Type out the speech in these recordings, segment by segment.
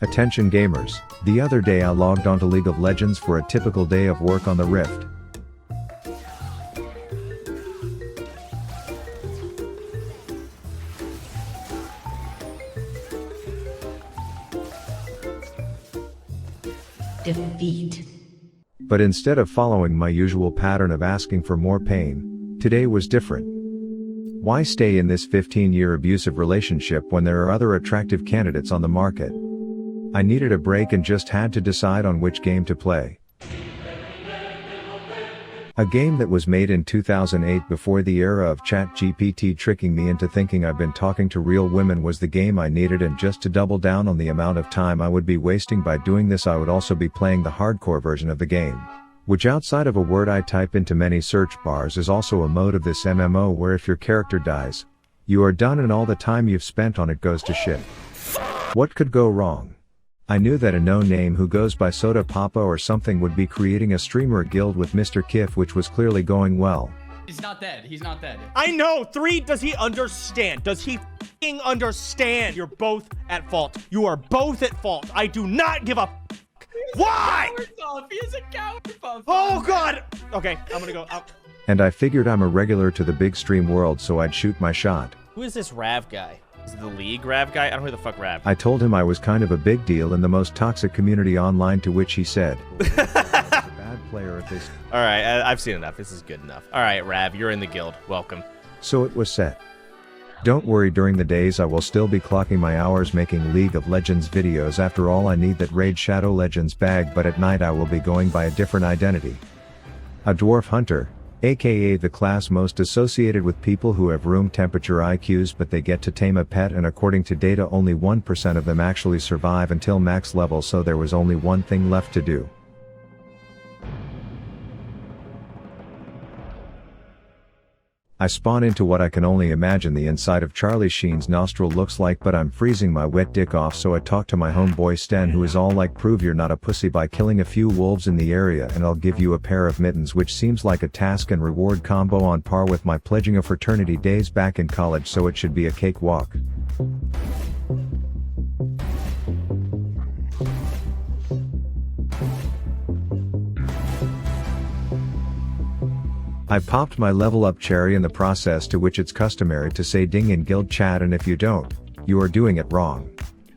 Attention gamers, the other day I logged onto League of Legends for a typical day of work on the Rift. Defeat. But instead of following my usual pattern of asking for more pain, today was different. Why stay in this 15-year abusive relationship when there are other attractive candidates on the market? I needed a break and just had to decide on which game to play. A game that was made in 2008 before the era of ChatGPT tricking me into thinking I've been talking to real women was the game I needed, and just to double down on the amount of time I would be wasting by doing this, I would also be playing the hardcore version of the game. Which, outside of a word I type into many search bars, is also a mode of this MMO where if your character dies, you are done and all the time you've spent on it goes to shit. What could go wrong? I knew that a no-name who goes by Soda Papa or something would be creating a streamer guild with Mr. Kiff, which was clearly going well. He's not dead. He's not dead. I know. 3, does he understand? Does he f***ing understand? You're both at fault. You are both at fault. I do not give a Why? He's a coward buff. Oh, God. Okay, I'm gonna go up. And I figured I'm a regular to the big stream world, so I'd shoot my shot. Who is this Rav guy? Is it the League Rav guy? I don't know who the fuck Rav. I told him I was kind of a big deal in the most toxic community online, to which he said, "A bad player at this." All right, I've seen enough. This is good enough. All right, Rav, you're in the guild. Welcome. So it was set. Don't worry, during the days I will still be clocking my hours making League of Legends videos. After all, I need that Raid Shadow Legends bag, but at night I will be going by a different identity. A dwarf hunter, aka the class most associated with people who have room temperature IQs, but they get to tame a pet, and according to data only 1% of them actually survive until max level, so there was only one thing left to do. I spawn into what I can only imagine the inside of Charlie Sheen's nostril looks like, but I'm freezing my wet dick off, so I talk to my homeboy Stan, who is all like, "Prove you're not a pussy by killing a few wolves in the area and I'll give you a pair of mittens," which seems like a task and reward combo on par with my pledging a fraternity days back in college, so it should be a cakewalk. I popped my level up cherry in the process, to which it's customary to say ding in guild chat, and if you don't, you are doing it wrong.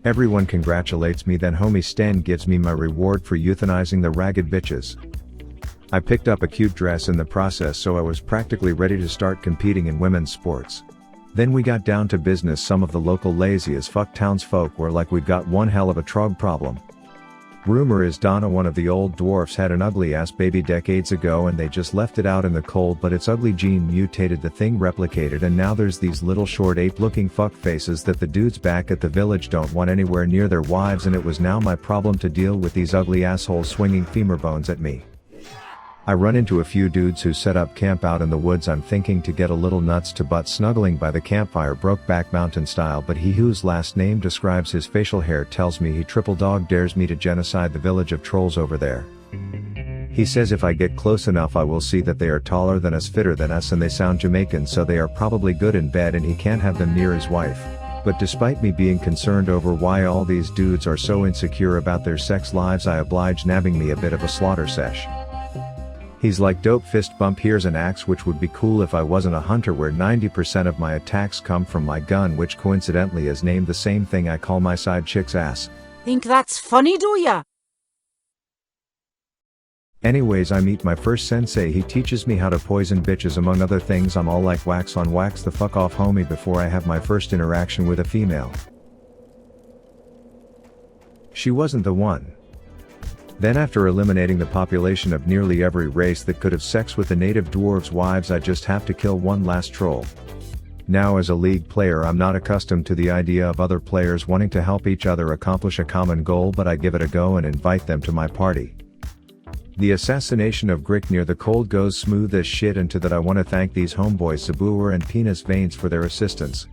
Everyone congratulates me, then homie Stan gives me my reward for euthanizing the ragged bitches. I picked up a cute dress in the process, so I was practically ready to start competing in women's sports. Then we got down to business. Some of the local lazy as fuck townsfolk were like, "We've got one hell of a trog problem. Rumor is Donna, one of the old dwarfs, had an ugly ass baby decades ago and they just left it out in the cold, but its ugly gene mutated, the thing replicated, and now there's these little short ape looking fuck faces that the dudes back at the village don't want anywhere near their wives, and it was now my problem to deal with these ugly assholes swinging femur bones at me. I run into a few dudes who set up camp out in the woods. I'm thinking to get a little nuts to butt snuggling by the campfire, Brokeback Mountain style, but he whose last name describes his facial hair tells me he triple dog dares me to genocide the village of trolls over there. He says if I get close enough I will see that they are taller than us, fitter than us, and they sound Jamaican, so they are probably good in bed and he can't have them near his wife. But despite me being concerned over why all these dudes are so insecure about their sex lives, I oblige nabbing me a bit of a slaughter sesh. He's like, "Dope, fist bump, here's an axe," which would be cool if I wasn't a hunter, where 90% of my attacks come from my gun, which coincidentally is named the same thing I call my side chick's ass. Think that's funny, do ya? Anyways, I meet my first sensei. He teaches me how to poison bitches among other things. I'm all like, wax on, wax the fuck off, homie, before I have my first interaction with a female. She wasn't the one. Then after eliminating the population of nearly every race that could have sex with the native dwarves' wives, I just have to kill one last troll. Now, as a League player, I'm not accustomed to the idea of other players wanting to help each other accomplish a common goal, but I give it a go and invite them to my party. The assassination of Grick near the cold goes smooth as shit, and to that I want to thank these homeboys Sabur and Penis Veins for their assistance.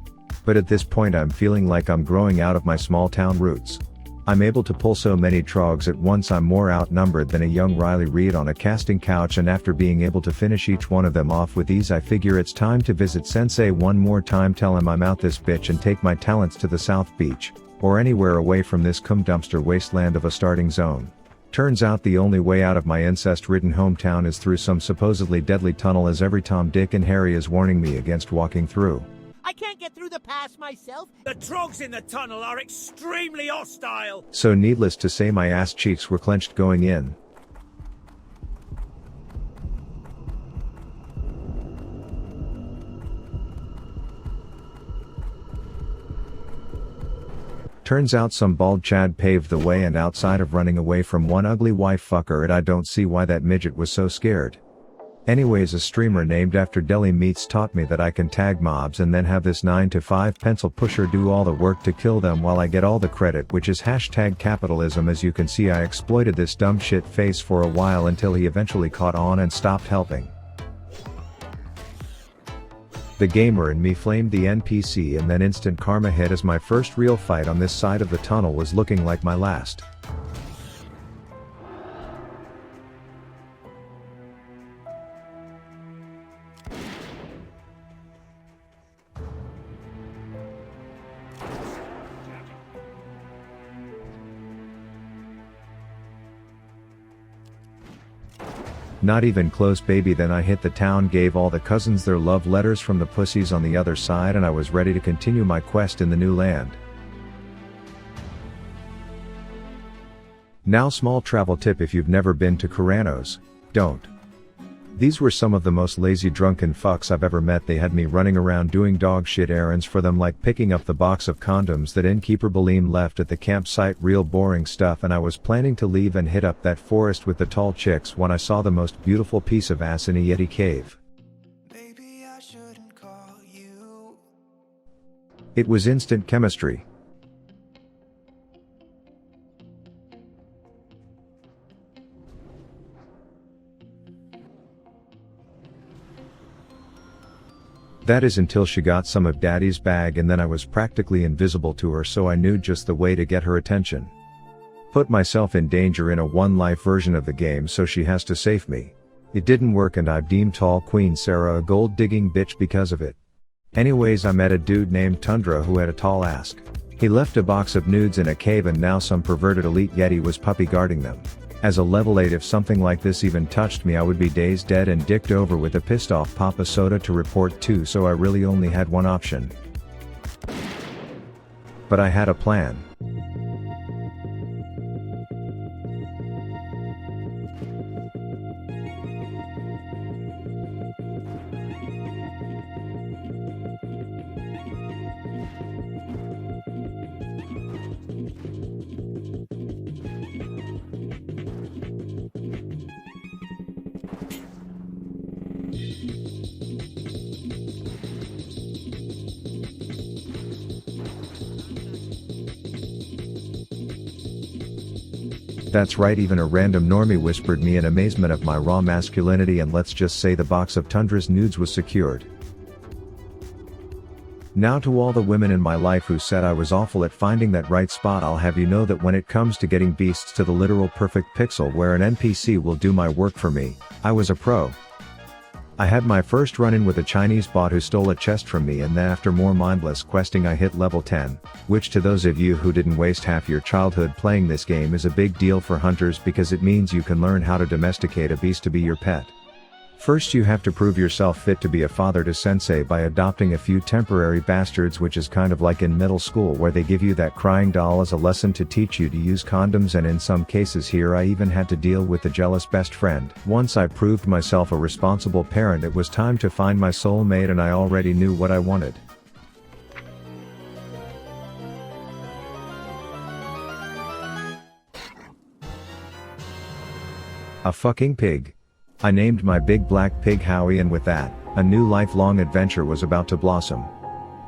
But at this point I'm feeling like I'm growing out of my small town roots. I'm able to pull so many trogs at once. I'm more outnumbered than a young Riley Reid on a casting couch, and after being able to finish each one of them off with ease, I figure it's time to visit Sensei one more time, tell him I'm out this bitch, and take my talents to the South Beach. or anywhere away from this cum dumpster wasteland of a starting zone. Turns out the only way out of my incest-ridden hometown is through some supposedly deadly tunnel, as every Tom, Dick and Harry is warning me against walking through. I can't get through the pass myself. The drugs in the tunnel are extremely hostile. So needless to say, my ass cheeks were clenched going in. Turns out some bald Chad paved the way, and outside of running away from one ugly wife fucker, I don't see why that midget was so scared. Anyways, a streamer named after deli meats taught me that I can tag mobs and then have this 9-to-5 pencil pusher do all the work to kill them while I get all the credit, which is hashtag capitalism. As you can see, I exploited this dumb shit face for a while until he eventually caught on and stopped helping. The gamer in me flamed the NPC, and then instant karma hit as my first real fight on this side of the tunnel was looking like my last. Not even close, baby. Then I hit the town, gave all the cousins their love letters from the pussies on the other side, and I was ready to continue my quest in the new land. Now, small travel tip: if you've never been to Carano's, don't. These were some of the most lazy drunken fucks I've ever met. They had me running around doing dog shit errands for them, like picking up the box of condoms that innkeeper Balim left at the campsite. Real boring stuff, and I was planning to leave and hit up that forest with the tall chicks when I saw the most beautiful piece of ass in a Yeti cave. Maybe I shouldn't call you. It was instant chemistry. That is until she got some of daddy's bag, and then I was practically invisible to her, so I knew just the way to get her attention. Put myself in danger in a one-life version of the game, so she has to save me. It didn't work, and I've deemed tall Queen Sarah a gold-digging bitch because of it. Anyways, I met a dude named Tundra who had a tall ass. He left a box of nudes in a cave, and now some perverted elite Yeti was puppy guarding them. As a level 8, if something like this even touched me, I would be dazed, dead, and dicked over with a pissed off Papa Soda to report to, so I really only had one option. But I had a plan. That's right, even a random normie whispered me in amazement of my raw masculinity, and let's just say the box of Tundra's nudes was secured. Now, to all the women in my life who said I was awful at finding that right spot, I'll have you know that when it comes to getting beasts to the literal perfect pixel where an NPC will do my work for me, I was a pro. I had my first run-in with a Chinese bot who stole a chest from me, and then after more mindless questing I hit level 10, which to those of you who didn't waste half your childhood playing this game is a big deal for hunters, because it means you can learn how to domesticate a beast to be your pet. First, you have to prove yourself fit to be a father to sensei by adopting a few temporary bastards, which is kind of like in middle school where they give you that crying doll as a lesson to teach you to use condoms, and in some cases here I even had to deal with the jealous best friend. Once I proved myself a responsible parent, it was time to find my soulmate, and I already knew what I wanted. A fucking pig. I named my big black pig Howie, and with that, a new lifelong adventure was about to blossom.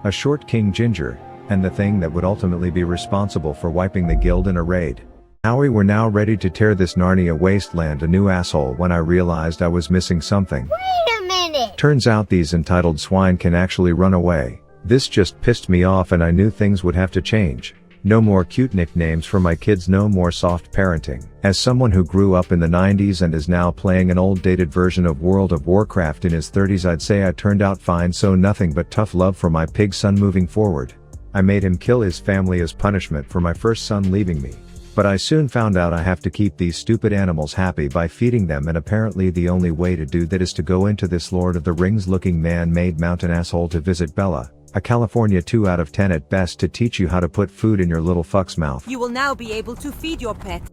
A short King Ginger, and the thing that would ultimately be responsible for wiping the guild in a raid. Howie were now ready to tear this Narnia wasteland a new asshole when I realized I was missing something. Wait a minute! Turns out these entitled swine can actually run away. This just pissed me off, and I knew things would have to change. No more cute nicknames for my kids, no more soft parenting. As someone who grew up in the 90s and is now playing an old dated version of World of Warcraft in his 30s, I'd say I turned out fine, so nothing but tough love for my pig son moving forward. I made him kill his family as punishment for my first son leaving me. But I soon found out I have to keep these stupid animals happy by feeding them, and apparently the only way to do that is to go into this Lord of the Rings looking man-made mountain asshole to visit Bella, a California 2 out of 10 at best, to teach you how to put food in your little fuck's mouth. You will now be able to feed your pet.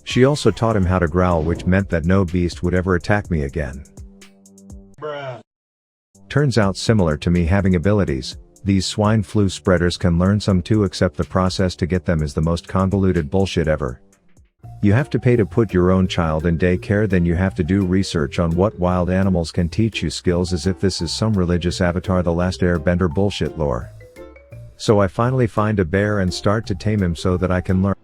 She also taught him how to growl, which meant that no beast would ever attack me again. Bruh. Turns out, similar to me having abilities, these swine flu spreaders can learn some too, except the process to get them is the most convoluted bullshit ever. You have to pay to put your own child in daycare, then you have to do research on what wild animals can teach you skills, as if this is some religious Avatar the Last Airbender bullshit lore. So I finally find a bear and start to tame him so that I can learn.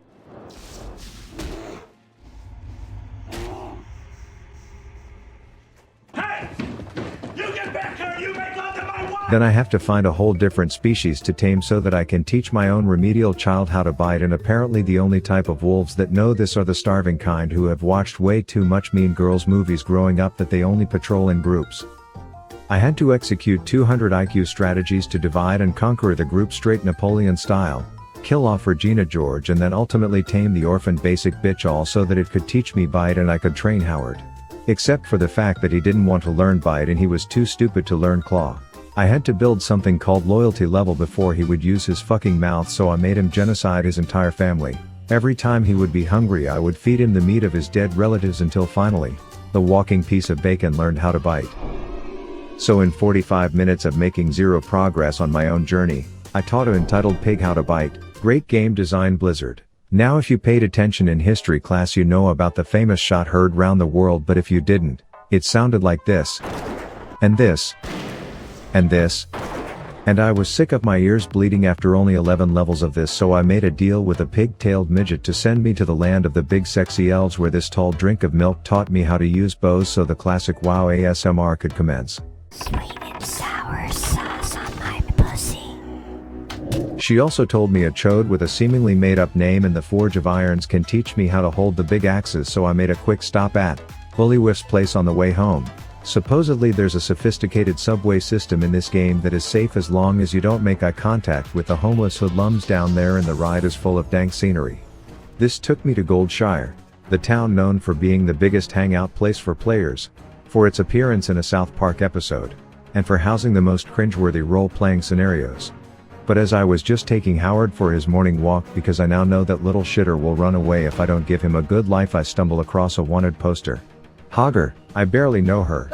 Then I have to find a whole different species to tame so that I can teach my own remedial child how to bite, and apparently the only type of wolves that know this are the starving kind who have watched way too much Mean Girls movies growing up that they only patrol in groups. I had to execute 200 IQ strategies to divide and conquer the group straight Napoleon style, kill off Regina George, and then ultimately tame the orphan basic bitch all so that it could teach me bite and I could train Howard. Except for the fact that he didn't want to learn bite and he was too stupid to learn claw. I had to build something called loyalty level before he would use his fucking mouth, so I made him genocide his entire family. Every time he would be hungry I would feed him the meat of his dead relatives until finally, the walking piece of bacon learned how to bite. So in 45 minutes of making zero progress on my own journey, I taught an entitled pig how to bite. Great game design, Blizzard. Now if you paid attention in history class you know about the famous shot heard round the world, but if you didn't, it sounded like this. And this. And this. And I was sick of my ears bleeding after only 11 levels of this, so I made a deal with a pig-tailed midget to send me to the land of the big sexy elves, where this tall drink of milk taught me how to use bows so the classic WoW ASMR could commence. Sweet and sour sauce on my pussy. She also told me a chode with a seemingly made-up name in the Forge of Irons can teach me how to hold the big axes, so I made a quick stop at Bullywhiff's place on the way home. Supposedly there's a sophisticated subway system in this game that is safe as long as you don't make eye contact with the homeless hoodlums down there, and the ride is full of dank scenery. This took me to Goldshire, the town known for being the biggest hangout place for players, for its appearance in a South Park episode, and for housing the most cringeworthy role-playing scenarios. But as I was just taking Howard for his morning walk, because I now know that little shitter will run away if I don't give him a good life, I stumble across a wanted poster. Hogger, I barely know her.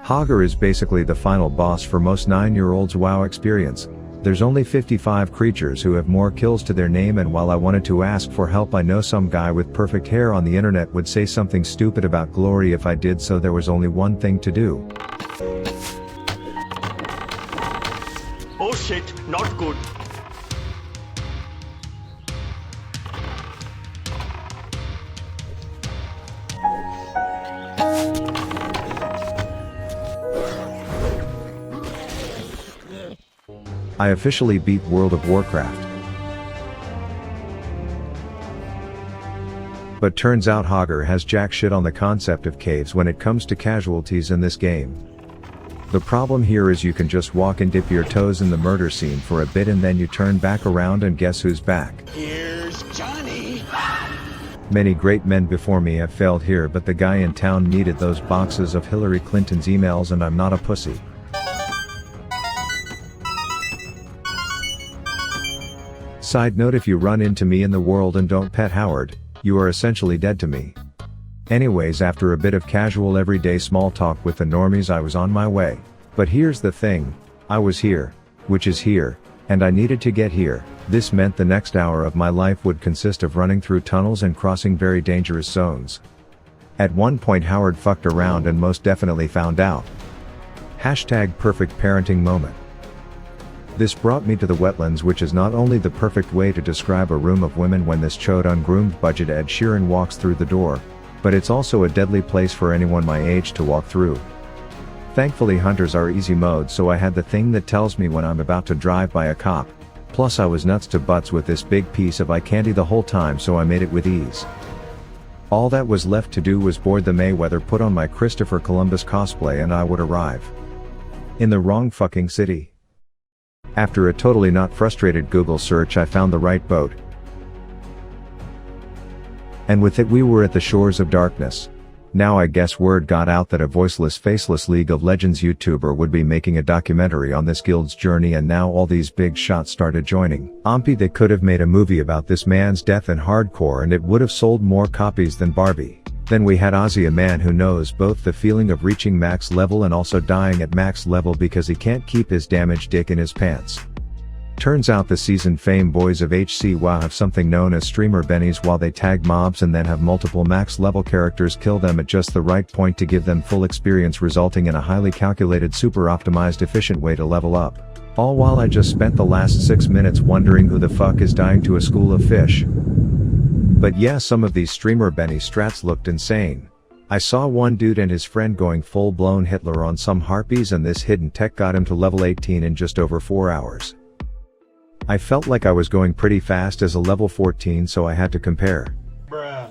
Hogger is basically the final boss for most 9-year-olds' WoW experience. There's only 55 creatures who have more kills to their name, and while I wanted to ask for help, I know some guy with perfect hair on the internet would say something stupid about glory if I did, so there was only one thing to do. Oh shit, not good. I officially beat World of Warcraft. But turns out Hogger has jack shit on the concept of caves when it comes to casualties in this game. The problem here is you can just walk and dip your toes in the murder scene for a bit, and then you turn back around and guess who's back? Here's Johnny. Many great men before me have failed here, but the guy in town needed those boxes of Hillary Clinton's emails, and I'm not a pussy. Side note: if you run into me in the world and don't pet Howard, you are essentially dead to me. Anyways, after a bit of casual everyday small talk with the normies, I was on my way. But here's the thing, I was here, which is here, and I needed to get here. This meant the next hour of my life would consist of running through tunnels and crossing very dangerous zones. At one point Howard fucked around and most definitely found out. #perfect parenting moment. This brought me to the wetlands, which is not only the perfect way to describe a room of women when this chode ungroomed budget Ed Sheeran walks through the door, but it's also a deadly place for anyone my age to walk through. Thankfully hunters are easy mode, so I had the thing that tells me when I'm about to drive by a cop. Plus I was nuts to butts with this big piece of eye candy the whole time, so I made it with ease. All that was left to do was board the Mayweather, put on my Christopher Columbus cosplay, and I would arrive in the wrong fucking city. After a totally not frustrated Google search, I found the right boat. And with it we were at the shores of darkness. Now I guess word got out that a voiceless faceless League of Legends YouTuber would be making a documentary on this guild's journey, and now all these big shots started joining. They could have made a movie about this man's death in hardcore and it would have sold more copies than Barbie. Then we had Ozzy, a man who knows both the feeling of reaching max level and also dying at max level because he can't keep his damaged dick in his pants. Turns out the seasoned fame boys of HC WoW have something known as streamer bennies, while they tag mobs and then have multiple max level characters kill them at just the right point to give them full experience, resulting in a highly calculated, super optimized, efficient way to level up. All while I just spent the last 6 minutes wondering who the fuck is dying to a school of fish. But yeah, some of these streamer benny strats looked insane. I saw one dude and his friend going full blown Hitler on some harpies, and this hidden tech got him to level 18 in just over 4 hours. I felt like I was going pretty fast as a level 14, so I had to compare. Bruh.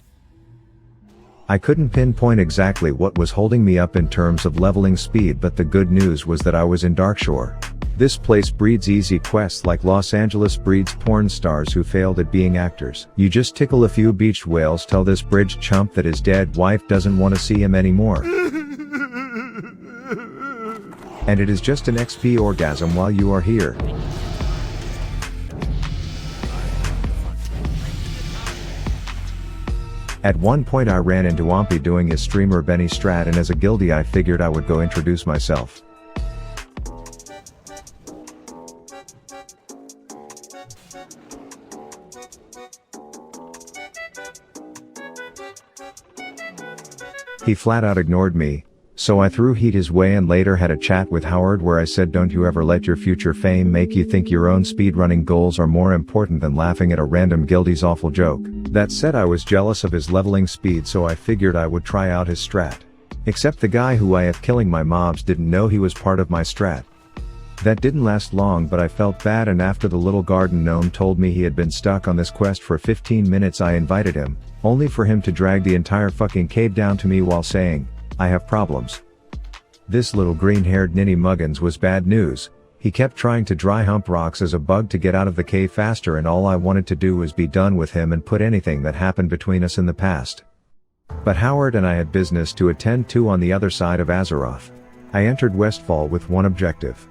I couldn't pinpoint exactly what was holding me up in terms of leveling speed, but the good news was that I was in Darkshore. This place breeds easy quests like Los Angeles breeds porn stars who failed at being actors. You just tickle a few beached whales, tell this bridge chump that his dead wife doesn't want to see him anymore. And it is just an XP orgasm while you are here. At one point I ran into Ampy doing his streamer Benny strat, and as a guildie I figured I would go introduce myself. He flat out ignored me, so I threw heat his way and later had a chat with Howard where I said, don't you ever let your future fame make you think your own speedrunning goals are more important than laughing at a random guildie's awful joke. That said, I was jealous of his leveling speed, so I figured I would try out his strat. Except the guy who I have killing my mobs didn't know he was part of my strat. That didn't last long, but I felt bad, and after the little garden gnome told me he had been stuck on this quest for 15 minutes I invited him, only for him to drag the entire fucking cave down to me while saying, I have problems. This little green-haired ninny muggins was bad news. He kept trying to dry hump rocks as a bug to get out of the cave faster, and all I wanted to do was be done with him and put anything that happened between us in the past. But Howard and I had business to attend to on the other side of Azeroth. I entered Westfall with one objective.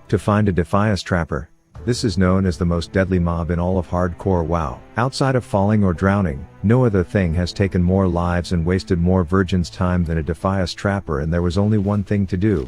To find a Defias Trapper. This is known as the most deadly mob in all of hardcore WoW. Outside of falling or drowning, no other thing has taken more lives and wasted more virgins' time than a Defias Trapper, and there was only one thing to do.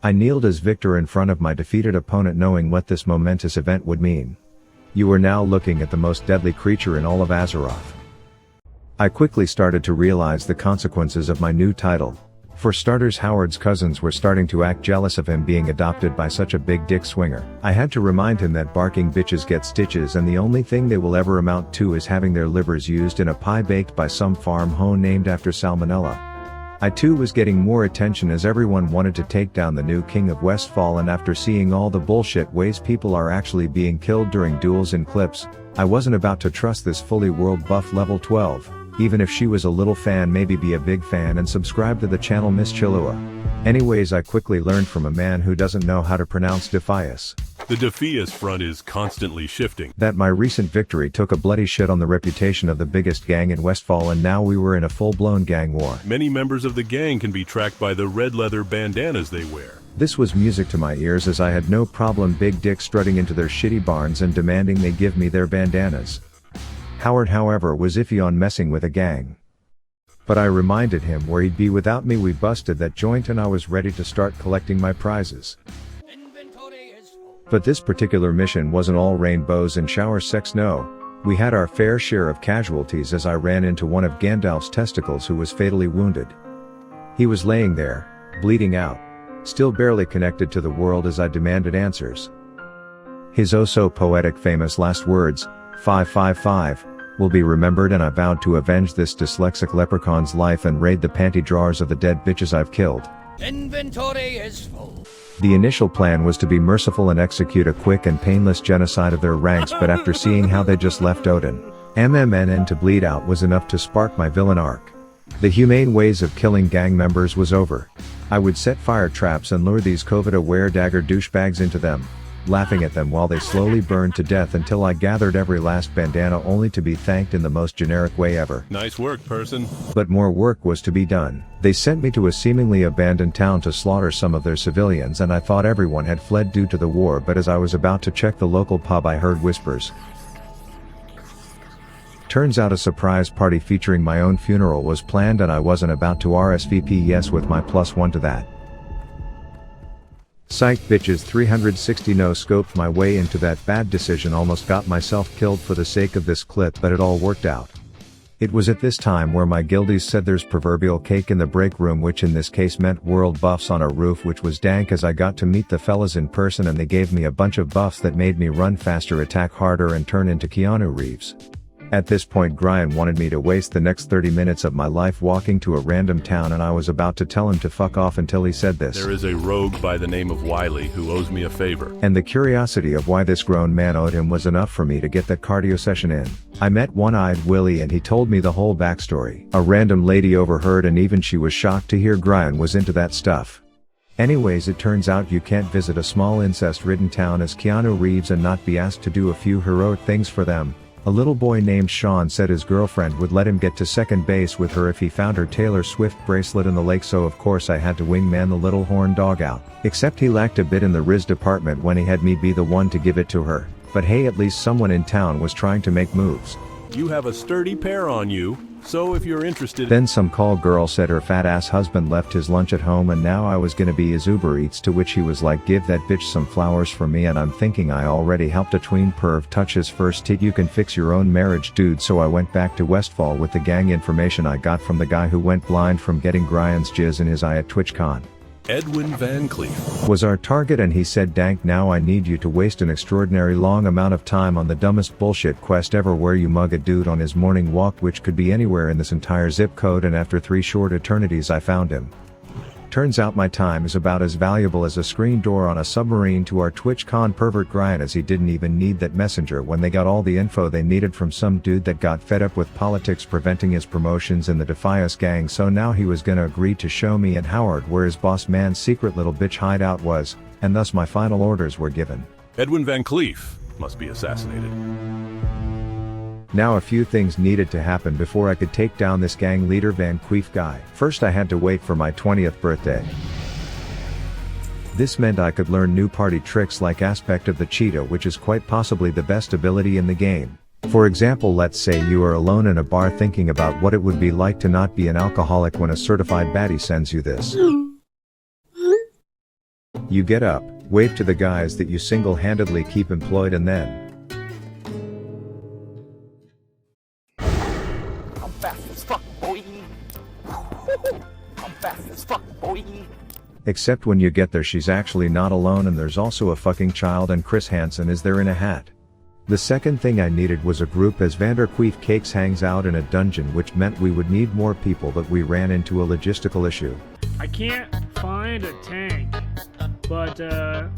I kneeled as victor in front of my defeated opponent, knowing what this momentous event would mean. You are now looking at the most deadly creature in all of Azeroth. I quickly started to realize the consequences of my new title. For starters, Howard's cousins were starting to act jealous of him being adopted by such a big dick swinger. I had to remind him that barking bitches get stitches, and the only thing they will ever amount to is having their livers used in a pie baked by some farm hoe named after Salmonella. I too was getting more attention as everyone wanted to take down the new king of Westfall, and after seeing all the bullshit ways people are actually being killed during duels in clips, I wasn't about to trust this fully world buff level 12. Even if she was a little fan, maybe be a big fan and subscribe to the channel, Miss Chilua. Anyways, I quickly learned from a man who doesn't know how to pronounce Defias. The Defias front is constantly shifting. That my recent victory took a bloody shit on the reputation of the biggest gang in Westfall, and now we were in a full-blown gang war. Many members of the gang can be tracked by the red leather bandanas they wear. This was music to my ears, as I had no problem big dick strutting into their shitty barns and demanding they give me their bandanas. Howard, however, was iffy on messing with a gang. But I reminded him where he'd be without me. We busted that joint and I was ready to start collecting my prizes. But this particular mission wasn't all rainbows and shower sex, no. We had our fair share of casualties as I ran into one of Gandalf's testicles who was fatally wounded. He was laying there, bleeding out, still barely connected to the world as I demanded answers. His oh-so-poetic famous last words, 555, will be remembered, and I vowed to avenge this dyslexic leprechaun's life and raid the panty drawers of the dead bitches I've killed. Inventory is full. The initial plan was to be merciful and execute a quick and painless genocide of their ranks, but after seeing how they just left Odin, MMNN to bleed out was enough to spark my villain arc. The humane ways of killing gang members was over. I would set fire traps and lure these COVID-aware dagger douchebags into them, laughing at them while they slowly burned to death until I gathered every last bandana, only to be thanked in the most generic way ever. Nice work, person. But more work was to be done. They sent me to a seemingly abandoned town to slaughter some of their civilians, and I thought everyone had fled due to the war, but as I was about to check the local pub I heard whispers. Turns out a surprise party featuring my own funeral was planned, and I wasn't about to RSVP yes with my +1 to that. Psych bitches. 360 no-scoped my way into that bad decision, almost got myself killed for the sake of this clip, but it all worked out. It was at this time where my guildies said there's proverbial cake in the break room, which in this case meant world buffs on a roof, which was dank as I got to meet the fellas in person and they gave me a bunch of buffs that made me run faster, attack harder, and turn into Keanu Reeves. At this point Brian wanted me to waste the next 30 minutes of my life walking to a random town, and I was about to tell him to fuck off until he said this. There is a rogue by the name of Wiley who owes me a favor. And the curiosity of why this grown man owed him was enough for me to get that cardio session in. I met One-Eyed Willie and he told me the whole backstory. A random lady overheard, and even she was shocked to hear Brian was into that stuff. Anyways, it turns out you can't visit a small incest-ridden town as Keanu Reeves and not be asked to do a few heroic things for them. A little boy named Sean said his girlfriend would let him get to second base with her if he found her Taylor Swift bracelet in the lake, so of course I had to wingman the little horn dog out. Except he lacked a bit in the Riz department when he had me be the one to give it to her. But hey, at least someone in town was trying to make moves. You have a sturdy pair on you, so if you're interested. Then some call girl said her fat ass husband left his lunch at home and now I was gonna be his Uber Eats, to which he was like, give that bitch some flowers for me, and I'm thinking I already helped a tween perv touch his first tit. You can fix your own marriage, dude. So I went back to Westfall with the gang information I got from the guy who went blind from getting Brian's jizz in his eye at TwitchCon. Edwin Van Cleef Was our target, and he said, dank, now I need you to waste an extraordinary long amount of time on the dumbest bullshit quest ever, where you mug a dude on his morning walk, which could be anywhere in this entire zip code, and after 3 short eternities I found him. Turns out my time is about as valuable as a screen door on a submarine to our TwitchCon pervert Brian, as he didn't even need that messenger when they got all the info they needed from some dude that got fed up with politics preventing his promotions in the Defias gang, so now he was gonna agree to show me and Howard where his boss man's secret little bitch hideout was, and thus my final orders were given. Edwin Van Cleef must be assassinated. Now a few things needed to happen before I could take down this gang leader Van Cleef guy. First, I had to wait for my 20th birthday. This meant I could learn new party tricks like Aspect of the Cheetah, which is quite possibly the best ability in the game. For example, let's say you are alone in a bar thinking about what it would be like to not be an alcoholic when a certified baddie sends you this. You get up, wave to the guys that you single-handedly keep employed, and then except when you get there she's actually not alone, and there's also a fucking child, and Chris Hansen is there in a hat. The second thing I needed was a group, as Vander Queef Cakes hangs out in a dungeon, which meant we would need more people, but we ran into a logistical issue. I can't find a tank, but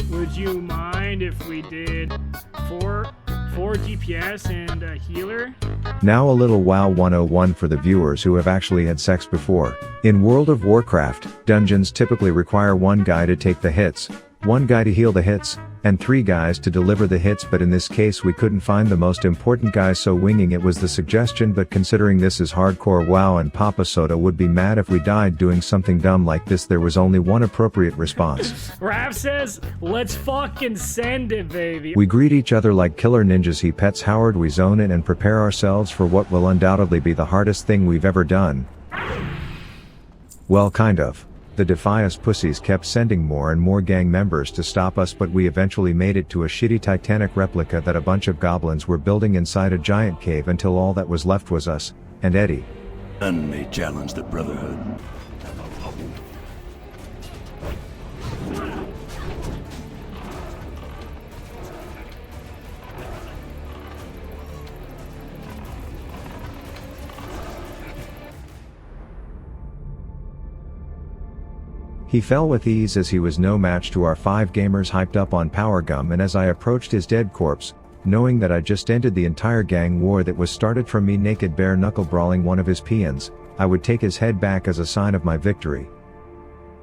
would you mind if we did 4 DPS and a healer? Now a little WoW 101 for the viewers who have actually had sex before. In World of Warcraft, dungeons typically require 1 guy to take the hits, 1 guy to heal the hits, and 3 guys to deliver the hits, but in this case we couldn't find the most important guy, so winging it was the suggestion. But considering this is hardcore WoW and Papa Soda would be mad if we died doing something dumb like this, there was only one appropriate response. Rav says, let's fucking send it, baby. We greet each other like killer ninjas. He pets Howard, we zone in and prepare ourselves for what will undoubtedly be the hardest thing we've ever done. Well, kind of. The Defias pussies kept sending more and more gang members to stop us, but we eventually made it to a shitty Titanic replica that a bunch of goblins were building inside a giant cave until all that was left was us, and Eddie. None may challenge the Brotherhood. He fell with ease as he was no match to our 5 gamers hyped up on power gum, and as I approached his dead corpse, knowing that I just ended the entire gang war that was started from me naked bare knuckle brawling one of his peons, I would take his head back as a sign of my victory.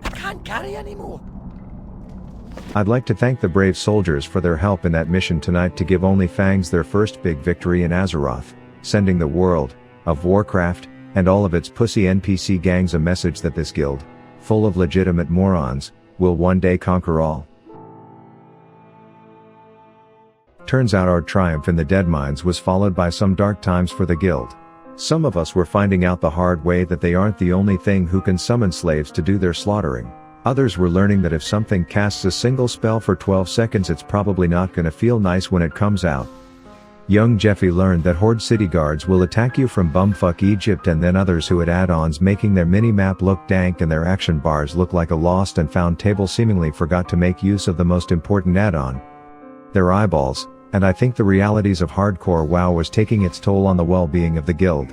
I can't carry anymore. I'd like to thank the brave soldiers for their help in that mission tonight to give Only Fangs their first big victory in Azeroth, sending the world of Warcraft and all of its pussy NPC gangs a message that this guild, full of legitimate morons, will one day conquer all. Turns out our triumph in the Deadmines was followed by some dark times for the guild. Some of us were finding out the hard way that they aren't the only thing who can summon slaves to do their slaughtering. Others were learning that if something casts a single spell for 12 seconds, it's probably not gonna feel nice when it comes out. Young Jeffy learned that Horde city guards will attack you from bumfuck Egypt, and then others who had add-ons making their mini-map look dank and their action bars look like a lost and found table seemingly forgot to make use of the most important add-on, their eyeballs, and I think the realities of hardcore WoW was taking its toll on the well-being of the guild.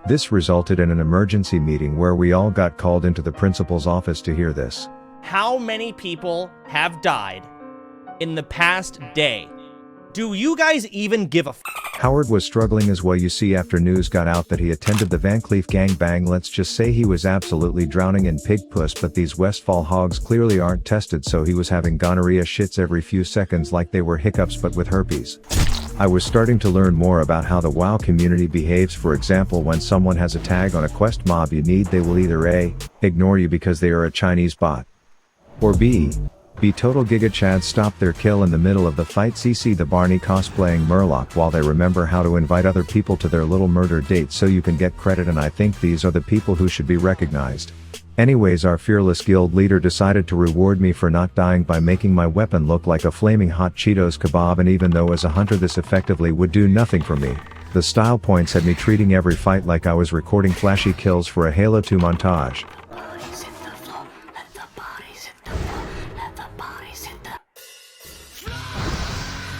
This resulted in an emergency meeting where we all got called into the principal's office to hear this. How many people have died in the past day? Do you guys even give a f? Howard was struggling as well. You see, after news got out that he attended the Van Cleef gangbang, let's just say he was absolutely drowning in pig puss, but these Westfall hogs clearly aren't tested, so he was having gonorrhea shits every few seconds like they were hiccups but with herpes. I was starting to learn more about how the WoW community behaves. For example, when someone has a tag on a quest mob you need, they will either A, ignore you because they are a Chinese bot, or B, total Giga Chads stop their kill in the middle of the fight. CC the Barney cosplaying Murloc while they remember how to invite other people to their little murder dates so you can get credit, and I think these are the people who should be recognized. Anyways, our fearless guild leader decided to reward me for not dying by making my weapon look like a flaming hot Cheetos kebab, and even though as a hunter this effectively would do nothing for me, the style points had me treating every fight like I was recording flashy kills for a Halo 2 montage.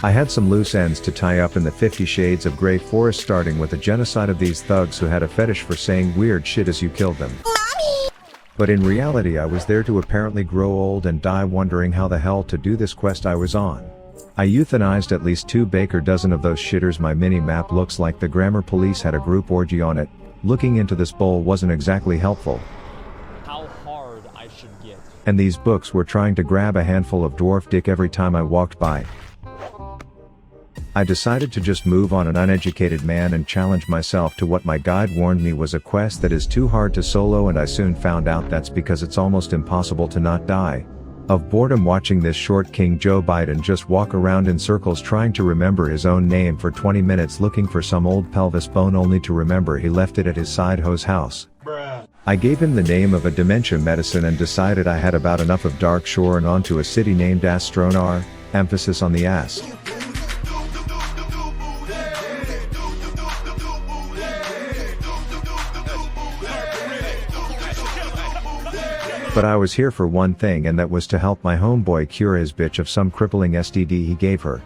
I had some loose ends to tie up in the 50 Shades of Grey forest, starting with the genocide of these thugs who had a fetish for saying weird shit as you killed them. Mommy! But in reality I was there to apparently grow old and die wondering how the hell to do this quest I was on. I euthanized at least 2 baker dozen of those shitters. My mini-map looks like the grammar police had a group orgy on it. Looking into this bowl wasn't exactly helpful. How hard I should get. And these books were trying to grab a handful of dwarf dick every time I walked by. I decided to just move on, an uneducated man, and challenge myself to what my guide warned me was a quest that is too hard to solo, and I soon found out that's because it's almost impossible to not die of boredom watching this short King Joe Biden just walk around in circles trying to remember his own name for 20 minutes looking for some old pelvis bone only to remember he left it at his side hoe's house. I gave him the name of a dementia medicine and decided I had about enough of Dark Shore and onto a city named Astronar, emphasis on the ass. But I was here for one thing, and that was to help my homeboy cure his bitch of some crippling STD he gave her.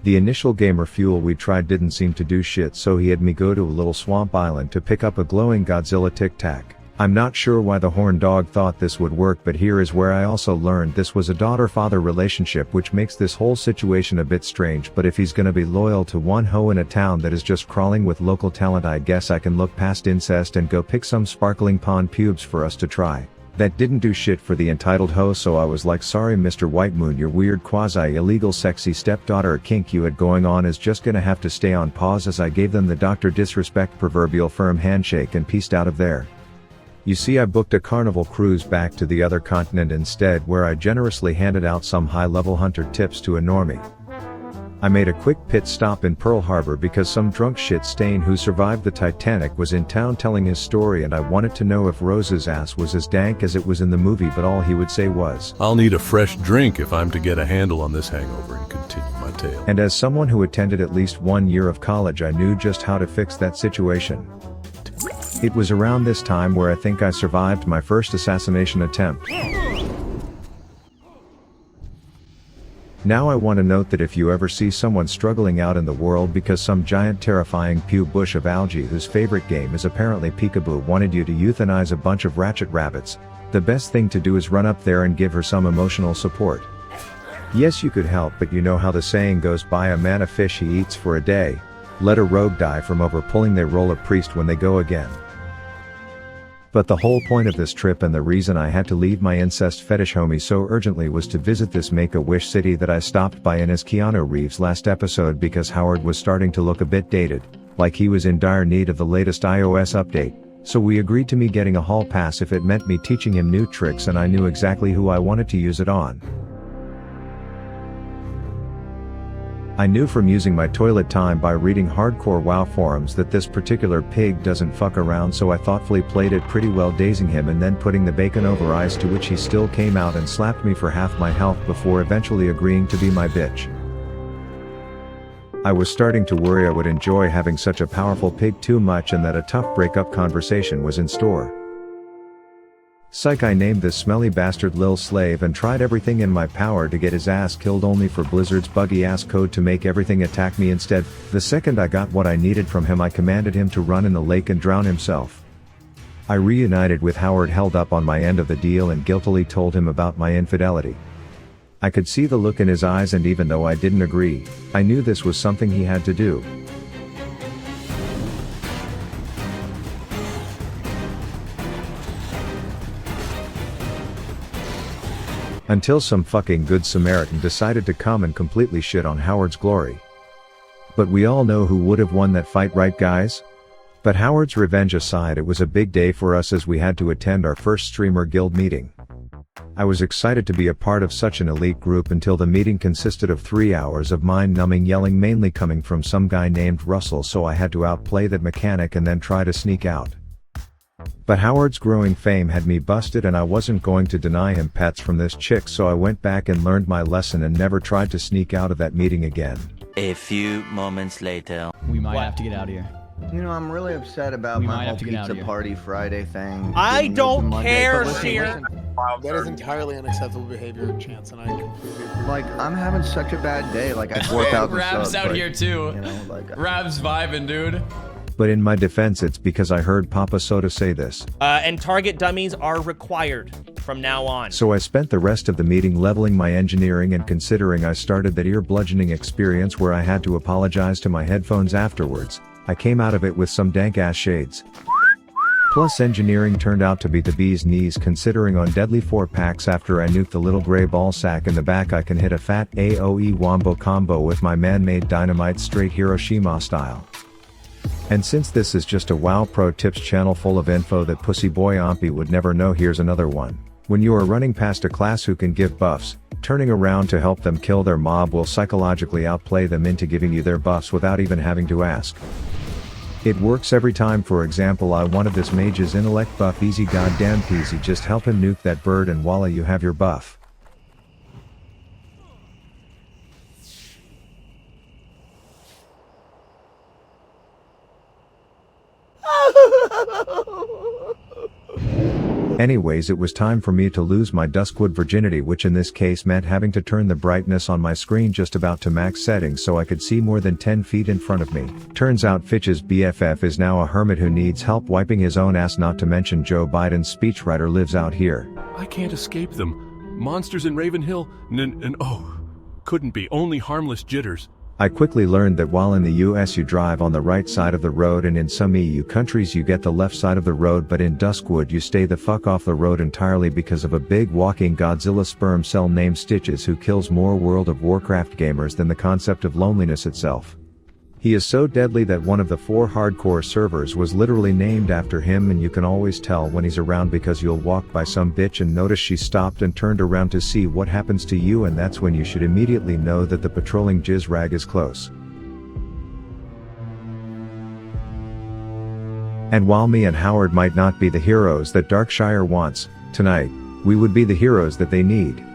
The initial gamer fuel we tried didn't seem to do shit, so he had me go to a little swamp island to pick up a glowing Godzilla Tic Tac. I'm not sure why the horn dog thought this would work, but here is where I also learned this was a daughter-father relationship, which makes this whole situation a bit strange. But if he's gonna be loyal to one hoe in a town that is just crawling with local talent, I guess I can look past incest and go pick some sparkling pond pubes for us to try. That didn't do shit for the entitled hoe, so I was like, sorry Mr. White Moon, your weird quasi-illegal sexy stepdaughter kink you had going on is just gonna have to stay on pause, as I gave them the Dr. Disrespect proverbial firm handshake and peaced out of there. You see, I booked a carnival cruise back to the other continent instead, where I generously handed out some high-level hunter tips to a normie. I made a quick pit stop in Pearl Harbor because some drunk shit stain who survived the Titanic was in town telling his story, and I wanted to know if Rose's ass was as dank as it was in the movie, but all he would say was, I'll need a fresh drink if I'm to get a handle on this hangover and continue my tale. And as someone who attended at least 1 year of college, I knew just how to fix that situation. It was around this time where I think I survived my first assassination attempt. Now I want to note that if you ever see someone struggling out in the world because some giant terrifying pew bush of algae whose favorite game is apparently peekaboo wanted you to euthanize a bunch of ratchet rabbits, the best thing to do is run up there and give her some emotional support. Yes, you could help, but you know how the saying goes, buy a man a fish he eats for a day, let a rogue die from over pulling their role of priest when they go again. But the whole point of this trip and the reason I had to leave my incest fetish homie so urgently was to visit this Make-A-Wish city that I stopped by in as Keanu Reeves last episode, because Howard was starting to look a bit dated, like he was in dire need of the latest iOS update, so we agreed to me getting a hall pass if it meant me teaching him new tricks, and I knew exactly who I wanted to use it on. I knew from using my toilet time by reading hardcore WoW forums that this particular pig doesn't fuck around, so I thoughtfully played it pretty well, dazing him and then putting the bacon over ice, to which he still came out and slapped me for half my health before eventually agreeing to be my bitch. I was starting to worry I would enjoy having such a powerful pig too much and that a tough breakup conversation was in store. Psych, I named this smelly bastard Lil Slave and tried everything in my power to get his ass killed, only for Blizzard's buggy ass code to make everything attack me instead. The second I got what I needed from him, I commanded him to run in the lake and drown himself. I reunited with Howard, held up on my end of the deal, and guiltily told him about my infidelity. I could see the look in his eyes, and even though I didn't agree, I knew this was something he had to do. Until some fucking good Samaritan decided to come and completely shit on Howard's glory. But we all know who would have won that fight, right guys? But Howard's revenge aside, it was a big day for us as we had to attend our first streamer guild meeting. I was excited to be a part of such an elite group until the meeting consisted of 3 hours of mind-numbing yelling, mainly coming from some guy named Russell, so I had to outplay that mechanic and then try to sneak out. But Howard's growing fame had me busted, and I wasn't going to deny him pets from this chick, so I went back and learned my lesson and never tried to sneak out of that meeting again. A few moments later. We might have to get out of here. You know, I'm really upset about my whole pizza party Friday thing. I don't care, Seer. Wow, that is entirely unacceptable behavior, Chance, and I completely agree. Like, I'm having such a bad day. Like, I 4,000 Rav's out here too. You know, like, Rav's vibing, dude. But in my defense, it's because I heard Papa Soda say this. And target dummies are required from now on. So I spent the rest of the meeting leveling my engineering, and considering I started that ear bludgeoning experience where I had to apologize to my headphones afterwards, I came out of it with some dank ass shades. Plus engineering turned out to be the bee's knees, considering on deadly 4-packs after I nuked the little gray ball sack in the back, I can hit a fat AOE wombo combo with my man-made dynamite straight Hiroshima style. And since this is just a WoW Pro Tips channel full of info that Pussy Boy Ompy would never know, here's another one. When you are running past a class who can give buffs, turning around to help them kill their mob will psychologically outplay them into giving you their buffs without even having to ask. It works every time. For example, I wanted this mage's intellect buff, easy goddamn peasy, just help him nuke that bird and voila, you have your buff. Anyways, it was time for me to lose my Duskwood virginity, which in this case meant having to turn the brightness on my screen just about to max settings so I could see more than 10 feet in front of me. Turns out Fitch's BFF is now a hermit who needs help wiping his own ass, not to mention Joe Biden's speechwriter lives out here. I can't escape them. Monsters in Raven Hill, and oh, couldn't be, only harmless jitters. I quickly learned that while in the US you drive on the right side of the road, and in some EU countries you get the left side of the road, but in Duskwood you stay the fuck off the road entirely because of a big walking Godzilla sperm cell named Stitches who kills more World of Warcraft gamers than the concept of loneliness itself. He is so deadly that one of the 4 hardcore servers was literally named after him, and you can always tell when he's around because you'll walk by some bitch and notice she stopped and turned around to see what happens to you, and that's when you should immediately know that the patrolling jizz rag is close. And while me and Howard might not be the heroes that Darkshire wants, tonight, we would be the heroes that they need.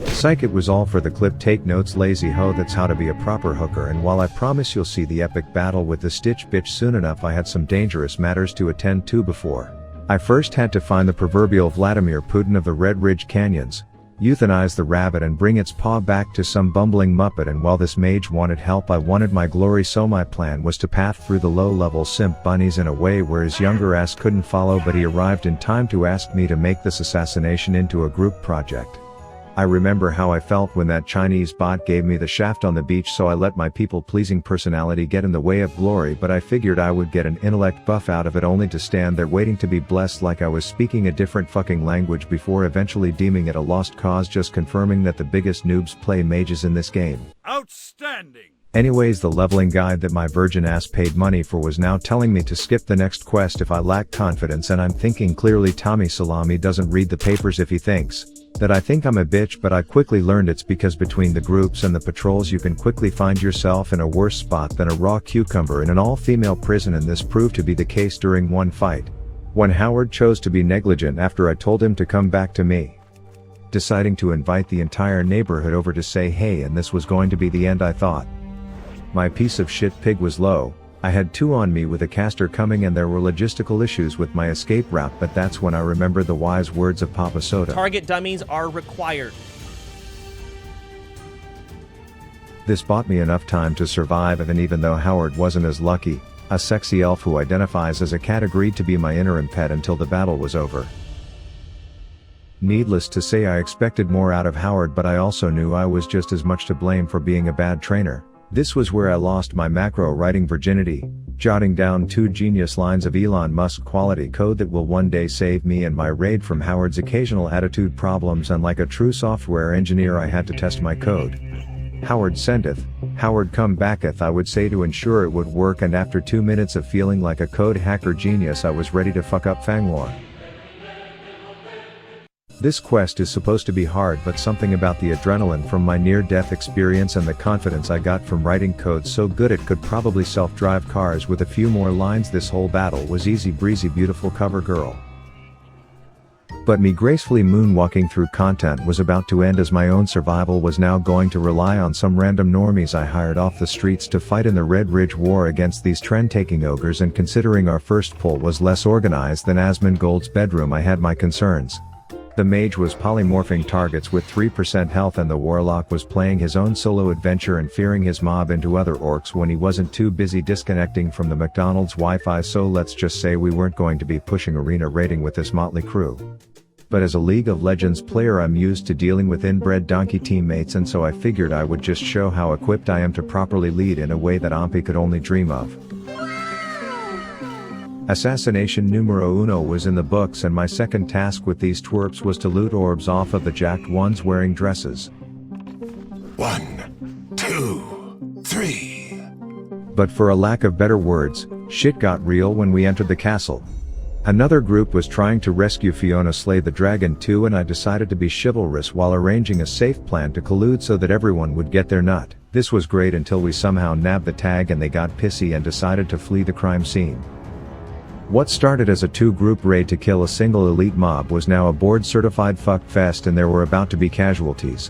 Psych, it was all for the clip. Take notes, lazy ho, that's how to be a proper hooker. And while I promise you'll see the epic battle with the Stitch bitch soon enough, I had some dangerous matters to attend to before. I first had to find the proverbial Vladimir Putin of the Red Ridge Canyons, euthanize the rabbit and bring its paw back to some bumbling muppet, and while this mage wanted help, I wanted my glory, so my plan was to path through the low-level simp bunnies in a way where his younger ass couldn't follow, but he arrived in time to ask me to make this assassination into a group project. I remember how I felt when that Chinese bot gave me the shaft on the beach, so I let my people-pleasing personality get in the way of glory, but I figured I would get an intellect buff out of it, only to stand there waiting to be blessed like I was speaking a different fucking language before eventually deeming it a lost cause, just confirming that the biggest noobs play mages in this game. Outstanding! Anyways, the leveling guide that my virgin ass paid money for was now telling me to skip the next quest if I lack confidence, and I'm thinking clearly Tommy Salami doesn't read the papers if he thinks that I think I'm a bitch, but I quickly learned it's because between the groups and the patrols you can quickly find yourself in a worse spot than a raw cucumber in an all-female prison, and this proved to be the case during one fight, when Howard chose to be negligent after I told him to come back to me, deciding to invite the entire neighborhood over to say hey, and this was going to be the end. I thought my piece of shit pig was low. I had 2 on me with a caster coming, and there were logistical issues with my escape route, but that's when I remembered the wise words of Papa Soda. Target dummies are required. This bought me enough time to survive, and even though Howard wasn't as lucky, a sexy elf who identifies as a cat agreed to be my interim pet until the battle was over. Needless to say, I expected more out of Howard, but I also knew I was just as much to blame for being a bad trainer. This was where I lost my macro writing virginity, jotting down 2 genius lines of Elon Musk quality code that will one day save me and my raid from Howard's occasional attitude problems, and like a true software engineer I had to test my code. Howard sendeth, Howard come backeth, I would say, to ensure it would work, and after 2 minutes of feeling like a code hacker genius, I was ready to fuck up Fanglore. This quest is supposed to be hard, but something about the adrenaline from my near-death experience and the confidence I got from writing code so good it could probably self-drive cars with a few more lines, this whole battle was easy breezy, beautiful cover girl. But me gracefully moonwalking through content was about to end, as my own survival was now going to rely on some random normies I hired off the streets to fight in the Red Ridge War against these trend-taking ogres, and considering our first pull was less organized than Asmongold's bedroom, I had my concerns. The mage was polymorphing targets with 3% health, and the warlock was playing his own solo adventure and fearing his mob into other orcs when he wasn't too busy disconnecting from the McDonald's Wi-Fi, so let's just say we weren't going to be pushing arena raiding with this motley crew. But as a League of Legends player, I'm used to dealing with inbred donkey teammates, and so I figured I would just show how equipped I am to properly lead in a way that Ompi could only dream of. Assassination numero uno was in the books, and my second task with these twerps was to loot orbs off of the jacked ones wearing dresses. 1, 2, 3. But for a lack of better words, shit got real when we entered the castle. Another group was trying to rescue Fiona slay the dragon too, and I decided to be chivalrous while arranging a safe plan to collude so that everyone would get their nut. This was great until we somehow nabbed the tag and they got pissy and decided to flee the crime scene. What started as a 2-group raid to kill a single elite mob was now a board-certified fuck fest, and there were about to be casualties.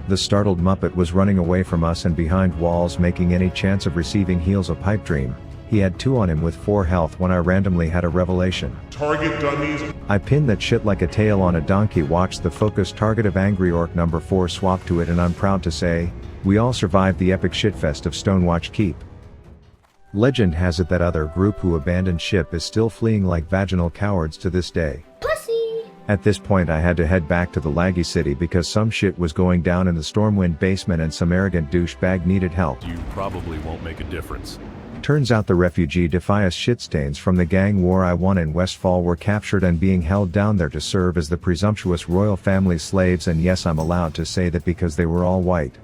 The startled Muppet was running away from us and behind walls, making any chance of receiving heals a pipe dream. He had 2 on him with 4 health when I randomly had a revelation. Target dummies. I pinned that shit like a tail on a donkey, watched the focus target of Angry Orc number 4 swap to it, and I'm proud to say, we all survived the epic shitfest of Stonewatch Keep. Legend has it that other group who abandoned ship is still fleeing like vaginal cowards to this day. Pussy! At this point I had to head back to the laggy city because some shit was going down in the Stormwind basement and some arrogant douchebag needed help. You probably won't make a difference. Turns out the refugee defias shitstains from the gang war I won in Westfall were captured and being held down there to serve as the presumptuous royal family slaves, and yes, I'm allowed to say that because they were all white.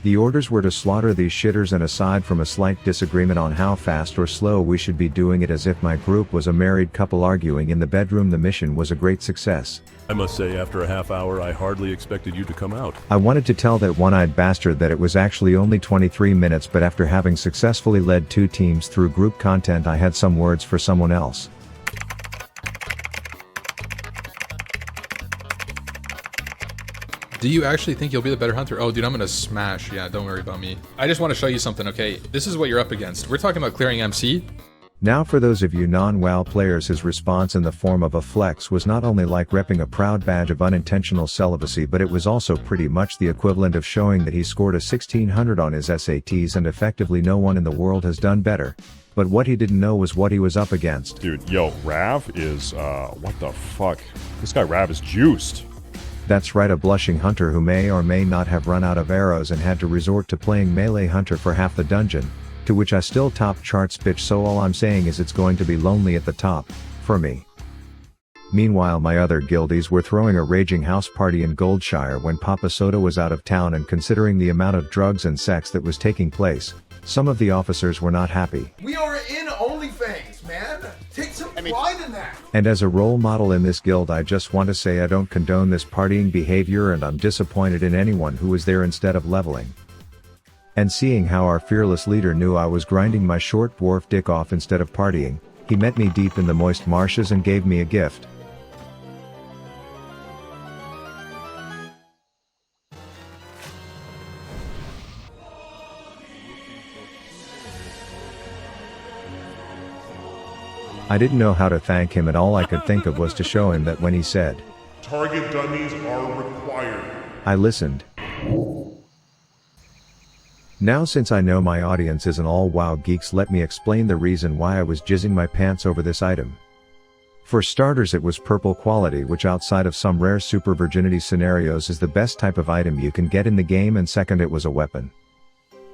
The orders were to slaughter these shitters, and aside from a slight disagreement on how fast or slow we should be doing it, as if my group was a married couple arguing in the bedroom, the mission was a great success. I must say, after a half hour, I hardly expected you to come out. I wanted to tell that one-eyed bastard that it was actually only 23 minutes, but after having successfully led 2 teams through group content, I had some words for someone else. Do you actually think you'll be the better hunter? Oh, dude, I'm gonna smash. Yeah, don't worry about me. I just want to show you something, okay? This is what you're up against. We're talking about clearing MC. Now for those of you non-WoW players, his response in the form of a flex was not only like repping a proud badge of unintentional celibacy, but it was also pretty much the equivalent of showing that he scored a 1600 on his SATs, and effectively no one in the world has done better. But what he didn't know was what he was up against. Dude, yo, Rav is, what the fuck? This guy Rav is juiced. That's right, a blushing hunter who may or may not have run out of arrows and had to resort to playing melee hunter for half the dungeon, to which I still top charts bitch, so all I'm saying is it's going to be lonely at the top, for me. Meanwhile, my other guildies were throwing a raging house party in Goldshire when Papa Soda was out of town, and considering the amount of drugs and sex that was taking place, some of the officers were not happy. We are in OnlyFans, man. Take some pride in that. And as a role model in this guild, I just want to say I don't condone this partying behavior, and I'm disappointed in anyone who was there instead of leveling. And seeing how our fearless leader knew I was grinding my short dwarf dick off instead of partying, he met me deep in the moist marshes and gave me a gift. I didn't know how to thank him, and all I could think of was to show him that when he said, Target dummies are required. I listened. Now, since I know my audience isn't all WoW geeks, let me explain the reason why I was jizzing my pants over this item. For starters, it was purple quality, which outside of some rare super virginity scenarios is the best type of item you can get in the game, and second, it was a weapon.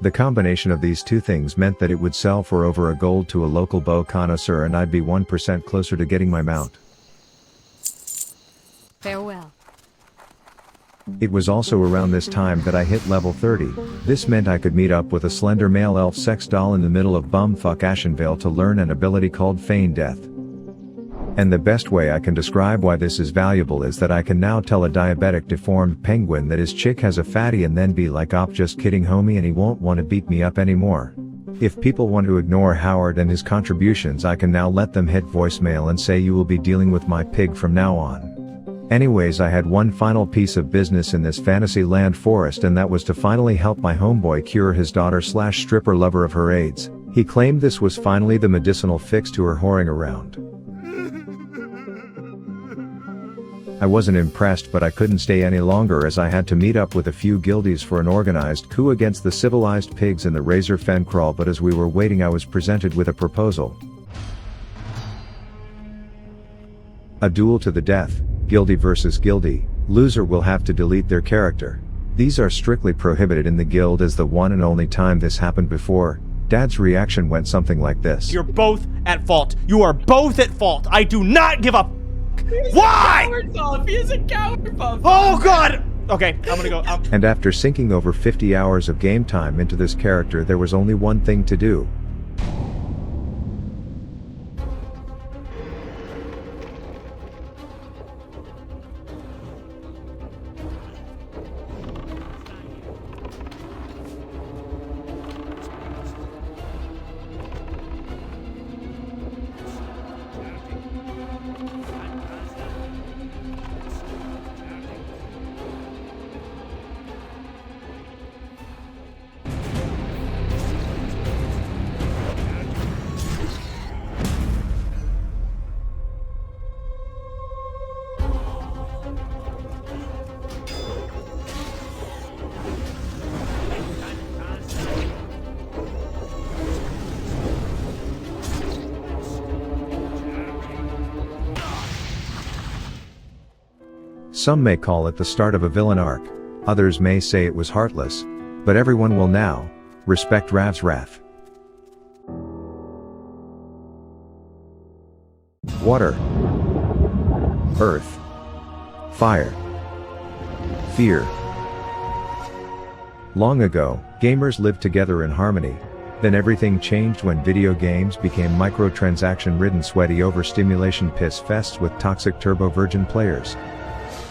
The combination of these two things meant that it would sell for over $1 to a local bow connoisseur, and I'd be 1% closer to getting my mount. Farewell. It was also around this time that I hit level 30. This meant I could meet up with a slender male elf sex doll in the middle of bumfuck Ashenvale to learn an ability called Feign Death. And the best way I can describe why this is valuable is that I can now tell a diabetic deformed penguin that his chick has a fatty and then be like, "Op, just kidding homie," and he won't want to beat me up anymore. If people want to ignore Howard and his contributions, I can now let them hit voicemail and say, "You will be dealing with my pig from now on." Anyways, I had one final piece of business in this fantasy land forest, and that was to finally help my homeboy cure his daughter/stripper lover of her AIDS. He claimed this was finally the medicinal fix to her whoring around. I wasn't impressed, but I couldn't stay any longer as I had to meet up with a few guildies for an organized coup against the civilized pigs in the Razor Fen Crawl. But as we were waiting, I was presented with a proposal. A duel to the death, guildy versus guildy. Loser will have to delete their character. These are strictly prohibited in the guild, as the one and only time this happened before, Dad's reaction went something like this. You're both at fault. You are both at fault. I do not give a why? He is a coward buff. Oh god! Okay, I'm gonna go. And after sinking over 50 hours of game time into this character, there was only one thing to do. Some may call it the start of a villain arc, others may say it was heartless, but everyone will now respect Rav's wrath. Water. Earth. Fire. Fear. Long ago, gamers lived together in harmony. Then everything changed when video games became microtransaction-ridden sweaty overstimulation piss fests with toxic turbo-virgin players.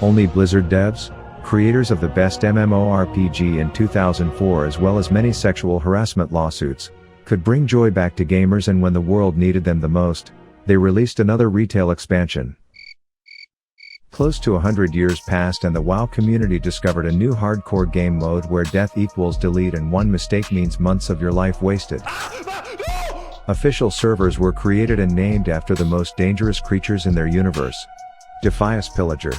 Only Blizzard devs, creators of the best MMORPG in 2004 as well as many sexual harassment lawsuits, could bring joy back to gamers, and when the world needed them the most, they released another retail expansion. Close to 100 years passed and the WoW community discovered a new hardcore game mode where death equals delete and one mistake means months of your life wasted. Official servers were created and named after the most dangerous creatures in their universe. Defias Pillager,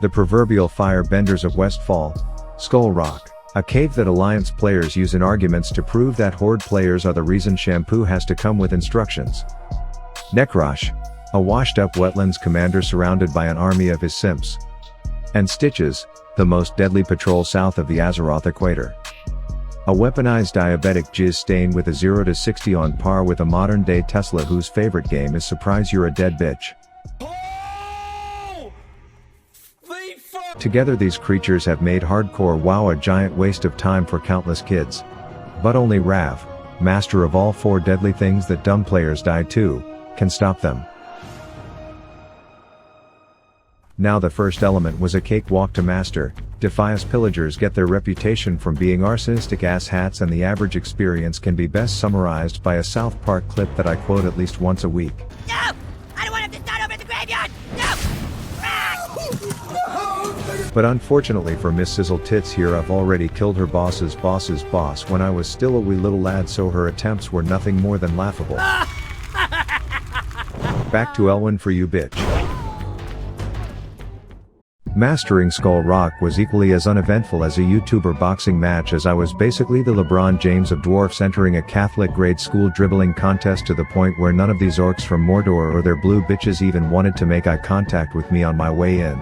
the proverbial firebenders of Westfall, Skull Rock, a cave that Alliance players use in arguments to prove that Horde players are the reason shampoo has to come with instructions. Nekrosh, a washed-up wetlands commander surrounded by an army of his simps. And Stitches, the most deadly patrol south of the Azeroth equator. A weaponized diabetic jizz stain with a 0 to 60 on par with a modern-day Tesla whose favorite game is Surprise You're a Dead Bitch. Together these creatures have made hardcore WoW a giant waste of time for countless kids. But only Rav, master of all 4 deadly things that dumb players die to, can stop them. Now the first element was a cakewalk to master. Defias pillagers get their reputation from being arsonistic asshats, and the average experience can be best summarized by a South Park clip that I quote at least once a week. No! I don't want him to start over at the graveyard! No! But unfortunately for Miss Sizzle Tits here, I've already killed her boss's boss when I was still a wee little lad, so her attempts were nothing more than laughable. Back to Elwyn for you, bitch. Mastering Skull Rock was equally as uneventful as a YouTuber boxing match, as I was basically the LeBron James of dwarfs entering a Catholic grade school dribbling contest, to the point where none of these orcs from Mordor or their blue bitches even wanted to make eye contact with me on my way in.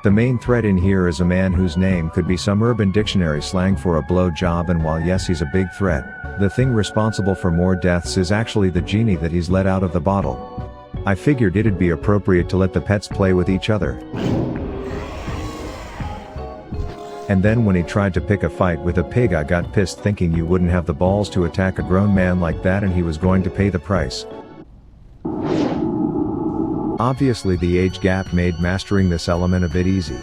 The main threat in here is a man whose name could be some Urban Dictionary slang for a blow job, and while yes, he's a big threat, the thing responsible for more deaths is actually the genie that he's let out of the bottle. I figured it'd be appropriate to let the pets play with each other. And then when he tried to pick a fight with a pig, I got pissed, thinking you wouldn't have the balls to attack a grown man like that, and he was going to pay the price. Obviously the age gap made mastering this element a bit easy.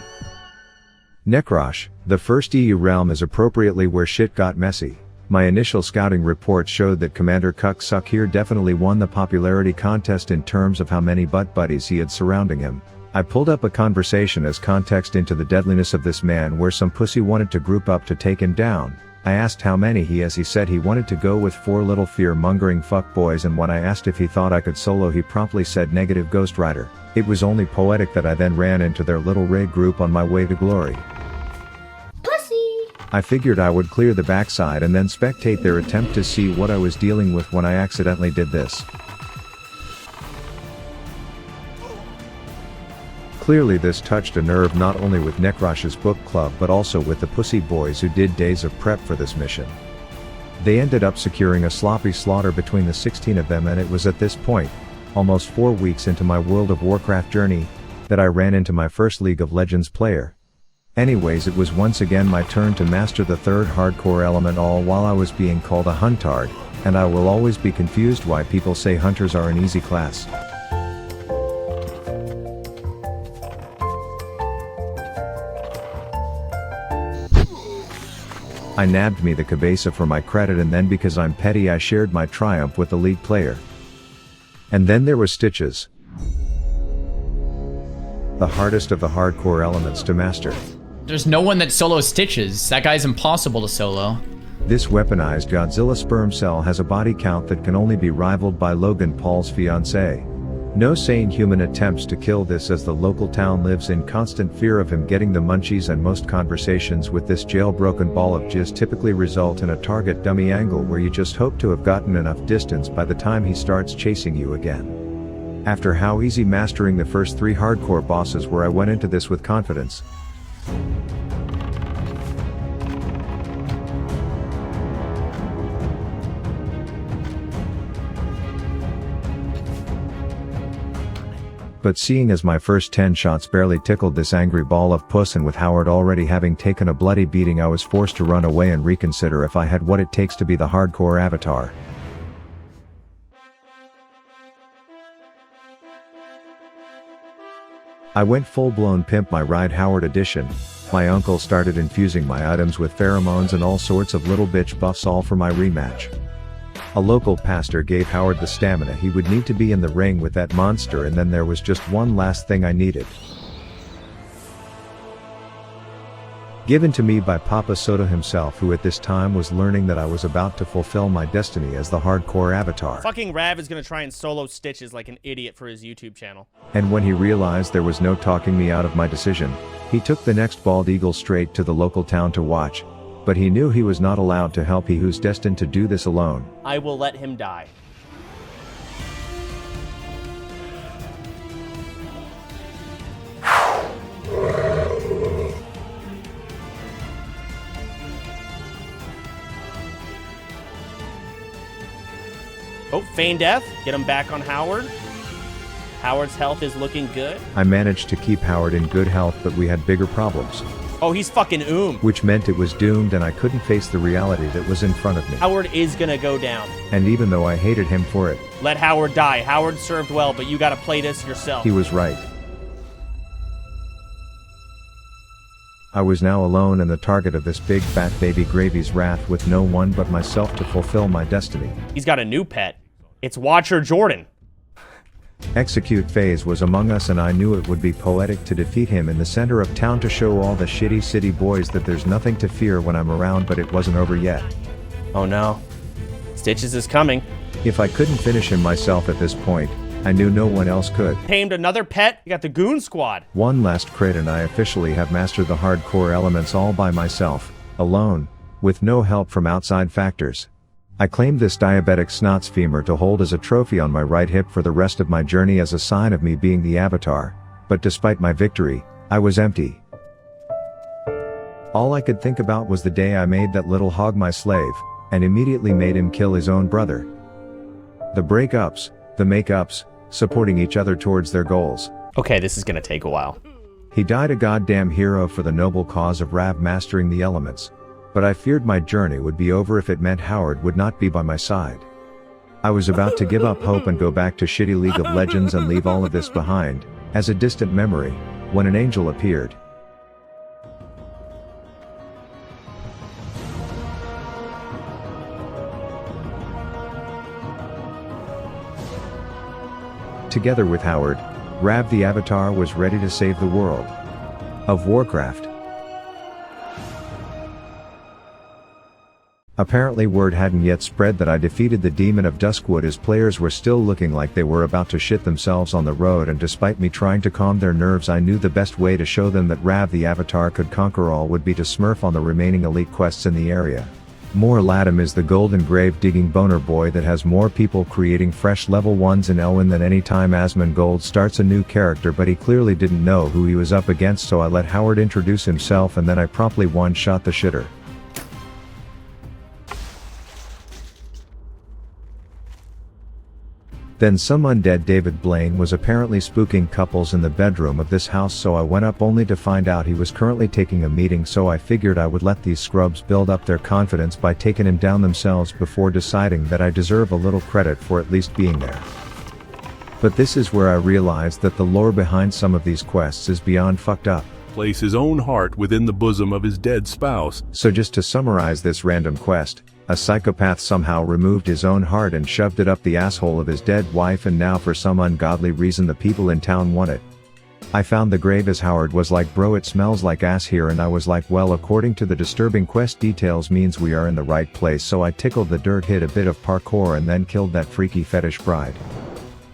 Nekrosh, the first EU realm, is appropriately where shit got messy. My initial scouting report showed that Commander Cucksuck here definitely won the popularity contest in terms of how many butt buddies he had surrounding him. I pulled up a conversation as context into the deadliness of this man, where some pussy wanted to group up to take him down. I asked how many he said he wanted to go with 4 little fear-mongering fuckboys, and when I asked if he thought I could solo, he promptly said negative Ghost Rider. It was only poetic that I then ran into their little raid group on my way to glory. Pussy! I figured I would clear the backside and then spectate their attempt to see what I was dealing with when I accidentally did this. Clearly this touched a nerve not only with Nekrosh's book club but also with the pussy boys who did days of prep for this mission. They ended up securing a sloppy slaughter between the 16 of them, and it was at this point, almost 4 weeks into my World of Warcraft journey, that I ran into my first League of Legends player. Anyways, it was once again my turn to master the third hardcore element, all while I was being called a huntard, and I will always be confused why people say hunters are an easy class. I nabbed me the cabeza for my credit, and then because I'm petty I shared my triumph with the league player. And then there was Stitches. The hardest of the hardcore elements to master. There's no one that solos Stitches. That guy's impossible to solo. This weaponized Godzilla sperm cell has a body count that can only be rivaled by Logan Paul's fiancée. No sane human attempts to kill this, as the local town lives in constant fear of him getting the munchies, and most conversations with this jailbroken ball of jizz typically result in a target dummy angle where you just hope to have gotten enough distance by the time he starts chasing you again. After how easy mastering the first 3 hardcore bosses were, I went into this with confidence. But seeing as my first 10 shots barely tickled this angry ball of puss, and with Howard already having taken a bloody beating, I was forced to run away and reconsider if I had what it takes to be the hardcore avatar. I went full-blown pimp my ride Howard edition. My uncle started infusing my items with pheromones and all sorts of little bitch buffs, all for my rematch. A local pastor gave Howard the stamina he would need to be in the ring with that monster, and then there was just one last thing I needed. Given to me by Papa Soto himself, who at this time was learning that I was about to fulfill my destiny as the hardcore avatar. Fucking Rav is gonna try and solo Stitches like an idiot for his YouTube channel. And when he realized there was no talking me out of my decision, he took the next bald eagle straight to the local town to watch. But he knew he was not allowed to help he who's destined to do this alone. I will let him die. Oh, feign death. Get him back on Howard. Howard's health is looking good. I managed to keep Howard in good health, but we had bigger problems. Oh, he's fucking which meant it was doomed, and I couldn't face the reality that was in front of me. Howard is gonna go down. And even though I hated him for it, let Howard die. Howard served well, but you gotta play this yourself. He was right. I was now alone and the target of this big fat baby Gravy's wrath, with no one but myself to fulfill my destiny. He's got a new pet. It's Watcher Jordan. Execute phase was among us, and I knew it would be poetic to defeat him in the center of town to show all the shitty city boys that there's nothing to fear when I'm around. But it wasn't over yet. Oh no. Stitches is coming. If I couldn't finish him myself at this point, I knew no one else could. Tamed another pet. You got the Goon Squad. One last crit and I officially have mastered the hardcore elements all by myself, alone, with no help from outside factors. I claimed this diabetic snots femur to hold as a trophy on my right hip for the rest of my journey as a sign of me being the avatar, but despite my victory, I was empty. All I could think about was the day I made that little hog my slave, and immediately made him kill his own brother. The breakups, the makeups, supporting each other towards their goals. Okay, this is gonna take a while. He died a goddamn hero for the noble cause of Rav mastering the elements. But I feared my journey would be over if it meant Howard would not be by my side. I was about to give up hope and go back to shitty League of Legends and leave all of this behind, as a distant memory, when an angel appeared. Together with Howard, Rav the Avatar was ready to save the world of Warcraft. Apparently word hadn't yet spread that I defeated the Demon of Duskwood, as players were still looking like they were about to shit themselves on the road, and despite me trying to calm their nerves, I knew the best way to show them that Rav the Avatar could conquer all would be to smurf on the remaining elite quests in the area. More Latam is the golden grave digging boner boy that has more people creating fresh level 1s in Elwyn than any time Asmongold starts a new character, but he clearly didn't know who he was up against, so I let Howard introduce himself and then I promptly one-shot the shitter. Then some undead David Blaine was apparently spooking couples in the bedroom of this house, so I went up only to find out he was currently taking a meeting, so I figured I would let these scrubs build up their confidence by taking him down themselves before deciding that I deserve a little credit for at least being there. But this is where I realized that the lore behind some of these quests is beyond fucked up. Place his own heart within the bosom of his dead spouse. So just to summarize this random quest, a psychopath somehow removed his own heart and shoved it up the asshole of his dead wife, and now for some ungodly reason the people in town want it. I found the grave as Howard was like, bro, it smells like ass here, and I was like, well, according to the disturbing quest details means we are in the right place, so I tickled the dirt, hit a bit of parkour, and then killed that freaky fetish bride.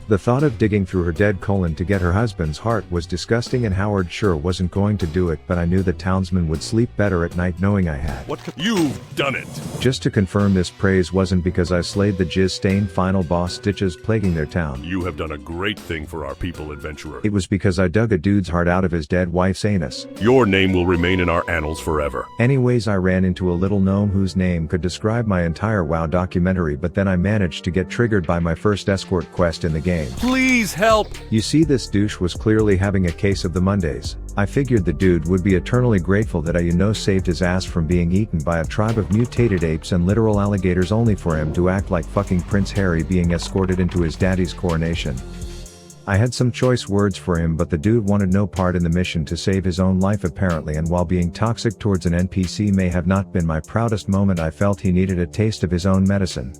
The thought of digging through her dead colon to get her husband's heart was disgusting, and Howard sure wasn't going to do it, but I knew the townsmen would sleep better at night knowing I had. You've done it! Just to confirm, this praise wasn't because I slayed the jizz-stained final boss Stitches plaguing their town. You have done a great thing for our people, adventurer. It was because I dug a dude's heart out of his dead wife's anus. Your name will remain in our annals forever. Anyways, I ran into a little gnome whose name could describe my entire WoW documentary, but then I managed to get triggered by my first escort quest in the game. game. Please help! You see, this douche was clearly having a case of the Mondays. I figured the dude would be eternally grateful that I saved his ass from being eaten by a tribe of mutated apes and literal alligators, only for him to act like fucking Prince Harry being escorted into his daddy's coronation. I had some choice words for him, but the dude wanted no part in the mission to save his own life apparently, and while being toxic towards an NPC may have not been my proudest moment, I felt he needed a taste of his own medicine.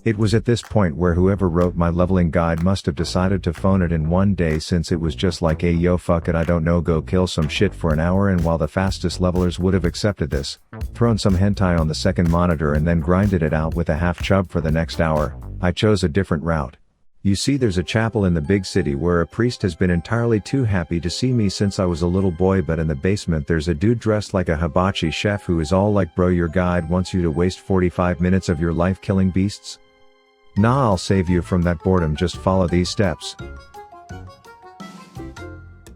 It was at this point where whoever wrote my leveling guide must have decided to phone it in one day, since it was just like, hey yo, fuck it, I don't know, go kill some shit for an hour. And while the fastest levelers would have accepted this, thrown some hentai on the second monitor and then grinded it out with a half chub for the next hour, I chose a different route. You see, there's a chapel in the big city where a priest has been entirely too happy to see me since I was a little boy, but in the basement there's a dude dressed like a hibachi chef who is all like, bro, your guide wants you to waste 45 minutes of your life killing beasts? Nah, I'll save you from that boredom, just follow these steps.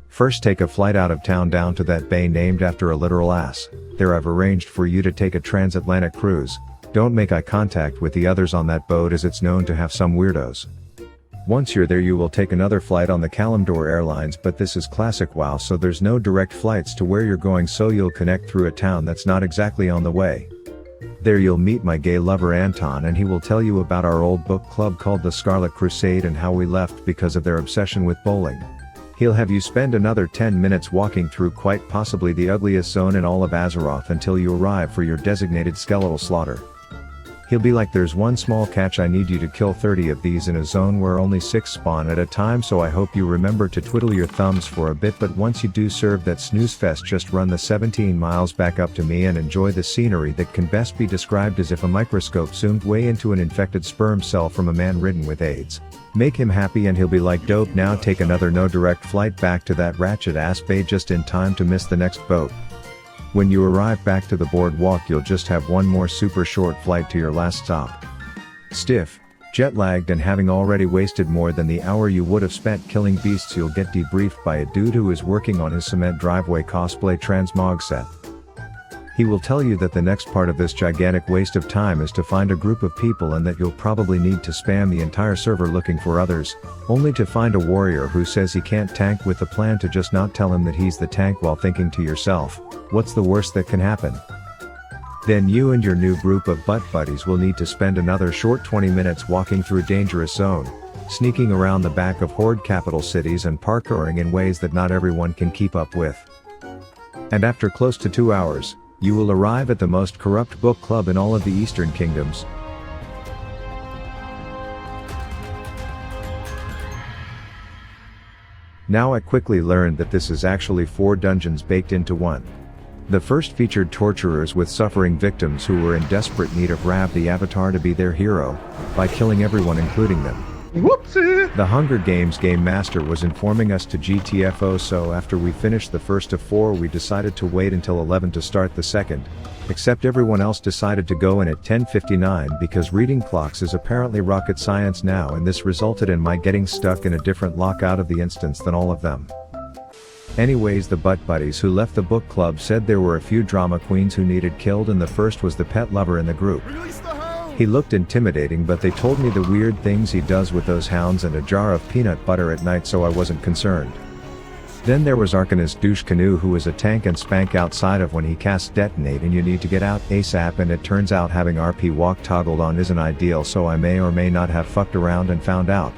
First, take a flight out of town down to that bay named after a literal ass. There I've arranged for you to take a transatlantic cruise. Don't make eye contact with the others on that boat, as it's known to have some weirdos. Once you're there, you will take another flight on the Kalimdor Airlines, but this is classic WoW, so there's no direct flights to where you're going, so you'll connect through a town that's not exactly on the way. There you'll meet my gay lover Anton, and he will tell you about our old book club called the Scarlet Crusade and how we left because of their obsession with bowling. He'll have you spend another 10 minutes walking through quite possibly the ugliest zone in all of Azeroth until you arrive for your designated skeletal slaughter. He'll be like, there's one small catch, I need you to kill 30 of these in a zone where only 6 spawn at a time, so I hope you remember to twiddle your thumbs for a bit, but once you do serve that snooze fest, just run the 17 miles back up to me and enjoy the scenery that can best be described as if a microscope zoomed way into an infected sperm cell from a man ridden with AIDS. Make him happy and he'll be like, dope, now take another no direct flight back to that ratchet ass bay just in time to miss the next boat. When you arrive back to the boardwalk, you'll just have one more super short flight to your last stop. Stiff, jet-lagged, and having already wasted more than the hour you would have spent killing beasts, you'll get debriefed by a dude who is working on his cement driveway cosplay transmog set. He will tell you that the next part of this gigantic waste of time is to find a group of people, and that you'll probably need to spam the entire server looking for others, only to find a warrior who says he can't tank, with the plan to just not tell him that he's the tank, while thinking to yourself, what's the worst that can happen? Then you and your new group of butt buddies will need to spend another short 20 minutes walking through a dangerous zone, sneaking around the back of horde capital cities and parkouring in ways that not everyone can keep up with. And after close to 2 hours, you will arrive at the most corrupt book club in all of the Eastern Kingdoms. Now I quickly learned that this is actually 4 dungeons baked into one. The first featured torturers with suffering victims who were in desperate need of Rav the Avatar to be their hero, by killing everyone including them. Whoopsie! The Hunger Games Game Master was informing us to GTFO, so after we finished the first of 4 we decided to wait until 11 to start the second, except everyone else decided to go in at 10:59 because reading clocks is apparently rocket science now, and this resulted in my getting stuck in a different lockout of the instance than all of them. Anyways, the butt buddies who left the book club said there were a few drama queens who needed killed, and the first was the pet lover in the group. He looked intimidating, but they told me the weird things he does with those hounds and a jar of peanut butter at night, so I wasn't concerned. Then there was Arcanist Douche Canoe, who is a tank and spank outside of when he casts detonate and you need to get out ASAP, and it turns out having RP walk toggled on isn't ideal, so I may or may not have fucked around and found out.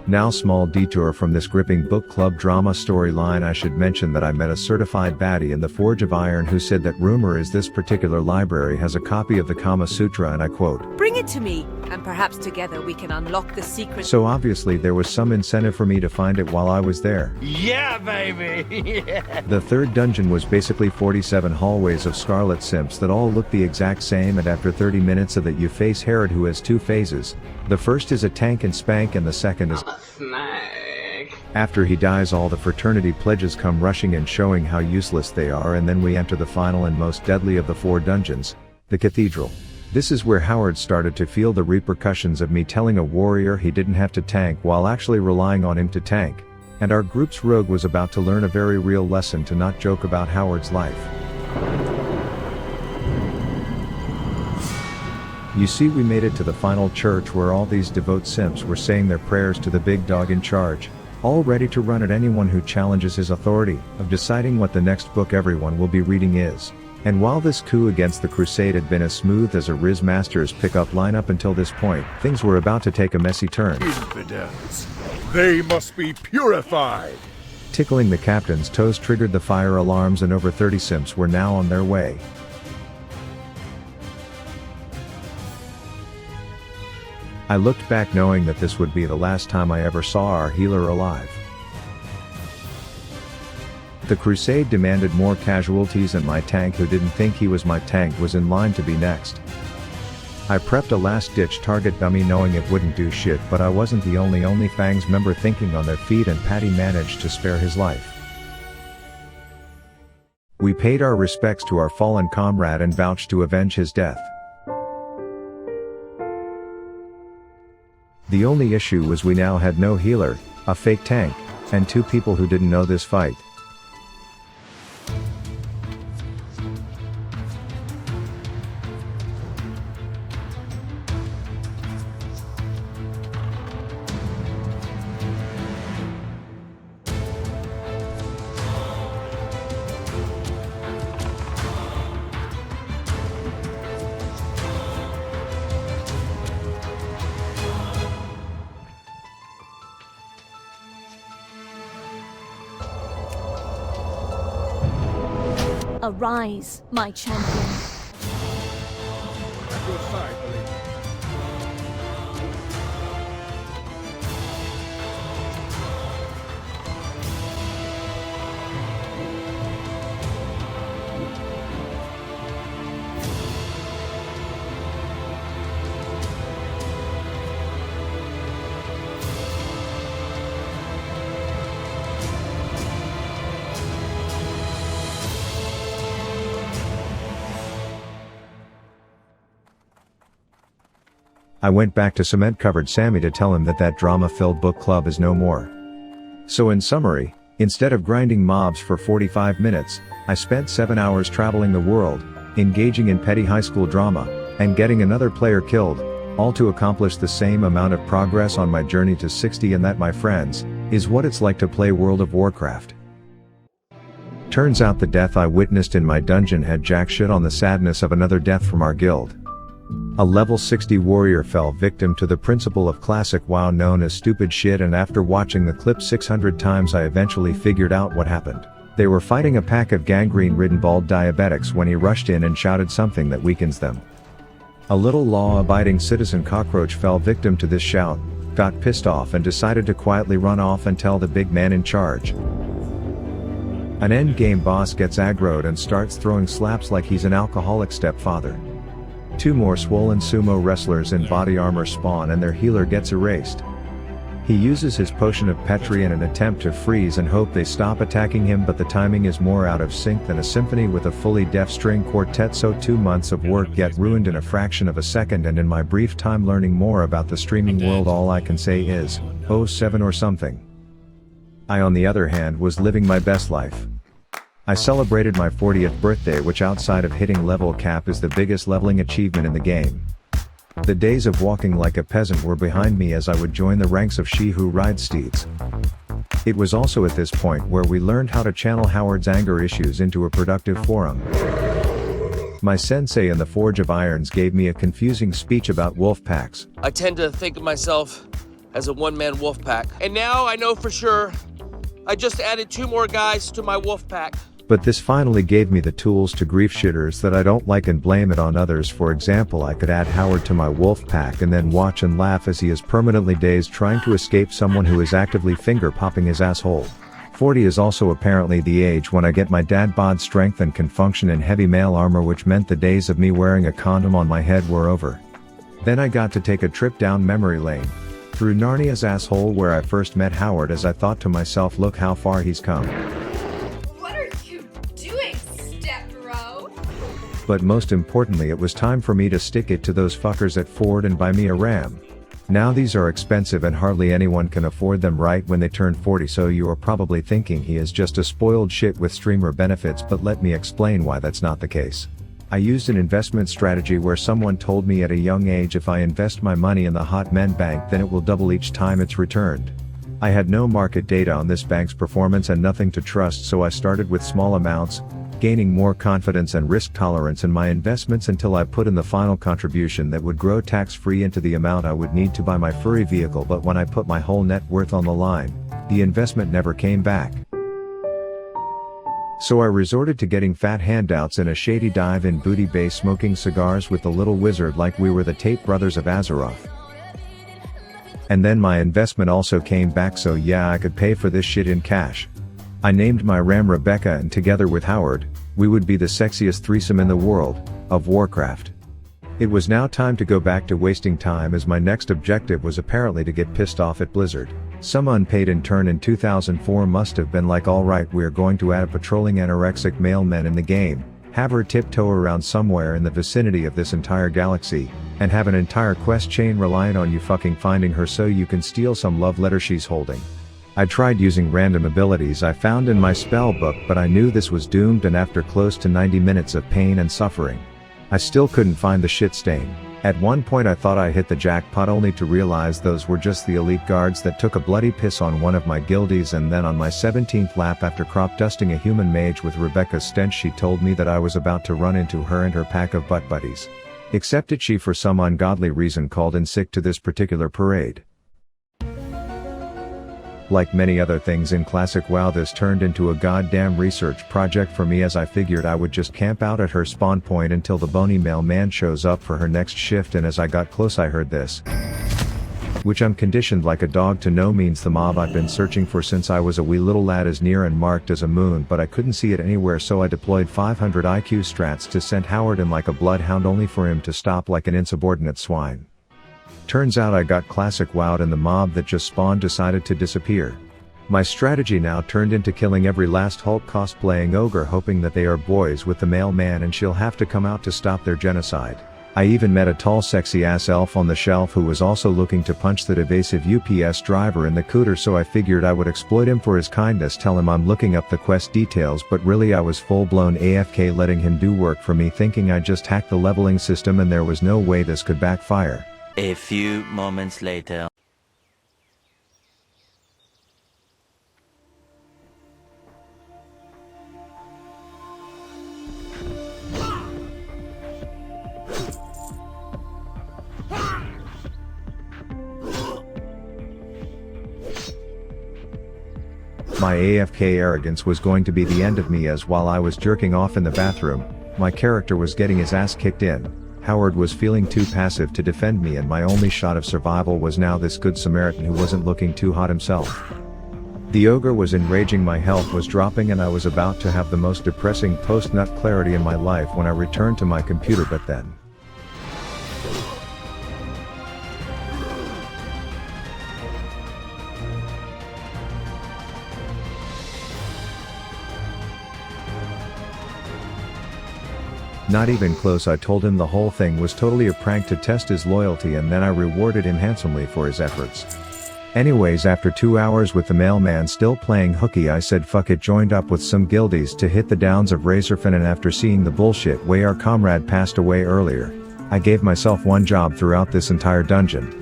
Now, small detour from this gripping book club drama storyline, I should mention that I met a certified baddie in the Forge of Iron who said that rumor is this particular library has a copy of the Kama Sutra, and I quote, "Bring it to me, and perhaps together we can unlock the secret." So obviously there was some incentive for me to find it while I was there. Yeah, baby! Yeah. The third dungeon was basically 47 hallways of Scarlet Simps that all look the exact same, and after 30 minutes of it you face Herod, who has 2 phases. The first is a tank and spank, and the second is Snack. After he dies, all the fraternity pledges come rushing in, showing how useless they are, and then we enter the final and most deadly of the 4 dungeons, the Cathedral. This is where Howard started to feel the repercussions of me telling a warrior he didn't have to tank while actually relying on him to tank, and our group's rogue was about to learn a very real lesson to not joke about Howard's life. You see, we made it to the final church where all these devout simps were saying their prayers to the big dog in charge, all ready to run at anyone who challenges his authority of deciding what the next book everyone will be reading is. And while this coup against the crusade had been as smooth as a Riz Master's pickup lineup until this point, things were about to take a messy turn. Infidels. They must be purified. Tickling the captain's toes triggered the fire alarms, and over 30 simps were now on their way. I looked back knowing that this would be the last time I ever saw our healer alive. The crusade demanded more casualties, and my tank, who didn't think he was my tank, was in line to be next. I prepped a last-ditch target dummy knowing it wouldn't do shit, but I wasn't the only Fangs member thinking on their feet, and Patty managed to spare his life. We paid our respects to our fallen comrade and vouched to avenge his death. The only issue was we now had no healer, a fake tank, and 2 people who didn't know this fight. Arise, my champion. At your side, lady. I went back to cement-covered Sammy to tell him that that drama-filled book club is no more. So in summary, instead of grinding mobs for 45 minutes, I spent 7 hours traveling the world, engaging in petty high school drama, and getting another player killed, all to accomplish the same amount of progress on my journey to 60. And that, my friends, is what it's like to play World of Warcraft. Turns out the death I witnessed in my dungeon had jack shit on the sadness of another death from our guild. A level 60 warrior fell victim to the principle of classic WoW known as stupid shit, and after watching the clip 600 times I eventually figured out what happened. They were fighting a pack of gangrene-ridden bald diabetics when he rushed in and shouted something that weakens them. A little law-abiding citizen cockroach fell victim to this shout, got pissed off and decided to quietly run off and tell the big man in charge. An endgame boss gets aggroed and starts throwing slaps like he's an alcoholic stepfather. 2 more swollen sumo wrestlers in body armor spawn and their healer gets erased. He uses his potion of Petri in an attempt to freeze and hope they stop attacking him, but the timing is more out of sync than a symphony with a fully deaf string quartet, so 2 months of work get ruined in a fraction of a second. And in my brief time learning more about the streaming world, all I can say is, oh 7 or something. I, on the other hand, was living my best life. I celebrated my 40th birthday, which outside of hitting level cap is the biggest leveling achievement in the game. The days of walking like a peasant were behind me as I would join the ranks of she who rides steeds. It was also at this point where we learned how to channel Howard's anger issues into a productive forum. My sensei in the Forge of Irons gave me a confusing speech about wolf packs. I tend to think of myself as a one-man wolf pack, and now I know for sure I just added 2 more guys to my wolf pack. But this finally gave me the tools to grief shitters that I don't like and blame it on others. For example, I could add Howard to my wolf pack and then watch and laugh as he is permanently dazed trying to escape someone who is actively finger popping his asshole. 40 is also apparently the age when I get my dad bod strength and can function in heavy male armor, which meant the days of me wearing a condom on my head were over. Then I got to take a trip down memory lane. Through Narnia's asshole, where I first met Howard, as I thought to myself, look how far he's come. But most importantly, it was time for me to stick it to those fuckers at Ford and buy me a RAM. Now these are expensive and hardly anyone can afford them right when they turn 40, so you are probably thinking he is just a spoiled shit with streamer benefits, but let me explain why that's not the case. I used an investment strategy where someone told me at a young age if I invest my money in the hot men bank then it will double each time it's returned. I had no market data on this bank's performance and nothing to trust, so I started with small amounts, gaining more confidence and risk tolerance in my investments until I put in the final contribution that would grow tax-free into the amount I would need to buy my furry vehicle. But when I put my whole net worth on the line, the investment never came back. So I resorted to getting fat handouts in a shady dive in Booty Bay, smoking cigars with the little wizard like we were the Tate brothers of Azeroth. And then my investment also came back, so yeah, I could pay for this shit in cash. I named my ram Rebecca, and together with Howard, we would be the sexiest threesome in the world of Warcraft. It was now time to go back to wasting time, as my next objective was apparently to get pissed off at Blizzard. Some unpaid intern in 2004 must have been like, alright, we're going to add a patrolling anorexic male men in the game, have her tiptoe around somewhere in the vicinity of this entire galaxy, and have an entire quest chain reliant on you fucking finding her so you can steal some love letter she's holding. I tried using random abilities I found in my spell book, but I knew this was doomed, and after close to 90 minutes of pain and suffering, I still couldn't find the shit stain. At one point I thought I hit the jackpot, only to realize those were just the elite guards that took a bloody piss on one of my guildies, and then on my 17th lap after crop dusting a human mage with Rebecca's stench, she told me that I was about to run into her and her pack of butt buddies. Except she for some ungodly reason called in sick to this particular parade. Like many other things in classic WoW, this turned into a goddamn research project for me, as I figured I would just camp out at her spawn point until the bony mailman shows up for her next shift, and as I got close I heard this. Which I'm conditioned like a dog to know means the mob I've been searching for since I was a wee little lad is near and marked as a moon, but I couldn't see it anywhere, so I deployed 500 IQ strats to send Howard in like a bloodhound, only for him to stop like an insubordinate swine. Turns out I got classic wowed and the mob that just spawned decided to disappear. My strategy now turned into killing every last Hulk cosplaying ogre, hoping that they are boys with the mailman and she'll have to come out to stop their genocide. I even met a tall sexy ass elf on the shelf who was also looking to punch that evasive UPS driver in the cooter, so I figured I would exploit him for his kindness, tell him I'm looking up the quest details, but really I was full blown AFK letting him do work for me, thinking I just hacked the leveling system and there was no way this could backfire. A few moments later. My AFK arrogance was going to be the end of me, as while I was jerking off in the bathroom, my character was getting his ass kicked in. Howard was feeling too passive to defend me, and my only shot of survival was now this good Samaritan who wasn't looking too hot himself. The ogre was enraging, my health was dropping, and I was about to have the most depressing post-nut clarity in my life when I returned to my computer, but then. Not even close. I told him the whole thing was totally a prank to test his loyalty, and then I rewarded him handsomely for his efforts. Anyways, after 2 hours with the mailman still playing hooky, I said fuck it, joined up with some guildies to hit the downs of Razorfin, and after seeing the bullshit way our comrade passed away earlier, I gave myself one job throughout this entire dungeon.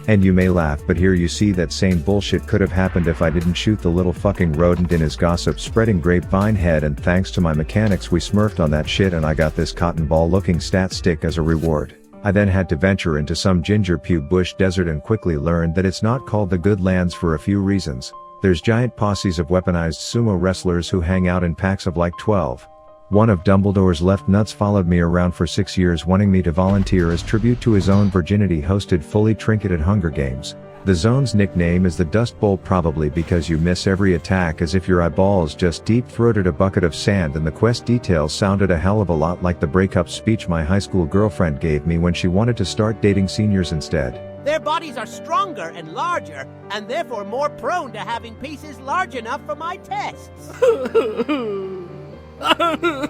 And you may laugh, but here you see that same bullshit could have happened if I didn't shoot the little fucking rodent in his gossip spreading grapevine head, and thanks to my mechanics we smurfed on that shit and I got this cotton ball looking stat stick as a reward. I then had to venture into some ginger pube bush desert and quickly learned that it's not called the Good Lands for a few reasons. There's giant posses of weaponized sumo wrestlers who hang out in packs of like 12. One of Dumbledore's left nuts followed me around for 6 years, wanting me to volunteer as tribute to his own virginity hosted fully trinketed Hunger Games. The zone's nickname is the Dust Bowl, probably because you miss every attack as if your eyeballs just deep-throated a bucket of sand, and the quest details sounded a hell of a lot like the breakup speech my high school girlfriend gave me when she wanted to start dating seniors instead. Their bodies are stronger and larger, and therefore more prone to having pieces large enough for my tests.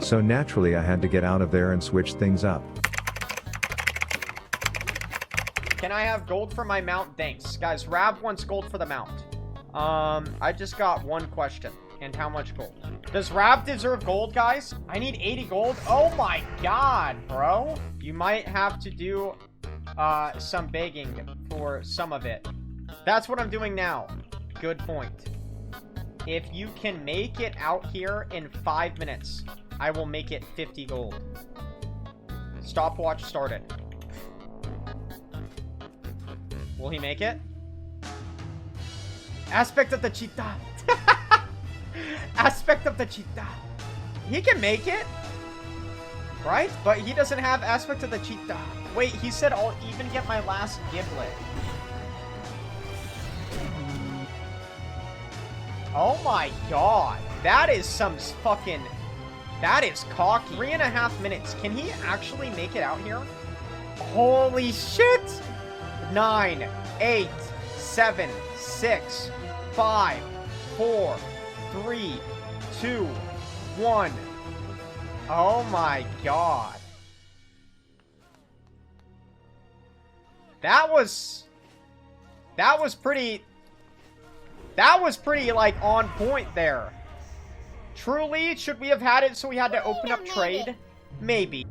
So naturally I had to get out of there and switch things up. Can I have gold for my mount? Thanks. Guys, Rav wants gold for the mount. I just got one question. And how much gold? Does Rav deserve gold, guys? I need 80 gold. Oh my god, bro. You might have to do some begging for some of it. That's what I'm doing now. Good point. If you can make it out here in 5 minutes, I will make it 50 gold. Stopwatch started. Will he make it? Aspect of the cheetah. Aspect of the cheetah. He can make it. Right? But he doesn't have aspect of the cheetah. Wait, he said I'll even get my last giblet. Oh my god. That is some fucking... That is cocky. 3.5 minutes. Can he actually make it out here? Holy shit! 9, 8, 7, 6, 5, 4, 3, 2, 1. Oh my god. That was pretty like on point there. Truly, should we have had it so we had to open up trade? Maybe.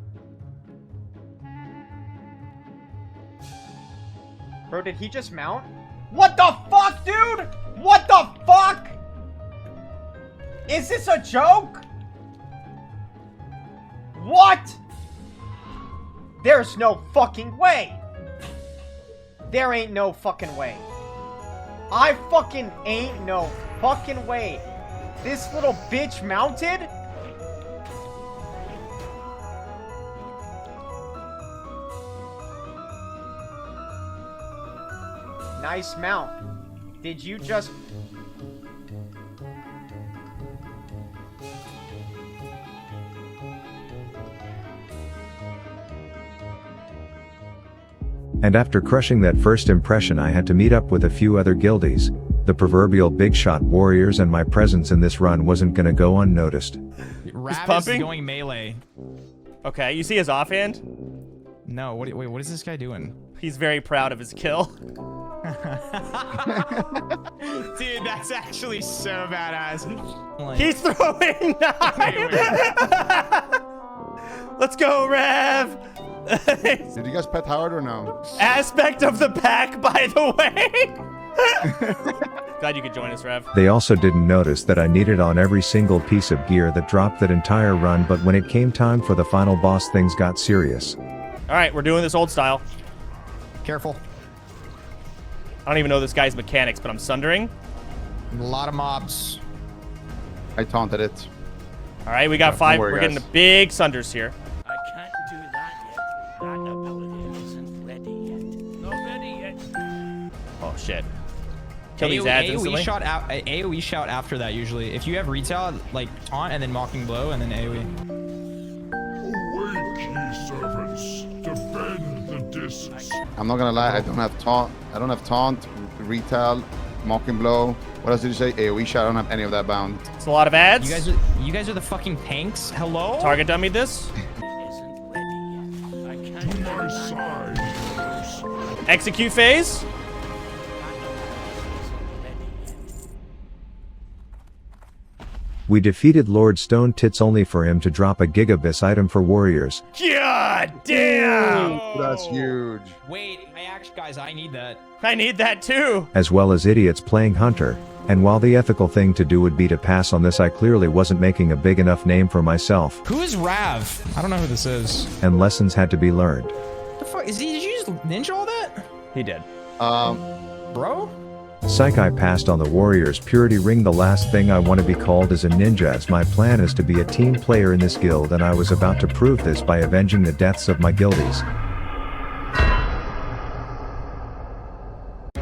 Bro, did he just mount? What the fuck, dude? What the fuck? Is this a joke? What? There's no fucking way. There ain't no fucking way. I fucking ain't no fucking way. This little bitch mounted? Nice mount. Did you just... And after crushing that first impression, I had to meet up with a few other guildies. The proverbial big shot warriors, and my presence in this run wasn't gonna go unnoticed. Rav is going melee. Okay, you see his offhand? No, wait, what is this guy doing? He's very proud of his kill. Dude, that's actually so badass. Like, he's throwing knives! Let's go, Rav! Did you guys pet Howard or no? Aspect of the pack, by the way! Glad you could join us, Rav. They also didn't notice that I needed on every single piece of gear that dropped that entire run, but when it came time for the final boss, things got serious. Alright, we're doing this old style. Careful. I don't even know this guy's mechanics, but I'm sundering. A lot of mobs. I taunted it. Alright, we got 5. We're getting the big sunders here. I can't do that yet. That ability isn't ready yet. Not ready yet. Oh, shit. Kill these ads instantly. AoE shout after that, usually. If you have retail, like taunt and then mocking blow and then AoE. Awake, ye servants, to bend the discs. I'm not gonna lie, I don't have taunt, retail, mocking blow. What else did you say? AoE shot. I don't have any of that bound. It's a lot of ads. You guys are the fucking tanks. Hello? Target dummy this. To my side. Execute phase. We defeated Lord Stone Tits only for him to drop a Gigabyss item for warriors. God damn! Ooh, that's huge. Wait, guys, I need that. I need that too. As well as idiots playing Hunter. And while the ethical thing to do would be to pass on this, I clearly wasn't making a big enough name for myself. Who is Rav? I don't know who this is. And lessons had to be learned. The fuck? Did you just ninja all that? He did. Bro? Psych, I passed on the Warriors Purity Ring. The last thing I want to be called is a ninja, as my plan is to be a team player in this guild, and I was about to prove this by avenging the deaths of my guildies.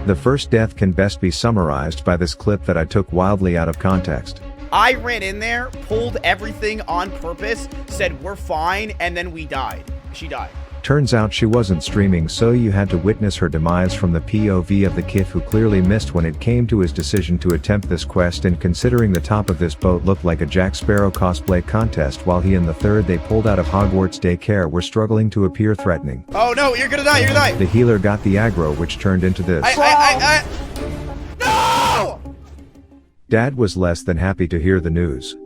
The first death can best be summarized by this clip that I took wildly out of context. I ran in there, pulled everything on purpose, said we're fine, and then we died. She died. Turns out she wasn't streaming, so you had to witness her demise from the POV of the kid who clearly missed when it came to his decision to attempt this quest, and considering the top of this boat looked like a Jack Sparrow cosplay contest, while he and the third they pulled out of Hogwarts daycare were struggling to appear threatening. Oh no, you're gonna die, you're gonna die! The healer got the aggro, which turned into this. No! Dad was less than happy to hear the news.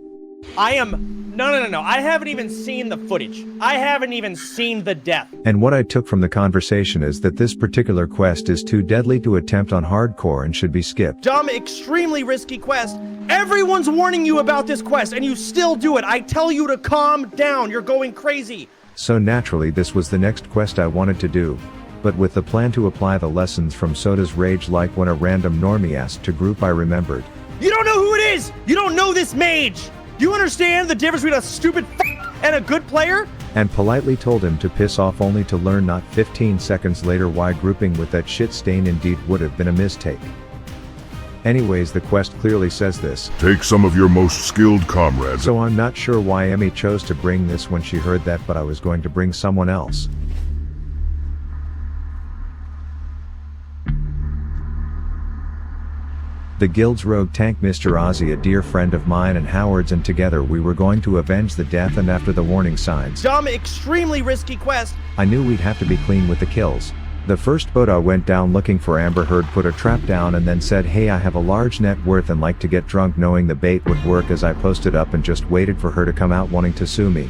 No. I haven't even seen the footage. I haven't even seen the death. And what I took from the conversation is that this particular quest is too deadly to attempt on hardcore and should be skipped. Dumb, extremely risky quest. Everyone's warning you about this quest and you still do it. I tell you to calm down. You're going crazy. So naturally this was the next quest I wanted to do. But with the plan to apply the lessons from Soda's rage, like when a random normie asked to group, I remembered. You don't know who it is! You don't know this mage! Do you understand the difference between a stupid and a good player? And politely told him to piss off, only to learn not 15 seconds later why grouping with that shit stain indeed would have been a mistake. Anyways, the quest clearly says this. Take some of your most skilled comrades. So I'm not sure why Emmy chose to bring this when she heard that, but I was going to bring someone else. The guild's rogue tank, Mr. Ozzy, a dear friend of mine and Howard's, and together we were going to avenge the death, and after the warning signs, dumb, extremely risky quest, I knew we'd have to be clean with the kills. The first boat I went down looking for Amber Heard put a trap down and then said, hey, I have a large net worth and like to get drunk, knowing the bait would work, as I posted up and just waited for her to come out wanting to sue me.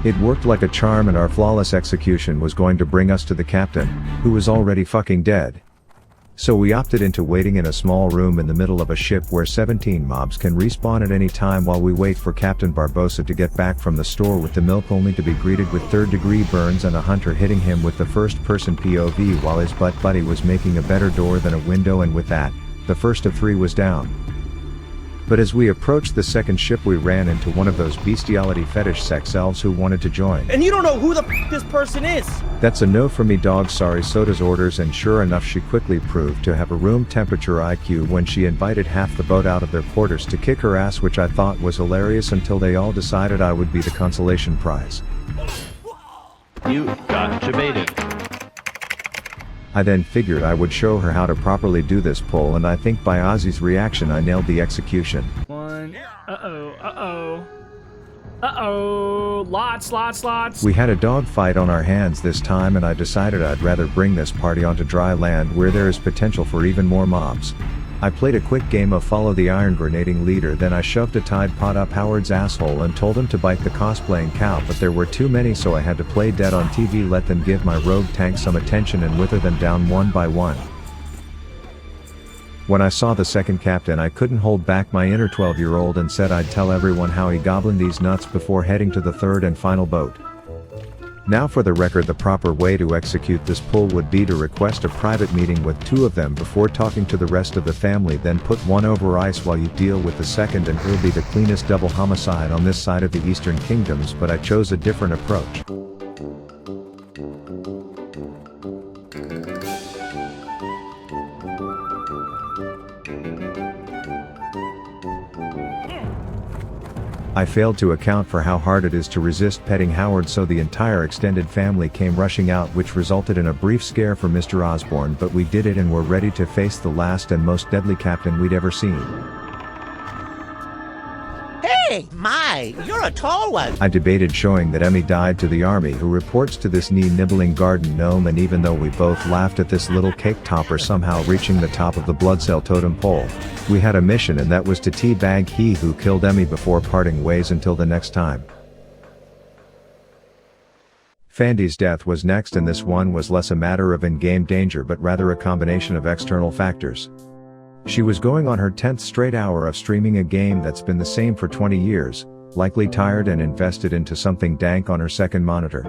It worked like a charm, and our flawless execution was going to bring us to the captain, who was already fucking dead. So we opted into waiting in a small room in the middle of a ship where 17 mobs can respawn at any time while we wait for Captain Barbosa to get back from the store with the milk, only to be greeted with third-degree burns and a hunter hitting him with the first-person POV while his butt buddy was making a better door than a window, and with that, the first of 3 was down. But as we approached the second ship, we ran into one of those bestiality fetish sex elves who wanted to join. And you don't know who the this person is! That's a no from me, dog. Sorry, Soda's orders. And sure enough, she quickly proved to have a room temperature IQ when she invited half the boat out of their quarters to kick her ass, which I thought was hilarious until they all decided I would be the consolation prize. You got debated. I then figured I would show her how to properly do this pull, and I think by Ozzy's reaction I nailed the execution. Lots. We had a dog fight on our hands this time, and I decided I'd rather bring this party onto dry land where there is potential for even more mobs. I played a quick game of follow the iron grenading leader, then I shoved a Tide Pod up Howard's asshole and told him to bite the cosplaying cow, but there were too many, so I had to play dead on TV, let them give my rogue tank some attention and wither them down one by one. When I saw the second captain, I couldn't hold back my inner 12-year-old and said I'd tell everyone how he goblined these nuts before heading to the third and final boat. Now for the record, the proper way to execute this pull would be to request a private meeting with 2 of them before talking to the rest of the family, then put one over ice while you deal with the second, and it'll be the cleanest double homicide on this side of the Eastern Kingdoms, but I chose a different approach. I failed to account for how hard it is to resist petting Howard, so the entire extended family came rushing out, which resulted in a brief scare for Mr. Osborne, but we did it and were ready to face the last and most deadly captain we'd ever seen. Hey, my, you're a tall one. I debated showing that Emmy died to the army, who reports to this knee-nibbling garden gnome, and even though we both laughed at this little cake topper somehow reaching the top of the blood cell totem pole, we had a mission, and that was to teabag he who killed Emmy before parting ways until the next time. Fandy's death was next, and this one was less a matter of in-game danger but rather a combination of external factors. She was going on her 10th straight hour of streaming a game that's been the same for 20 years, likely tired and invested into something dank on her second monitor.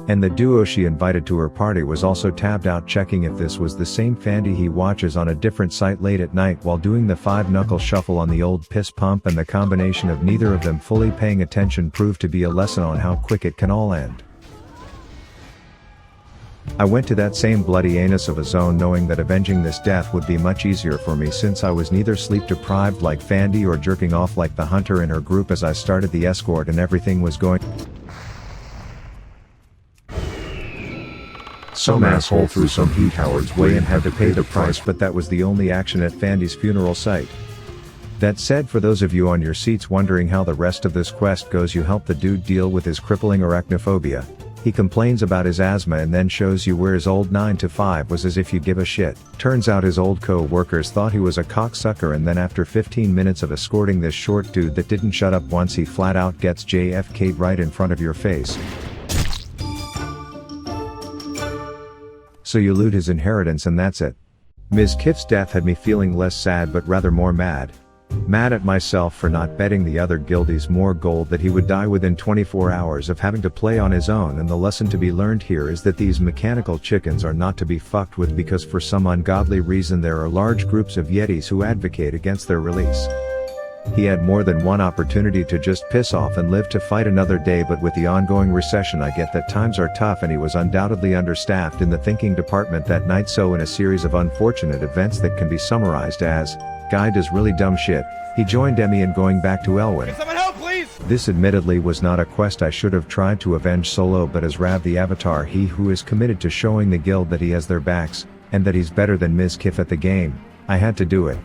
And the duo she invited to her party was also tabbed out checking if this was the same Fandy he watches on a different site late at night while doing the 5-knuckle shuffle on the old piss pump, and the combination of neither of them fully paying attention proved to be a lesson on how quick it can all end. I went to that same bloody anus of a zone knowing that avenging this death would be much easier for me, since I was neither sleep deprived like Fandy or jerking off like the hunter in her group as I started the escort, and everything was going. Some asshole threw some heat Howard's way and had to pay the price, but that was the only action at Fandy's funeral site. That said, for those of you on your seats wondering how the rest of this quest goes, you help the dude deal with his crippling arachnophobia. He complains about his asthma and then shows you where his old 9 to 5 was as if you give a shit. Turns out his old co-workers thought he was a cocksucker, and then after 15 minutes of escorting this short dude that didn't shut up once, he flat out gets JFK'd right in front of your face. So you loot his inheritance and that's it. Ms. Kiff's death had me feeling less sad but rather more mad. Mad at myself for not betting the other guildies more gold that he would die within 24 hours of having to play on his own, and the lesson to be learned here is that these mechanical chickens are not to be fucked with, because for some ungodly reason there are large groups of yetis who advocate against their release. He had more than one opportunity to just piss off and live to fight another day, but with the ongoing recession I get that times are tough, and he was undoubtedly understaffed in the thinking department that night. So in a series of unfortunate events that can be summarized as, guy does really dumb shit, he joined Emmy in going back to Elwyn. Can someone help, please? This admittedly was not a quest I should have tried to avenge solo, but as Rav the Avatar, he who is committed to showing the guild that he has their backs, and that he's better than Ms. Kiff at the game, I had to do it.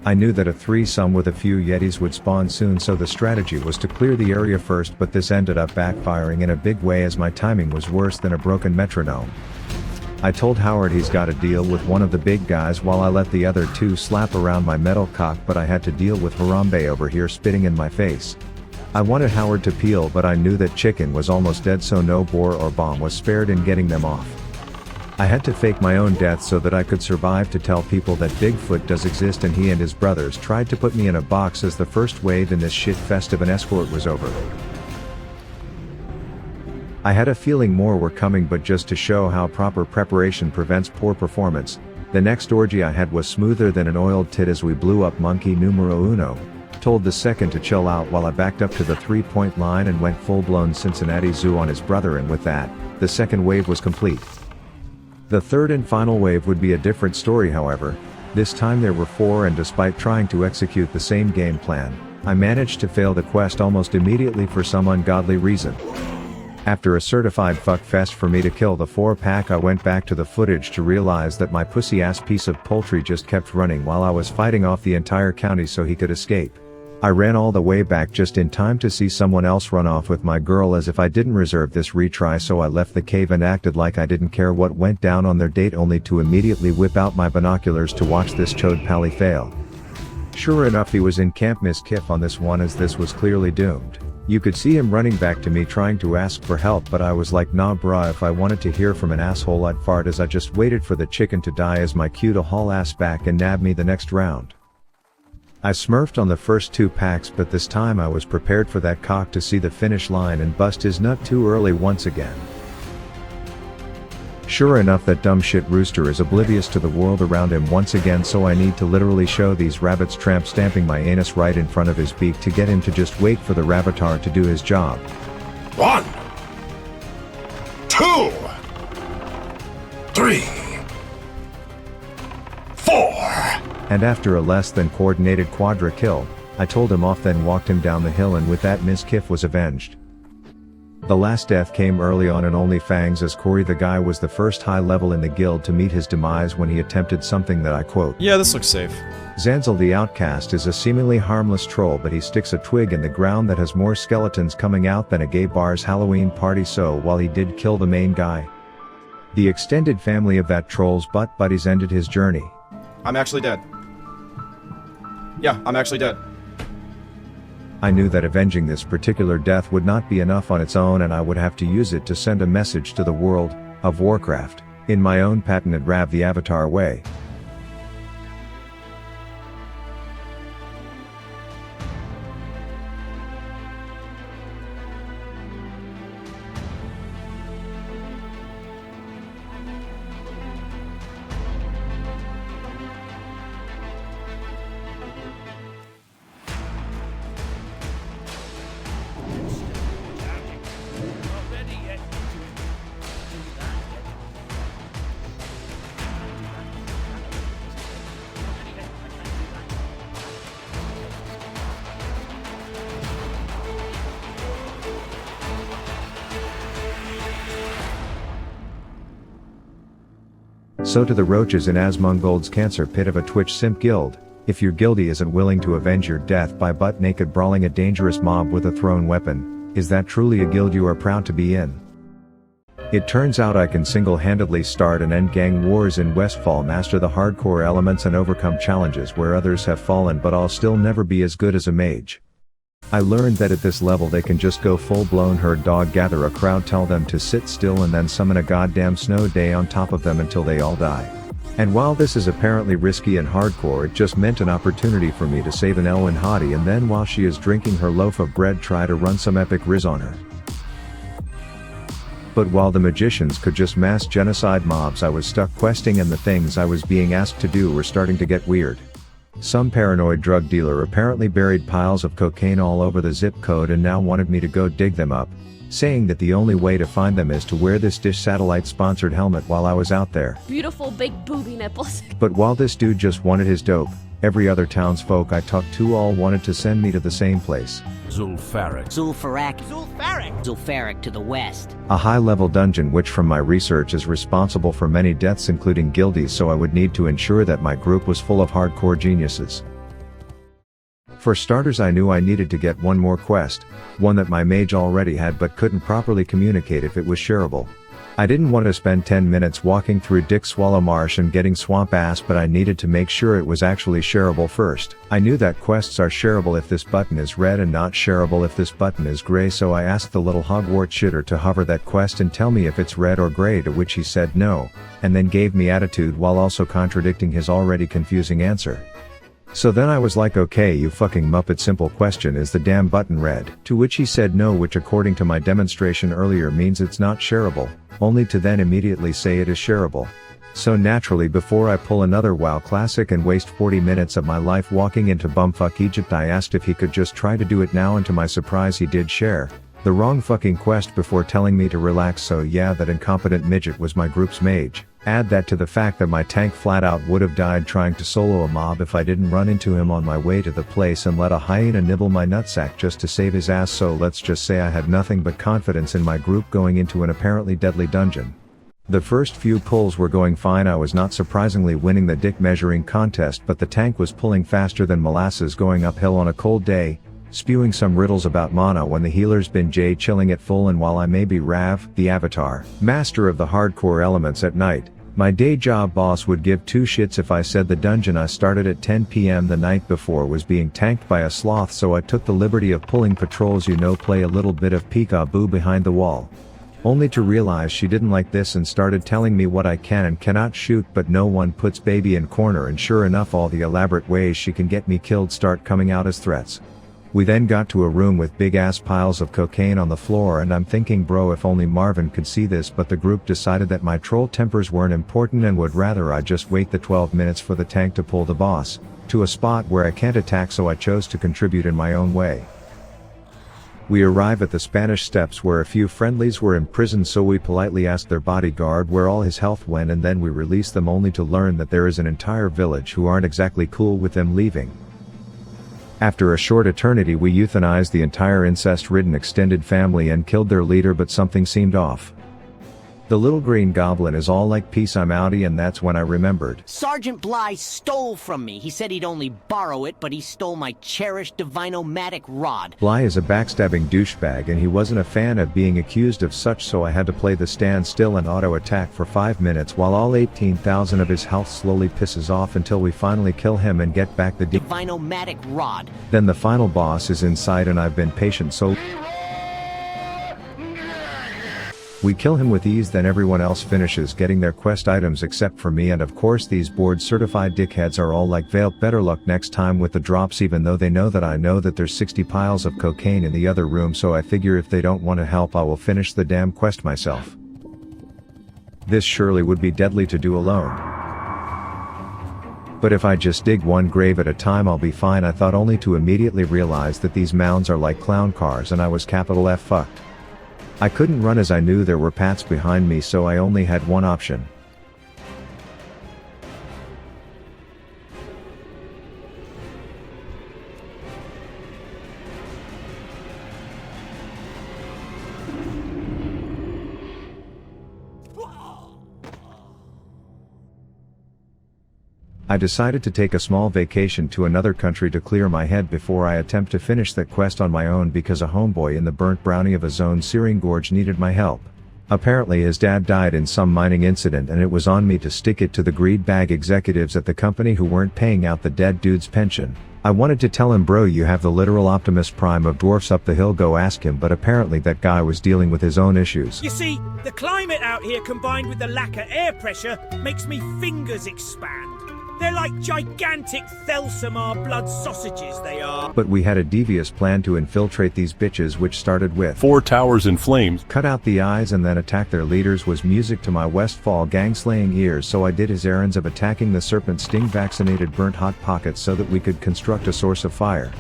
I knew that a threesome with a few yetis would spawn soon, so the strategy was to clear the area first, but this ended up backfiring in a big way as my timing was worse than a broken metronome. I told Howard he's got to deal with one of the big guys while I let the other two slap around my metal cock, but I had to deal with Harambe over here spitting in my face. I wanted Howard to peel, but I knew that chicken was almost dead, so no boar or bomb was spared in getting them off. I had to fake my own death so that I could survive to tell people that Bigfoot does exist, and he and his brothers tried to put me in a box as the first wave in this shit fest of an escort was over. I had a feeling more were coming, but just to show how proper preparation prevents poor performance, the next orgy I had was smoother than an oiled tit as we blew up monkey numero uno, told the second to chill out while I backed up to the 3-point line and went full-blown Cincinnati Zoo on his brother, and with that, the second wave was complete. The third and final wave would be a different story, however. This time there were 4, and despite trying to execute the same game plan, I managed to fail the quest almost immediately for some ungodly reason. After a certified fuckfest for me to kill the 4-pack, I went back to the footage to realize that my pussy-ass piece of poultry just kept running while I was fighting off the entire county so he could escape. I ran all the way back just in time to see someone else run off with my girl, as if I didn't reserve this retry, so I left the cave and acted like I didn't care what went down on their date, only to immediately whip out my binoculars to watch this chode pally fail. Sure enough, he was in Camp Miss Kiff on this one, as this was clearly doomed. You could see him running back to me trying to ask for help, but I was like, nah bruh, if I wanted to hear from an asshole I'd fart, as I just waited for the chicken to die as my cue to haul ass back and nab me the next round. I smurfed on the first 2 packs, but this time I was prepared for that cock to see the finish line and bust his nut too early once again. Sure enough, that dumb shit rooster is oblivious to the world around him once again, so I need to literally show these rabbits tramp stamping my anus right in front of his beak to get him to just wait for the Ravatar to do his job. 1, 2, 3, 4. And after a less than coordinated quadra kill, I told him off, then walked him down the hill, and with that Ms. Kiff was avenged. The last death came early on in OnlyFangs, as Corey the guy was the first high level in the guild to meet his demise when he attempted something that I quote, "Yeah, this looks safe." Zanzel the Outcast is a seemingly harmless troll, but he sticks a twig in the ground that has more skeletons coming out than a gay bar's Halloween party, so while he did kill the main guy, the extended family of that troll's butt buddies ended his journey. I'm actually dead. Yeah, I'm actually dead. I knew that avenging this particular death would not be enough on its own, and I would have to use it to send a message to the world of Warcraft, in my own patented Rav the Avatar way. So to the roaches in Asmongold's cancer pit of a Twitch simp guild, if your guildie isn't willing to avenge your death by butt-naked brawling a dangerous mob with a thrown weapon, is that truly a guild you are proud to be in? It turns out I can single-handedly start and end gang wars in Westfall, master the hardcore elements and overcome challenges where others have fallen, but I'll still never be as good as a mage. I learned that at this level they can just go full-blown herd dog, gather a crowd, tell them to sit still and then summon a goddamn snow day on top of them until they all die. And while this is apparently risky and hardcore, it just meant an opportunity for me to save an Elwyn hottie, and then while she is drinking her loaf of bread try to run some epic riz on her. But while the magicians could just mass genocide mobs, I was stuck questing, and the things I was being asked to do were starting to get weird. Some paranoid drug dealer apparently buried piles of cocaine all over the zip code and now wanted me to go dig them up, saying that the only way to find them is to wear this Dish Satellite sponsored helmet while I was out there. Beautiful big booby nipples. But while this dude just wanted his dope, every other townsfolk I talked to all wanted to send me to the same place. Zul'Farrak. Zul'Farrak. Zul'Farrak. Zul'Farrak to the west. A high-level dungeon which from my research is responsible for many deaths including guildies, so I would need to ensure that my group was full of hardcore geniuses. For starters, I knew I needed to get one more quest, one that my mage already had but couldn't properly communicate if it was shareable. I didn't want to spend 10 minutes walking through Dick Swallow Marsh and getting swamp ass, but I needed to make sure it was actually shareable first. I knew that quests are shareable if this button is red and not shareable if this button is gray, so I asked the little Hogwarts shitter to hover that quest and tell me if it's red or gray, to which he said no, and then gave me attitude while also contradicting his already confusing answer. So then I was like, okay, you fucking muppet, simple question, is the damn button red? To which he said no, which according to my demonstration earlier means it's not shareable, only to then immediately say it is shareable. So naturally, before I pull another WoW classic and waste 40 minutes of my life walking into bumfuck Egypt, I asked if he could just try to do it now, and to my surprise he did share the wrong fucking quest before telling me to relax. So yeah, that incompetent midget was my group's mage. Add that to the fact that my tank flat out would have died trying to solo a mob if I didn't run into him on my way to the place and let a hyena nibble my nutsack just to save his ass, so let's just say I had nothing but confidence in my group going into an apparently deadly dungeon. The first few pulls were going fine. I was not surprisingly winning the dick measuring contest, but the tank was pulling faster than molasses going uphill on a cold day, spewing some riddles about mana when the healer's been J chilling at full, and while I may be Rav the Avatar, master of the hardcore elements at night, my day job boss would give two shits if I said the dungeon I started at 10 PM the night before was being tanked by a sloth, so I took the liberty of pulling patrols, play a little bit of peekaboo behind the wall. Only to realize she didn't like this and started telling me what I can and cannot shoot, but no one puts baby in corner, and sure enough all the elaborate ways she can get me killed start coming out as threats. We then got to a room with big ass piles of cocaine on the floor, and I'm thinking, bro, if only Marvin could see this, but the group decided that my troll tempers weren't important and would rather I just wait the 12 minutes for the tank to pull the boss to a spot where I can't attack, so I chose to contribute in my own way. We arrive at the Spanish Steps where a few friendlies were imprisoned, so we politely asked their bodyguard where all his health went, and then we release them only to learn that there is an entire village who aren't exactly cool with them leaving. After a short eternity we euthanized the entire incest-ridden extended family and killed their leader, but something seemed off. The little green goblin is all like, peace, I'm outie, and that's when I remembered. Sergeant Bly stole from me. He said he'd only borrow it, but he stole my cherished Divinomatic rod. Bly is a backstabbing douchebag, and he wasn't a fan of being accused of such, so I had to play the stand still and auto-attack for 5 minutes while all 18,000 of his health slowly pisses off until we finally kill him and get back the Divinomatic rod. Then the final boss is in sight, and I've been patient, so we kill him with ease. Then everyone else finishes getting their quest items except for me, and of course these board certified dickheads are all like, Vale, better luck next time with the drops, even though they know that I know that there's 60 piles of cocaine in the other room, so I figure if they don't want to help I will finish the damn quest myself. This surely would be deadly to do alone. But if I just dig one grave at a time I'll be fine, I thought, only to immediately realize that these mounds are like clown cars and I was capital F fucked. I couldn't run as I knew there were pats behind me, so I only had one option. I decided to take a small vacation to another country to clear my head before I attempt to finish that quest on my own, because a homeboy in the burnt brownie of a zone searing gorge needed my help. Apparently his dad died in some mining incident and it was on me to stick it to the greed bag executives at the company who weren't paying out the dead dude's pension. I wanted to tell him, bro, you have the literal Optimus Prime of dwarfs up the hill, go ask him, but apparently that guy was dealing with his own issues. You see, the climate out here combined with the lack of air pressure makes me fingers expand. They're like gigantic Thelsamar blood sausages, they are. But we had a devious plan to infiltrate these bitches, which started with 4 towers in flames, cut out the eyes and then attack their leaders was music to my Westfall gang slaying ears, so I did his errands of attacking the serpent sting vaccinated burnt hot pockets so that we could construct a source of fire.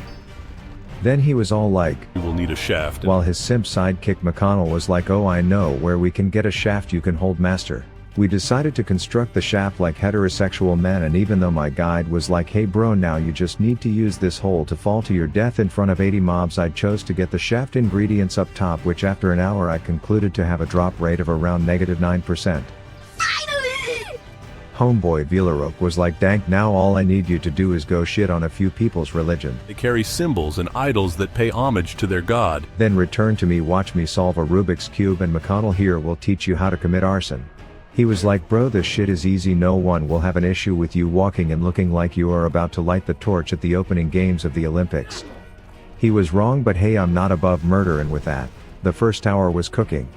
Then he was all like, "You will need a shaft," while his simp sidekick McConnell was like, "Oh, I know where we can get a shaft you can hold, master." We decided to construct the shaft like heterosexual men, and even though my guide was like, "Hey bro, now you just need to use this hole to fall to your death in front of 80 mobs," I chose to get the shaft ingredients up top, which after an hour I concluded to have a drop rate of around -9%. Finally! Homeboy Vilarok was like, "Dank, now all I need you to do is go shit on a few people's religion. They carry symbols and idols that pay homage to their god. Then return to me, watch me solve a Rubik's Cube, and McConnell here will teach you how to commit arson." He was like, "Bro, this shit is easy, no one will have an issue with you walking and looking like you are about to light the torch at the opening games of the Olympics." He was wrong, but hey, I'm not above murder, and with that, the first tower was cooking.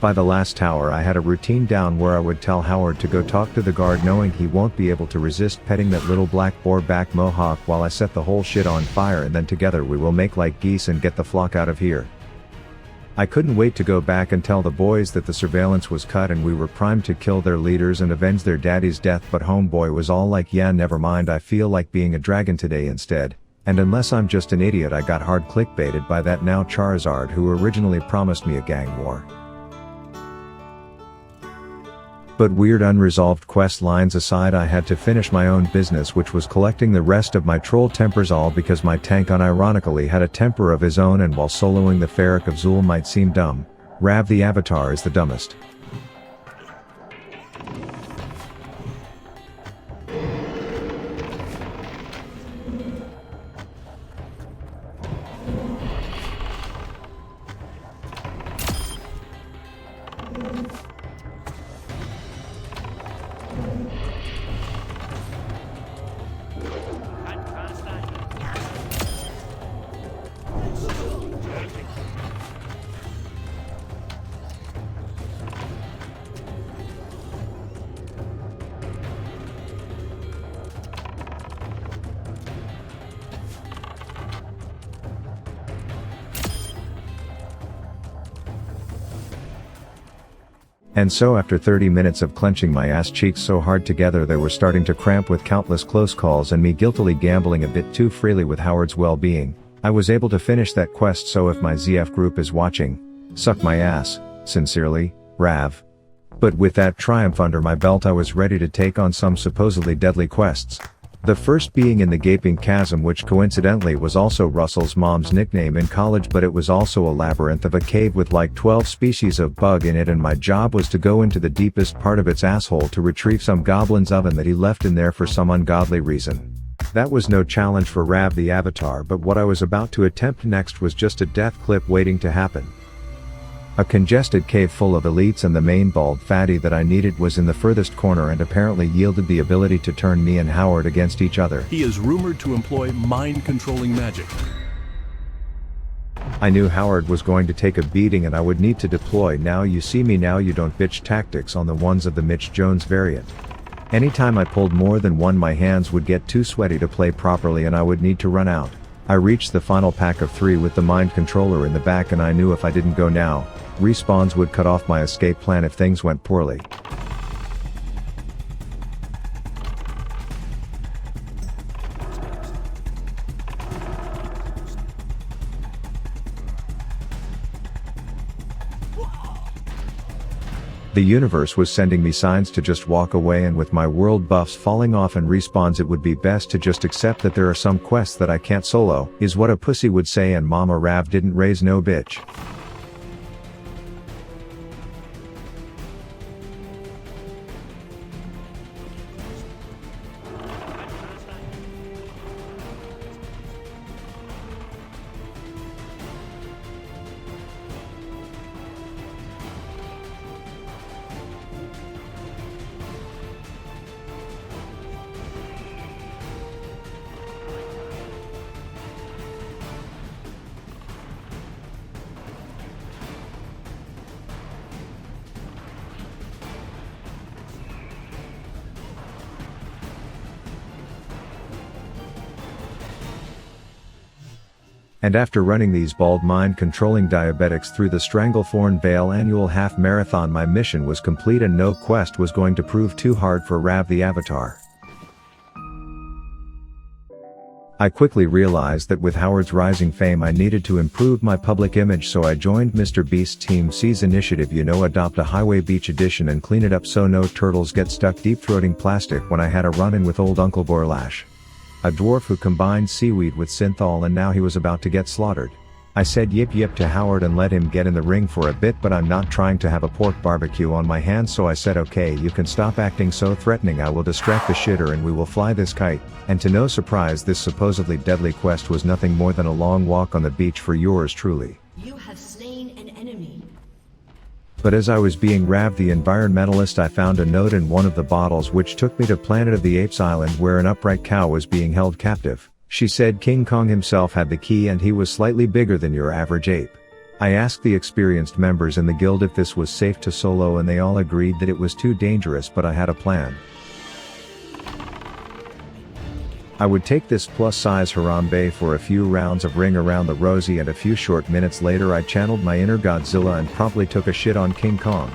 By the last tower I had a routine down where I would tell Howard to go talk to the guard, knowing he won't be able to resist petting that little black boar back mohawk while I set the whole shit on fire, and then together we will make like geese and get the flock out of here. I couldn't wait to go back and tell the boys that the surveillance was cut and we were primed to kill their leaders and avenge their daddy's death, but homeboy was all like, "Yeah, never mind, I feel like being a dragon today instead." And unless I'm just an idiot, I got hard clickbaited by that now Charizard who originally promised me a gang war. But weird unresolved quest lines aside, I had to finish my own business, which was collecting the rest of my troll tempers, all because my tank unironically had a temper of his own, and while soloing the Ferric of Zul might seem dumb, Rav the Avatar is the dumbest. And so after 30 minutes of clenching my ass cheeks so hard together they were starting to cramp with countless close calls and me guiltily gambling a bit too freely with Howard's well-being, I was able to finish that quest. So if my ZF group is watching, suck my ass. Sincerely, Rav. But with that triumph under my belt, I was ready to take on some supposedly deadly quests. The first being in the Gaping Chasm, which coincidentally was also Russell's mom's nickname in college, but it was also a labyrinth of a cave with like 12 species of bug in it, and my job was to go into the deepest part of its asshole to retrieve some goblin's oven that he left in there for some ungodly reason. That was no challenge for Rav the Avatar, but what I was about to attempt next was just a death clip waiting to happen. A congested cave full of elites, and the main bald fatty that I needed was in the furthest corner and apparently yielded the ability to turn me and Howard against each other. He is rumored to employ mind-controlling magic. I knew Howard was going to take a beating and I would need to deploy "now you see me, now you don't" bitch tactics on the ones of the Mitch Jones variant. Anytime I pulled more than one, my hands would get too sweaty to play properly and I would need to run out. I reached the final pack of 3 with the mind controller in the back, and I knew if I didn't go now, respawns would cut off my escape plan if things went poorly. The universe was sending me signs to just walk away, and with my world buffs falling off and respawns, it would be best to just accept that there are some quests that I can't solo, is what a pussy would say, and Mama Rav didn't raise no bitch. And after running these bald mind-controlling diabetics through the Stranglethorn Vale annual half marathon, my mission was complete and no quest was going to prove too hard for Rav the Avatar. I quickly realized that with Howard's rising fame I needed to improve my public image, so I joined Mr. Beast's Team C's initiative, adopt a Highway Beach edition and clean it up so no turtles get stuck deep-throating plastic, when I had a run-in with old Uncle Borlash, a dwarf who combined seaweed with synthol, and now he was about to get slaughtered. I said yip yip to Howard and let him get in the ring for a bit, but I'm not trying to have a pork barbecue on my hands, so I said okay, you can stop acting so threatening, I will distract the shitter and we will fly this kite. And to no surprise, this supposedly deadly quest was nothing more than a long walk on the beach for yours truly. You have slain an enemy. But as I was being Rav the environmentalist, I found a note in one of the bottles which took me to Planet of the Apes Island, where an upright cow was being held captive. She said King Kong himself had the key and he was slightly bigger than your average ape. I asked the experienced members in the guild if this was safe to solo and they all agreed that it was too dangerous, but I had a plan. I would take this plus-size Harambe for a few rounds of Ring Around the Rosie, and a few short minutes later I channeled my inner Godzilla and promptly took a shit on King Kong.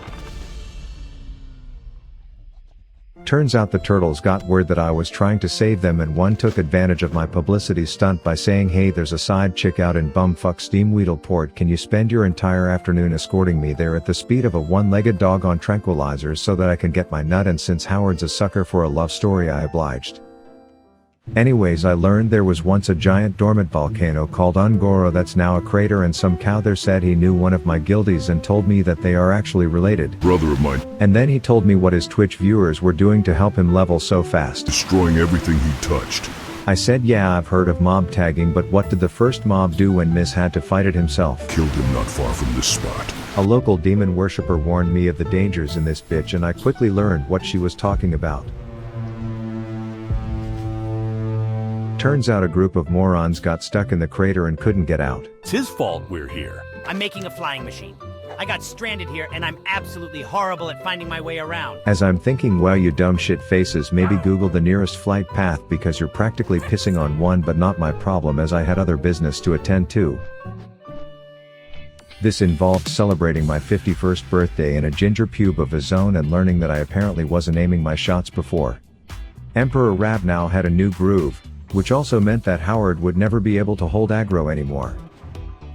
Turns out the turtles got word that I was trying to save them, and one took advantage of my publicity stunt by saying, hey, there's a side chick out in bumfuck Steamweedleport, can you spend your entire afternoon escorting me there at the speed of a one-legged dog on tranquilizers so that I can get my nut? And since Howard's a sucker for a love story, I obliged. Anyways, I learned there was once a giant dormant volcano called Ungoro that's now a crater, and some cow there said he knew one of my guildies and told me that they are actually related. Brother of mine. And then he told me what his Twitch viewers were doing to help him level so fast. Destroying everything he touched. I said yeah, I've heard of mob tagging, but what did the first mob do when Miz had to fight it himself? Killed him not far from this spot. A local demon worshipper warned me of the dangers in this bitch, and I quickly learned what she was talking about. Turns out a group of morons got stuck in the crater and couldn't get out. It's his fault we're here. I'm making a flying machine. I got stranded here and I'm absolutely horrible at finding my way around. As I'm thinking, well, you dumb shit faces, maybe Google the nearest flight path, because you're practically pissing on one, but not my problem as I had other business to attend to. This involved celebrating my 51st birthday in a ginger pube of a zone and learning that I apparently wasn't aiming my shots before. Emperor Rav now had a new groove, which also meant that Howard would never be able to hold aggro anymore.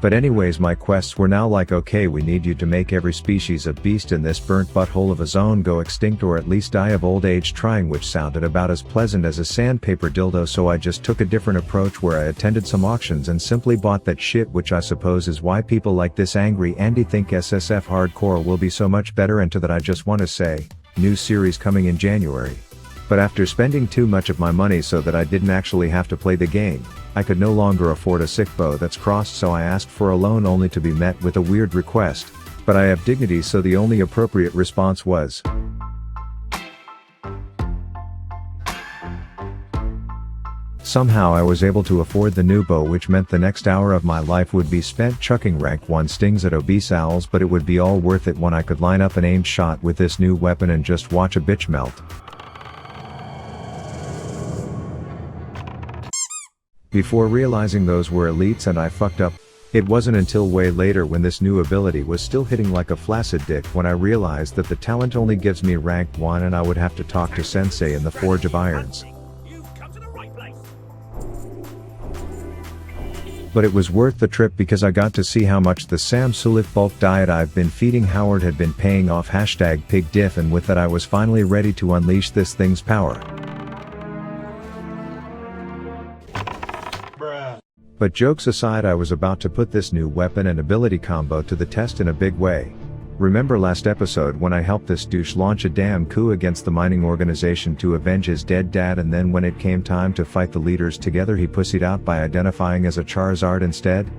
But anyways, my quests were now like, okay, we need you to make every species of beast in this burnt butthole of a zone go extinct or at least die of old age trying, which sounded about as pleasant as a sandpaper dildo, so I just took a different approach where I attended some auctions and simply bought that shit, which I suppose is why people like this angry Andy think SSF Hardcore will be so much better. And to that I just want to say, new series coming in January. But after spending too much of my money so that I didn't actually have to play the game, I could no longer afford a sick bow that's crossed, so I asked for a loan only to be met with a weird request. But I have dignity, so the only appropriate response was, somehow I was able to afford the new bow, which meant the next hour of my life would be spent chucking rank 1 stings at obese owls, but it would be all worth it when I could line up an aimed shot with this new weapon and just watch a bitch melt. Before realizing those were elites and I fucked up. It wasn't until way later, when this new ability was still hitting like a flaccid dick, when I realized that the talent only gives me rank 1 and I would have to talk to Sensei in the Forge of Irons. But it was worth the trip because I got to see how much the Sam Sulif bulk diet I've been feeding Howard had been paying off. #pigdiff, and with that I was finally ready to unleash this thing's power. But jokes aside, I was about to put this new weapon and ability combo to the test in a big way. Remember last episode when I helped this douche launch a damn coup against the mining organization to avenge his dead dad, and then when it came time to fight the leaders together he pussied out by identifying as a Charizard instead?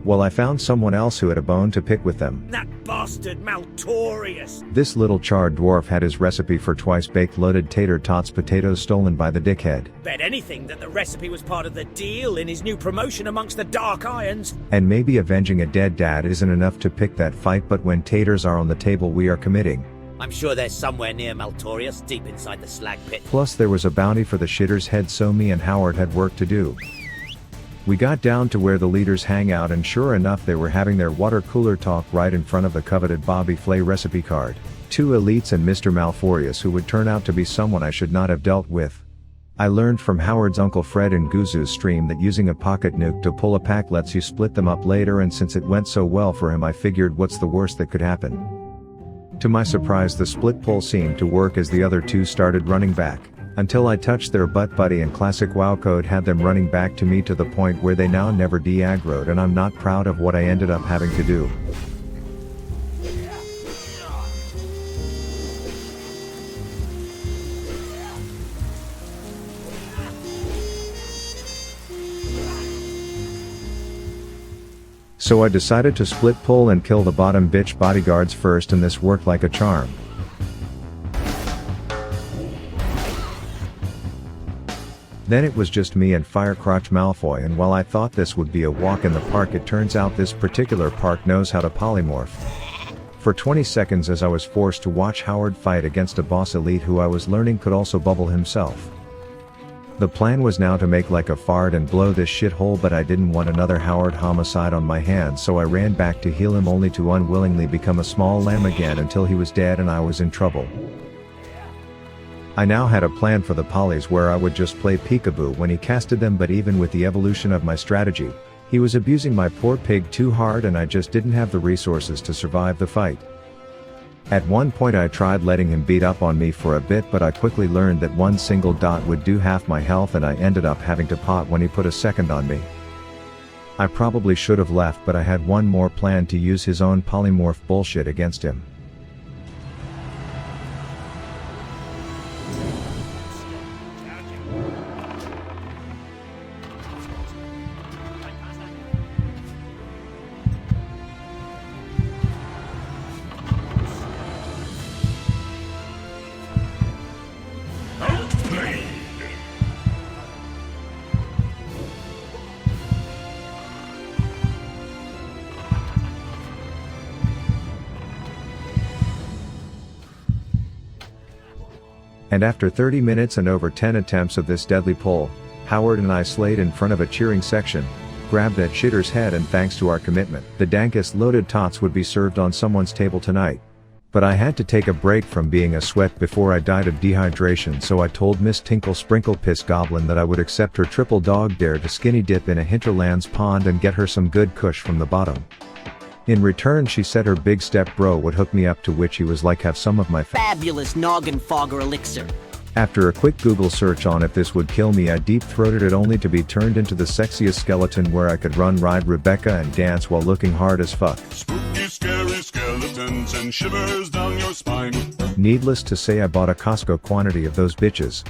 Well, I found someone else who had a bone to pick with them. That bastard Maltorius! This little charred dwarf had his recipe for twice-baked loaded tater tots potatoes stolen by the dickhead. Bet anything that the recipe was part of the deal in his new promotion amongst the Dark Irons. And maybe avenging a dead dad isn't enough to pick that fight, but when taters are on the table we are committing. I'm sure they're somewhere near Maltorius, deep inside the slag pit. Plus there was a bounty for the shitter's head, so me and Howard had work to do. We got down to where the leaders hang out and sure enough they were having their water cooler talk right in front of the coveted Bobby Flay recipe card. Two elites and Mr. Malforious who would turn out to be someone I should not have dealt with. I learned from Howard's Uncle Fred in Guzu's stream that using a pocket nuke to pull a pack lets you split them up later, and since it went so well for him I figured what's the worst that could happen. To my surprise the split pull seemed to work as the other two started running back. Until I touched their butt buddy and classic WoW code had them running back to me to the point where they now never de-aggroed, and I'm not proud of what I ended up having to do. So I decided to split pull and kill the bottom bitch bodyguards first, and this worked like a charm. Then it was just me and Firecrotch Malfoy, and while I thought this would be a walk in the park, it turns out this particular park knows how to polymorph. For 20 seconds as I was forced to watch Howard fight against a boss elite who I was learning could also bubble himself. The plan was now to make like a fart and blow this shithole, but I didn't want another Howard homicide on my hands, so I ran back to heal him only to unwillingly become a small lamb again until he was dead and I was in trouble. I now had a plan for the polys where I would just play peekaboo when he casted them, but even with the evolution of my strategy, he was abusing my poor pig too hard and I just didn't have the resources to survive the fight. At one point I tried letting him beat up on me for a bit, but I quickly learned that one single dot would do half my health and I ended up having to pot when he put a second on me. I probably should have left, but I had one more plan to use his own polymorph bullshit against him. And after 30 minutes and over 10 attempts of this deadly pull, Howard and I slayed in front of a cheering section, grabbed that shitter's head, and thanks to our commitment, the dankest loaded tots would be served on someone's table tonight. But I had to take a break from being a sweat before I died of dehydration, so I told Miss Tinkle Sprinkle Piss Goblin that I would accept her triple dog dare to skinny dip in a hinterlands pond and get her some good kush from the bottom. In return she said her big step bro would hook me up, to which he was like, have some of my fabulous noggin fogger elixir. After a quick Google search on if this would kill me, I deep-throated it only to be turned into the sexiest skeleton where I could run, ride Rebecca and dance while looking hard as fuck. Spooky, scary skeletons and shivers down your spine. Needless to say I bought a Costco quantity of those bitches.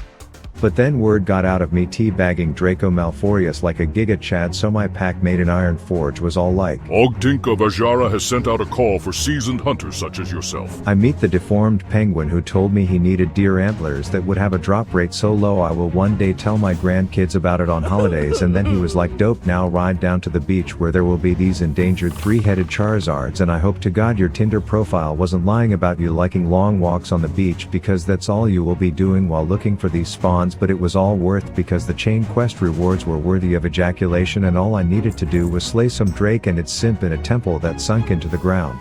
But then word got out of me teabagging Draco Malforious like a Giga Chad, so my pack made in Iron Forge was all like, Ogdink of Ajara has sent out a call for seasoned hunters such as yourself. I meet the deformed penguin who told me he needed deer antlers that would have a drop rate so low I will one day tell my grandkids about it on holidays, and then he was like, dope, now ride down to the beach where there will be these endangered three-headed Charizards, and I hope to God your Tinder profile wasn't lying about you liking long walks on the beach, because that's all you will be doing while looking for these spawns. But it was all worth, because the chain quest rewards were worthy of ejaculation, and all I needed to do was slay some Drake and its simp in a temple that sunk into the ground.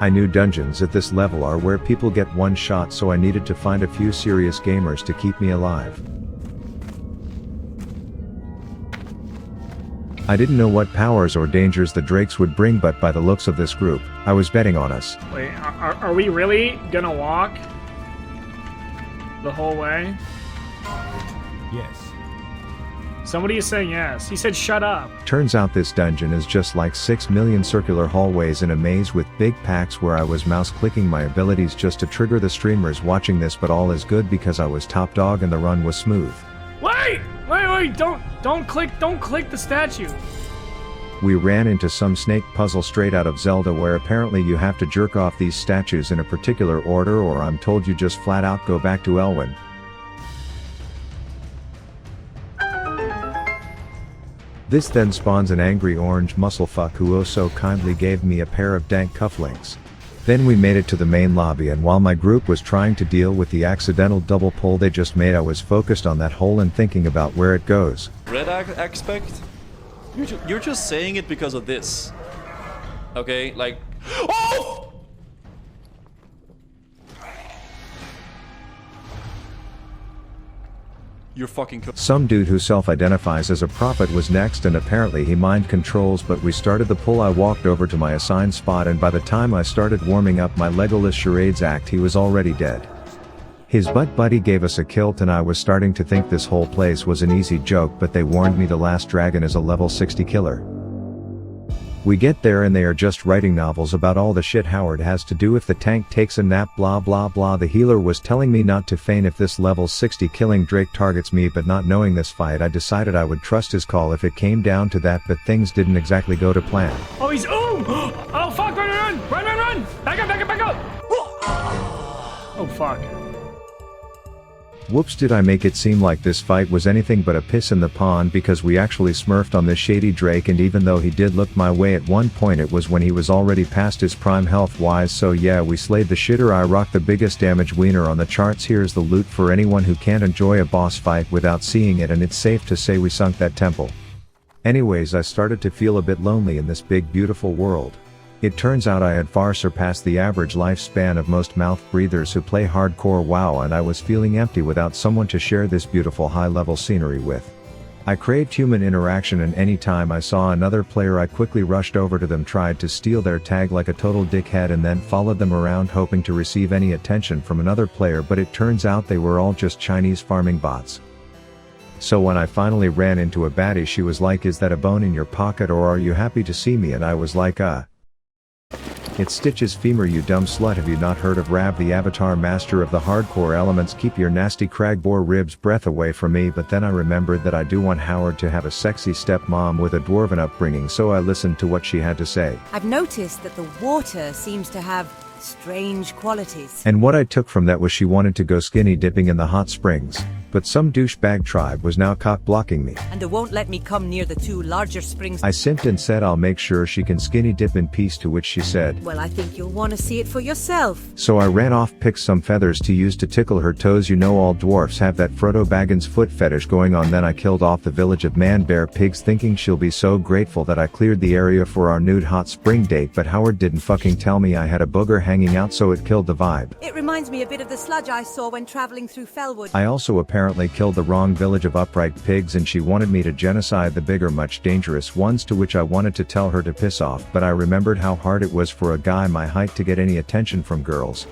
I knew dungeons at this level are where people get one shot, so I needed to find a few serious gamers to keep me alive. I didn't know what powers or dangers the Drakes would bring, but by the looks of this group, I was betting on us. Wait, are we really gonna walk the whole way? Yes. Somebody is saying yes. He said shut up. Turns out this dungeon is just like 6 million circular hallways in a maze with big packs where I was mouse clicking my abilities just to trigger the streamers watching this, but all is good because I was top dog and the run was smooth. Wait, don't click the statue. We ran into some snake puzzle straight out of Zelda where apparently you have to jerk off these statues in a particular order, or I'm told you just flat out go back to Elwyn. This then spawns an angry orange musclefuck who oh so kindly gave me a pair of dank cufflinks. Then we made it to the main lobby, and while my group was trying to deal with the accidental double pull they just made, I was focused on that hole and thinking about where it goes. Red aspect? You're just saying it because of this. Okay, like... Oh! You're fucking... Some dude who self-identifies as a prophet was next, and apparently he mind controls, but we started the pull. I walked over to my assigned spot, and by the time I started warming up my Legolas charades act, he was already dead. His butt buddy gave us a kilt, and I was starting to think this whole place was an easy joke, but they warned me the last dragon is a level 60 killer. We get there and they are just writing novels about all the shit Howard has to do if the tank takes a nap, blah blah blah. The healer was telling me not to feign if this level 60 killing Drake targets me, but not knowing this fight I decided I would trust his call if it came down to that, but things didn't exactly go to plan. Oh, he's oh fuck, run! Back up! Oh fuck. Whoops, did I make it seem like this fight was anything but a piss in the pond, because we actually smurfed on this shady Drake, and even though he did look my way at one point, it was when he was already past his prime health wise, so yeah, we slayed the shitter. I rocked the biggest damage wiener on the charts. Here's the loot for anyone who can't enjoy a boss fight without seeing it, and it's safe to say we sunk that temple. Anyways, I started to feel a bit lonely in this big beautiful world. It turns out I had far surpassed the average lifespan of most mouth breathers who play hardcore WoW, and I was feeling empty without someone to share this beautiful high-level scenery with. I craved human interaction, and any time I saw another player I quickly rushed over to them, tried to steal their tag like a total dickhead, and then followed them around hoping to receive any attention from another player, but it turns out they were all just Chinese farming bots. So when I finally ran into a baddie, she was like, "Is that a bone in your pocket, or are you happy to see me?" And I was like, It's Stitch's femur, you dumb slut. Have you not heard of Rav the Avatar, master of the hardcore elements? Keep your nasty cragboar ribs breath away from me. But then I remembered that I do want Howard to have a sexy stepmom with a dwarven upbringing, so I listened to what she had to say. I've noticed that the water seems to have strange qualities. And what I took from that was she wanted to go skinny dipping in the hot springs. But some douchebag tribe was now cock-blocking me. And it won't let me come near the two larger springs. I simped and said I'll make sure she can skinny dip in peace, to which she said, "Well, I think you'll want to see it for yourself." So I ran off, picked some feathers to use to tickle her toes. You know all dwarfs have that Frodo Baggins foot fetish going on. Then I killed off the village of man-bear pigs, thinking she'll be so grateful that I cleared the area for our nude hot spring date, but Howard didn't fucking tell me I had a booger hanging out, so it killed the vibe. It reminds me a bit of the sludge I saw when traveling through Fellwood. I also apparently killed the wrong village of upright pigs, and she wanted me to genocide the bigger, much dangerous ones, to which I wanted to tell her to piss off, but I remembered how hard it was for a guy my height to get any attention from girls.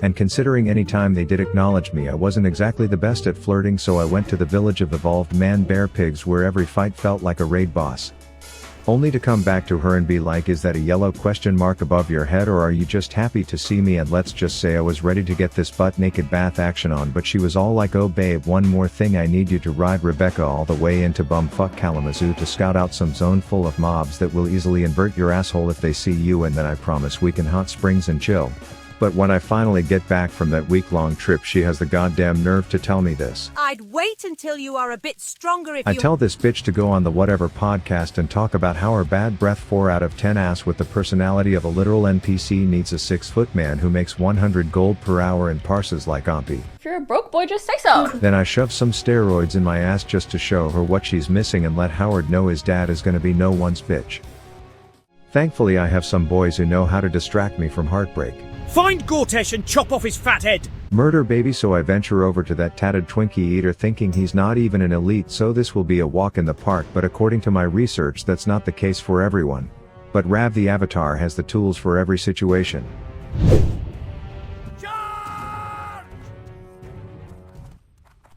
And considering any time they did acknowledge me, I wasn't exactly the best at flirting, so I went to the village of evolved man-bear pigs, where every fight felt like a raid boss. Only to come back to her and be like, "Is that a yellow question mark above your head, or are you just happy to see me?" And let's just say I was ready to get this butt-naked bath action on, but she was all like, "Oh babe, one more thing, I need you to ride Rebecca all the way into bumfuck Kalamazoo to scout out some zone full of mobs that will easily invert your asshole if they see you, and then I promise we can hot springs and chill." But when I finally get back from that week-long trip, she has the goddamn nerve to tell me this. "I'd wait until you are a bit stronger if I tell this bitch to go on the whatever podcast and talk about how her bad breath 4 out of 10 ass with the personality of a literal NPC needs a 6-foot man who makes 100 gold per hour and parses like Ompy. If you're a broke boy, just say so. Then I shove some steroids in my ass just to show her what she's missing and let Howard know his dad is gonna be no one's bitch. Thankfully I have some boys who know how to distract me from heartbreak. Find Gortesh and chop off his fat head. Murder baby. So I venture over to that tatted Twinkie eater, thinking he's not even an elite, so this will be a walk in the park, but according to my research that's not the case for everyone. But Rav the Avatar has the tools for every situation.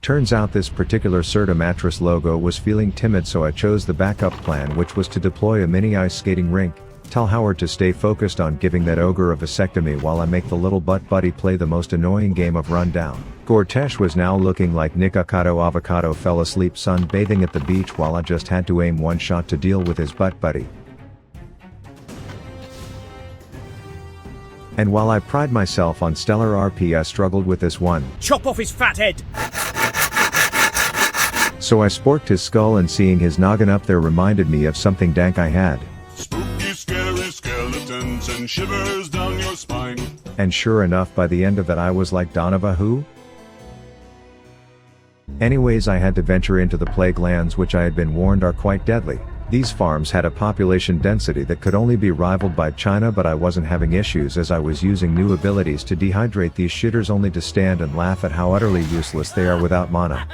Turns out this particular Serta mattress logo was feeling timid, so I chose the backup plan, which was to deploy a mini ice skating rink. Tell Howard to stay focused on giving that ogre a vasectomy while I make the little butt buddy play the most annoying game of Rundown. Gortesh was now looking like Nick Avocado fell asleep sunbathing at the beach, while I just had to aim one shot to deal with his butt buddy. And while I pride myself on stellar RP, I struggled with this one. Chop off his fat head. So I sporked his skull, and seeing his noggin up there reminded me of something dank I had. Spooky, scary skeleton. skeletons and shivers down your spine. And sure enough, by the end of it I was like, Donovan who? Anyways, I had to venture into the plague lands, which I had been warned are quite deadly. These farms had a population density that could only be rivaled by China, but I wasn't having issues as I was using new abilities to dehydrate these shitters, only to stand and laugh at how utterly useless they are without mana.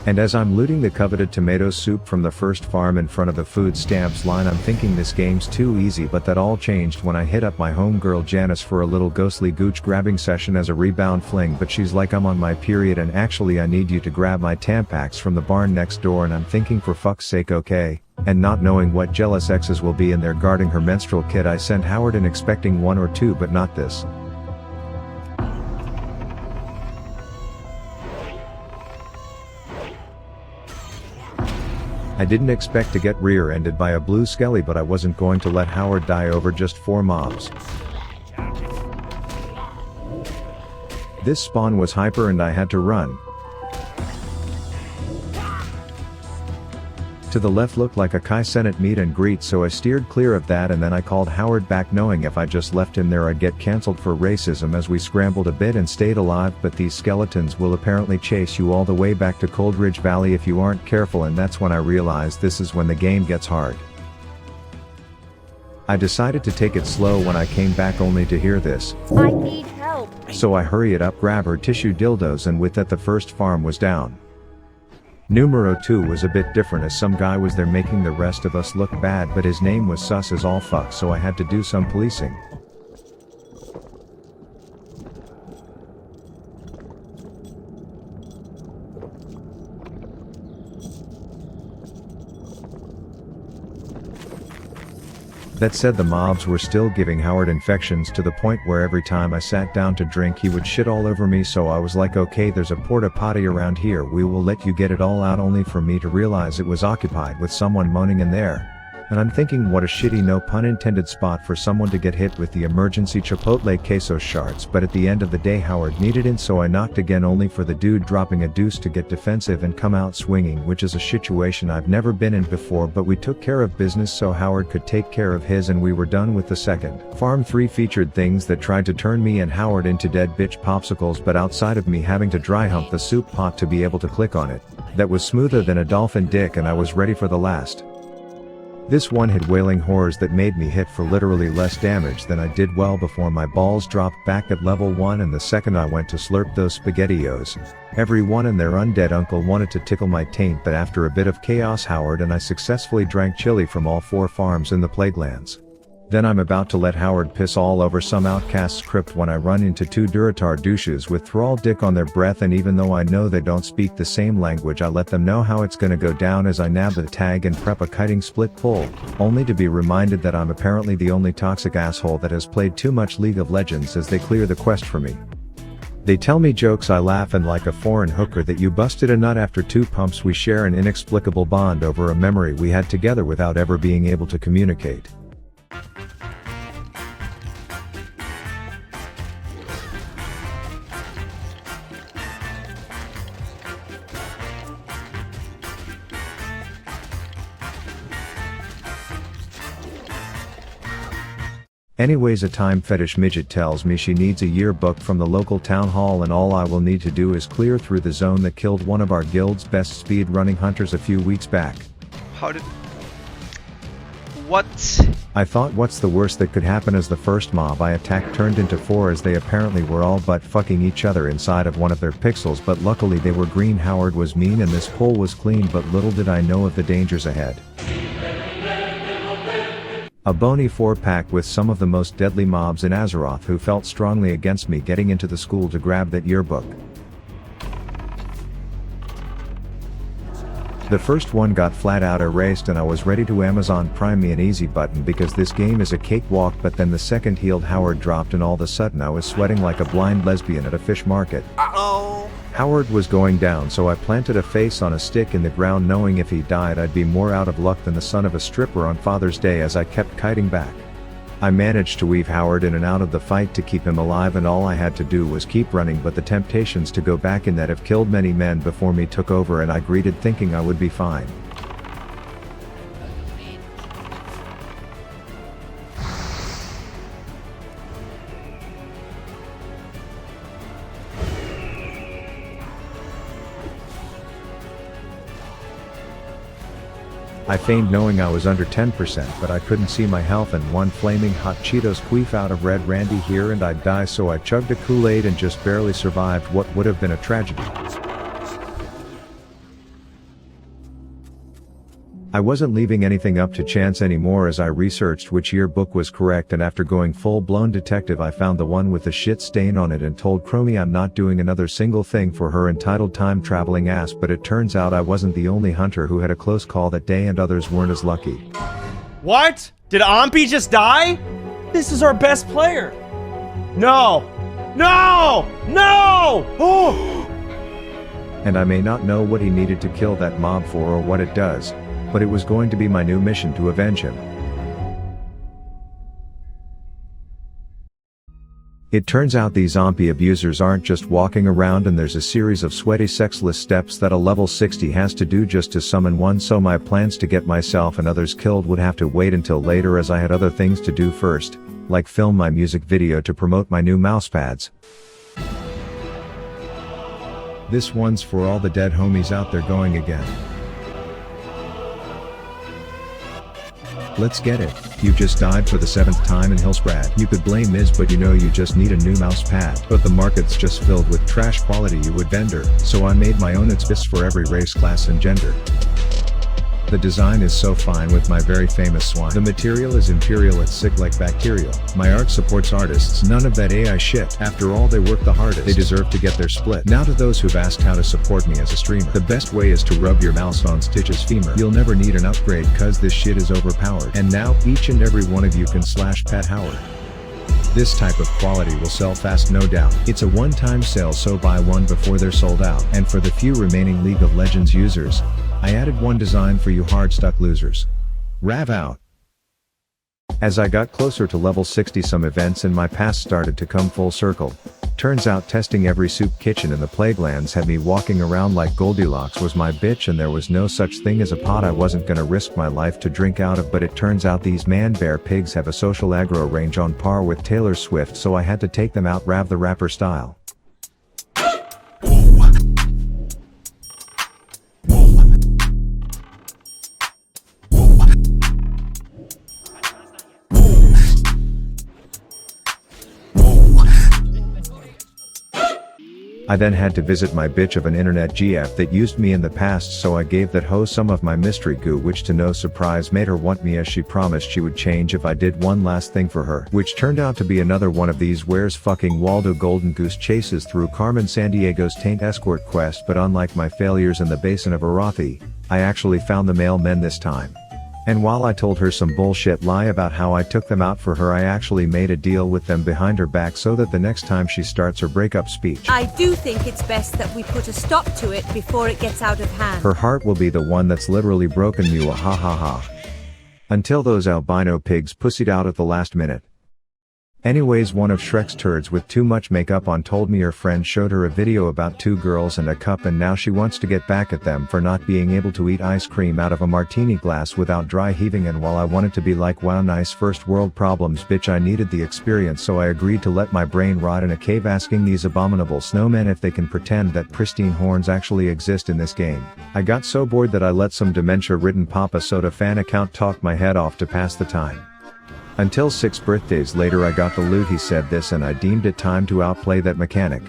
And as I'm looting the coveted tomato soup from the first farm in front of the food stamps line, I'm thinking this game's too easy, but that all changed when I hit up my homegirl Janice for a little ghostly gooch grabbing session as a rebound fling, but she's like, I'm on my period and actually I need you to grab my Tampax from the barn next door, and I'm thinking, for fuck's sake, okay. And not knowing what jealous exes will be in there guarding her menstrual kit, I sent Howard in expecting 1 or 2, but not this. I didn't expect to get rear-ended by a blue skelly, but I wasn't going to let Howard die over just 4 mobs. This spawn was hyper and I had to run. To the left looked like a Kai Senate meet and greet, so I steered clear of that, and then I called Howard back knowing if I just left him there I'd get cancelled for racism, as we scrambled a bit and stayed alive, but these skeletons will apparently chase you all the way back to Coldridge Valley if you aren't careful, and that's when I realized this is when the game gets hard. I decided to take it slow when I came back only to hear this. I need help. So I hurry it up, grab her tissue dildos, and with that the first farm was down. Numero 2 was a bit different, as some guy was there making the rest of us look bad, but his name was sus as all fuck, so I had to do some policing. That said, the mobs were still giving Howard infections to the point where every time I sat down to drink he would shit all over me, so I was like, okay, there's a porta potty around here, we will let you get it all out, only for me to realize it was occupied with someone moaning in there. And I'm thinking, what a shitty, no pun intended, spot for someone to get hit with the emergency Chipotle queso shards, but at the end of the day Howard needed it, so I knocked again, only for the dude dropping a deuce to get defensive and come out swinging, which is a situation I've never been in before, but we took care of business so Howard could take care of his, and we were done with the second. Farm 3 featured things that tried to turn me and Howard into dead bitch popsicles, but outside of me having to dry hump the soup pot to be able to click on it, that was smoother than a dolphin dick, and I was ready for the last. This one hit wailing horrors that made me hit for literally less damage than I did well before my balls dropped back at level 1, and the second I went to slurp those spaghettios, everyone and their undead uncle wanted to tickle my taint, but after a bit of chaos Howard and I successfully drank chili from all 4 farms in the Plaguelands. Then I'm about to let Howard piss all over some outcast script when I run into 2 Duratar douches with thrall dick on their breath, and even though I know they don't speak the same language I let them know how it's gonna go down as I nab the tag and prep a kiting split pull, only to be reminded that I'm apparently the only toxic asshole that has played too much League of Legends as they clear the quest for me. They tell me jokes, I laugh, and like a foreign hooker that you busted a nut after 2 pumps we share an inexplicable bond over a memory we had together without ever being able to communicate. Anyways, a time fetish midget tells me she needs a yearbook from the local town hall, and all I will need to do is clear through the zone that killed one of our guild's best speed running hunters a few weeks back. How did... What? I thought, what's the worst that could happen, as the first mob I attacked turned into 4, as they apparently were all butt fucking each other inside of one of their pixels, but luckily they were green. Howard was mean and this pole was clean, but little did I know of the dangers ahead. A bony 4-pack with some of the most deadly mobs in Azeroth who felt strongly against me getting into the school to grab that yearbook. The first one got flat out erased and I was ready to Amazon Prime me an easy button because this game is a cakewalk, but then the second healed Howard dropped and all of a sudden I was sweating like a blind lesbian at a fish market. Uh-oh. Howard was going down, so I planted a face on a stick in the ground knowing if he died I'd be more out of luck than the son of a stripper on Father's Day as I kept kiting back. I managed to weave Howard in and out of the fight to keep him alive, and all I had to do was keep running, but the temptations to go back in that have killed many men before me took over and I greeted thinking I would be fine. I feigned knowing I was under 10%, but I couldn't see my health and one flaming hot Cheetos queef out of red Randy here and I'd die, so I chugged a Kool-Aid and just barely survived what would have been a tragedy. I wasn't leaving anything up to chance anymore as I researched which yearbook was correct, and after going full-blown detective I found the one with the shit stain on it and told Chromie I'm not doing another single thing for her entitled time-traveling ass, but it turns out I wasn't the only hunter who had a close call that day and others weren't as lucky. What? Did Ampi just die? This is our best player. No. No! No! Oh! And I may not know what he needed to kill that mob for or what it does, but it was going to be my new mission to avenge him. It turns out these Ampi abusers aren't just walking around, and there's a series of sweaty sexless steps that a level 60 has to do just to summon one, so my plans to get myself and others killed would have to wait until later as I had other things to do first, like film my music video to promote my new mousepads. This one's for all the dead homies out there going again. Let's get it. You just died for the 7th time in Hillsbrad. You could blame Miz, but you know you just need a new mouse pad. But the market's just filled with trash quality you would vendor, so I made my own. It's best for every race, class and gender. The design is so fine with my very famous swine. The material is imperial, it's sick like bacterial. My art supports artists, none of that AI shit. After all, they work the hardest. They deserve to get their split. Now to those who've asked how to support me as a streamer. The best way is to rub your mouse on Stitch's femur. You'll never need an upgrade cause this shit is overpowered. And now, each and every one of you can / Pat Howard. This type of quality will sell fast, no doubt. It's a one-time sale, so buy one before they're sold out. And for the few remaining League of Legends users, I added one design for you hard-stuck losers. Rav out. As I got closer to level 60, some events in my past started to come full circle. Turns out testing every soup kitchen in the Plaguelands had me walking around like Goldilocks was my bitch, and there was no such thing as a pot I wasn't gonna risk my life to drink out of. But it turns out these man-bear pigs have a social aggro range on par with Taylor Swift, so I had to take them out Rav the Rapper style. I then had to visit my bitch of an internet GF that used me in the past, so I gave that hoe some of my mystery goo, which to no surprise made her want me, as she promised she would change if I did one last thing for her, which turned out to be another one of these where's fucking Waldo Golden Goose chases through Carmen Sandiego's Taint escort quest. But unlike my failures in the Basin of Arathi, I actually found the male men this time. And while I told her some bullshit lie about how I took them out for her, I actually made a deal with them behind her back so that the next time she starts her breakup speech, I do think it's best that we put a stop to it before it gets out of hand. her heart will be the one that's literally broken you, a ha ha ha. Until those albino pigs pussied out at the last minute. Anyways, one of Shrek's turds with too much makeup on told me her friend showed her a video about 2 girls and a cup, and now she wants to get back at them for not being able to eat ice cream out of a martini glass without dry heaving. And while I wanted to be like, wow, nice first world problems bitch, I needed the experience, so I agreed to let my brain rot in a cave asking these abominable snowmen if they can pretend that pristine horns actually exist in this game. I got so bored that I let some dementia-ridden Papa Soda fan account talk my head off to pass the time. Until 6 birthdays later I got the loot. He said this and I deemed it time to outplay that mechanic.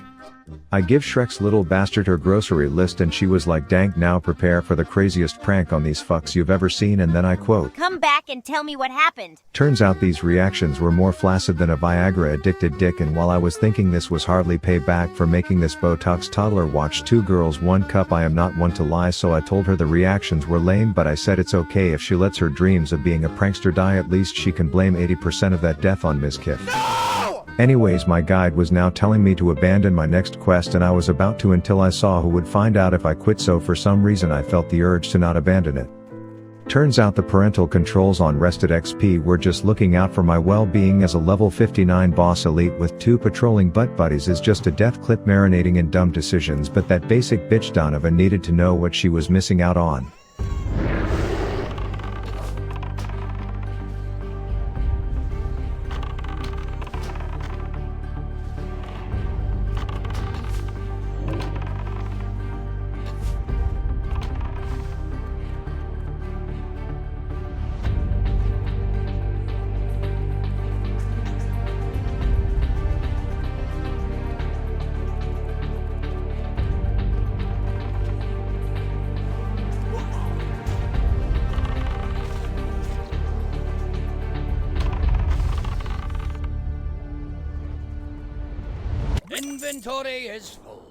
I give Shrek's little bastard her grocery list and she was like, dank, now prepare for the craziest prank on these fucks you've ever seen. And then I quote, Come back and tell me what happened. Turns out these reactions were more flaccid than a Viagra addicted dick, and while I was thinking this was hardly payback for making this Botox toddler watch 2 girls 1 cup, I am not one to lie, so I told her the reactions were lame, but I said it's okay if she lets her dreams of being a prankster die. At least she can blame 80% of that death on Ms. Kiff. Anyways, my guide was now telling me to abandon my next quest, and I was about to until I saw who would find out if I quit, so for some reason I felt the urge to not abandon it. Turns out the parental controls on Rested XP were just looking out for my well-being, as a level 59 boss elite with 2 patrolling butt buddies is just a death clip marinating in dumb decisions, but that basic bitch Donovan needed to know what she was missing out on. Inventory is full.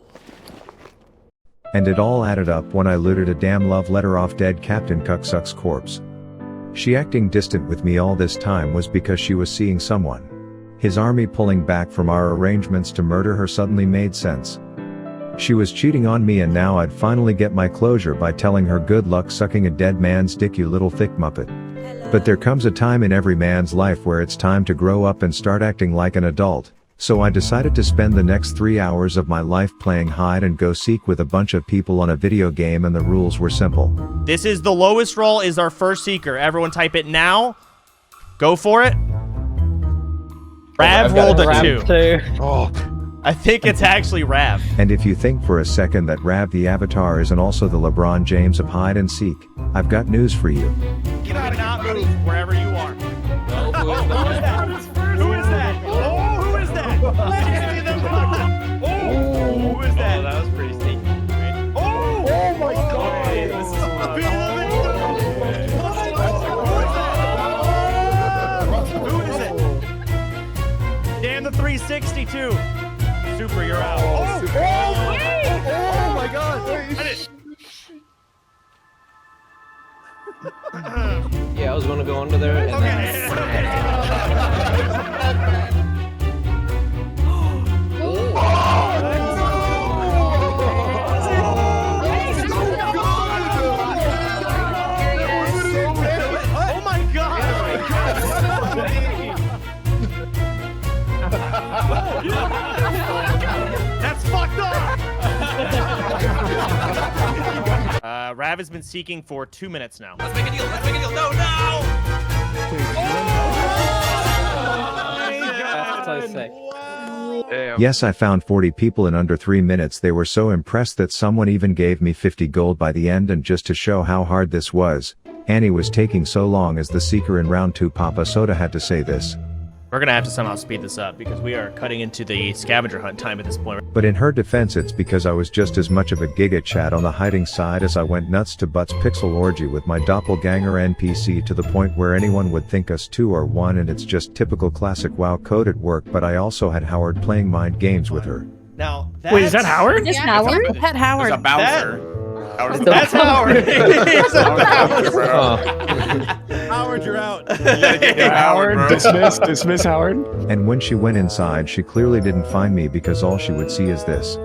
And it all added up when I looted a damn love letter off dead Captain Cucksuck's corpse. She acting distant with me all this time was because she was seeing someone. His army pulling back from our arrangements to murder her suddenly made sense. She was cheating on me and now I'd finally get my closure by telling her good luck sucking a dead man's dick, you little thick muppet. But there comes a time in every man's life where it's time to grow up and start acting like an adult. So I decided to spend the next 3 hours of my life playing hide and go seek with a bunch of people on a video game, and the rules were simple. This is the lowest roll is our first seeker. Everyone type it now. Go for it. Rav rolled a 2. Oh. I think it's actually Rav. And if you think for a second that Rav the Avatar isn't also the LeBron James of hide and seek, I've got news for you. You gotta not move wherever you are. Oh, who is that? Who is that? Oh, who is that? Oh, who is that? Oh, that was pretty sneaky. Oh, oh my God. Who is it? Damn the 362. Super, you're out. Oh my God. Yeah, I was gonna go under there and Oh my God! That's fucked up! Rav has been seeking for 2 minutes now. Let's make a deal. Let's make a deal. No, no! Yes, I found 40 people in under 3 minutes. They were so impressed that someone even gave me 50 gold by the end, and just to show how hard this was, Annie was taking so long as the seeker in round 2. Papa Soda had to say this. We're gonna have to somehow speed this up because we are cutting into the scavenger hunt time at this point. But in her defense, it's because I was just as much of a giga chat on the hiding side as I went nuts to Butts pixel orgy with my doppelganger NPC, to the point where anyone would think us 2 are 1, and it's just typical classic WoW code at work. But I also had Howard playing mind games with her. Now, wait, is that Howard? Is Howard? Pet Howard. There's a bouncer. That's Howard. Howard, you're out. Howard, dismiss Howard. And when she went inside, she clearly didn't find me because all she would see is this.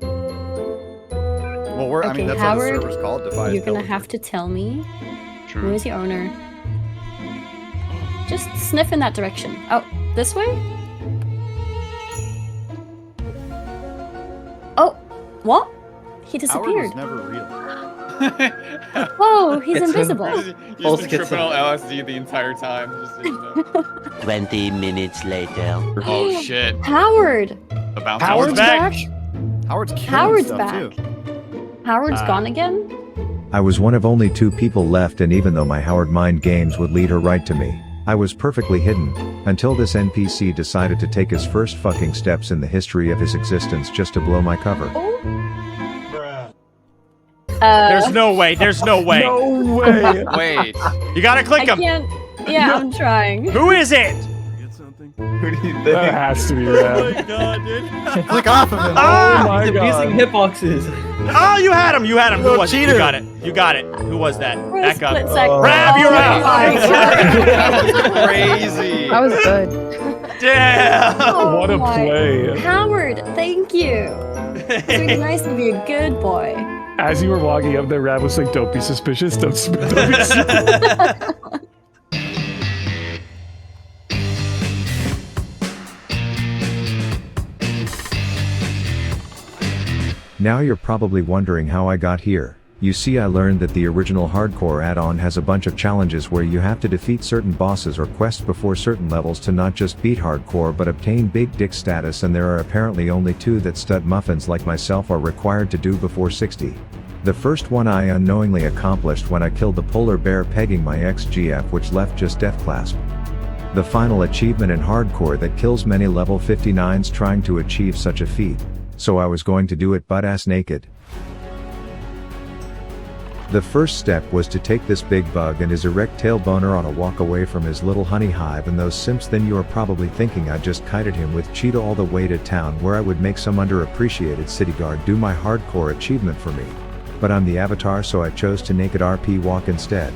Well, we're, I Okay, mean, that's Howard, what the server's called. Defies you're gonna Villager. have to tell me who is the owner. Just sniff in that direction. Oh, this way? Oh, what? He Howard disappeared. was never real. Whoa, he's invisible. You've been tripping on LSD the entire time. Just so you know. 20 minutes later. Oh shit. Howard! The bouncer. Howard's back. Howard's killing Howard's stuff back. too. Howard's gone again? I was one of only 2 people left, and even though my Howard mind games would lead her right to me, I was perfectly hidden, until this NPC decided to take his first fucking steps in the history of his existence just to blow my cover. There's no way. There's no way. No way. Wait. You gotta click I him. can't. Yeah, I'm trying. Who is it? Who do you think? That has to be Rav. Oh my God, dude. Click off of him. Ah! Oh my God. hitboxes. Oh, you had him. You had him. Who No, was it? cheater. You got it. You got it. Who was that? For a Back up. split second. Rav, you're out. Crazy. That was good. Damn. Oh What a my- play. Howard, thank you. It's really nice to be a good boy. As you were walking up there, Rav was like, don't be suspicious. Don't be suspicious. Now you're probably wondering how I got here. You see, I learned that the original hardcore add-on has a bunch of challenges where you have to defeat certain bosses or quests before certain levels to not just beat hardcore but obtain big dick status, and there are apparently only 2 that stud muffins like myself are required to do before 60. The first one I unknowingly accomplished when I killed the polar bear pegging my ex-GF, which left just death clasp. The final achievement in hardcore that kills many level 59s trying to achieve such a feat. So I was going to do it butt-ass naked. The first step was to take this big bug and his erect tail boner on a walk away from his little honey hive and those simps. Then you are probably thinking I just kited him with Cheetah all the way to town where I would make some underappreciated city guard do my hardcore achievement for me. But I'm the Avatar, so I chose to naked RP walk instead.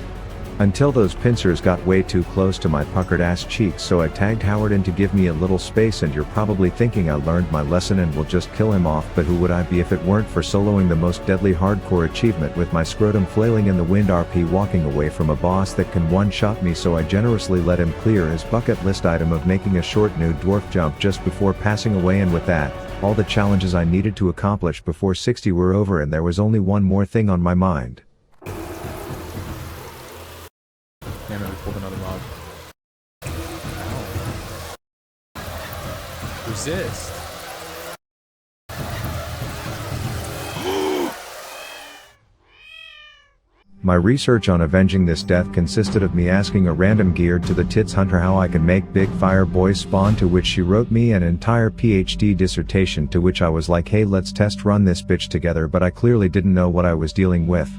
Until those pincers got way too close to my puckered ass cheeks, so I tagged Howard in to give me a little space. And you're probably thinking I learned my lesson and will just kill him off, but who would I be if it weren't for soloing the most deadly hardcore achievement with my scrotum flailing in the wind RP walking away from a boss that can one-shot me. So I generously let him clear his bucket list item of making a short nude dwarf jump just before passing away. And with that, all the challenges I needed to accomplish before 60 were over, and there was only one more thing on my mind. Damn it, we pulled another mob. Ow. Resist. My research on avenging this death consisted of me asking a random geared to the tits hunter how I can make big fire boys spawn, to which she wrote me an entire PhD dissertation, to which I was like, hey, let's test run this bitch together, but I clearly didn't know what I was dealing with.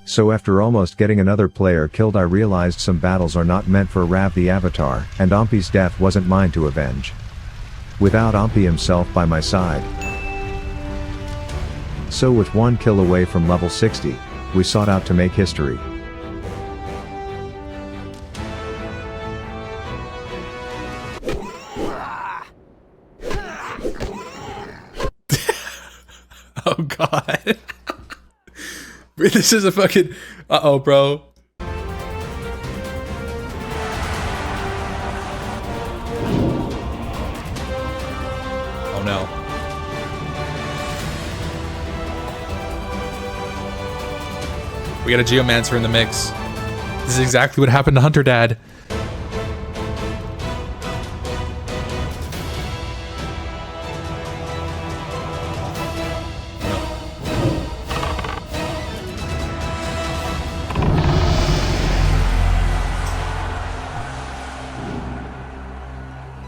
So after almost getting another player killed, I realized some battles are not meant for Rav the Avatar, and Ompi's death wasn't mine to avenge. Without Ompi himself by my side. So with one kill away from level 60, we sought out to make history. Oh god. This is a fucking... Uh-oh, bro. Oh no. We got a Geomancer in the mix. This is exactly what happened to Hunter Dad.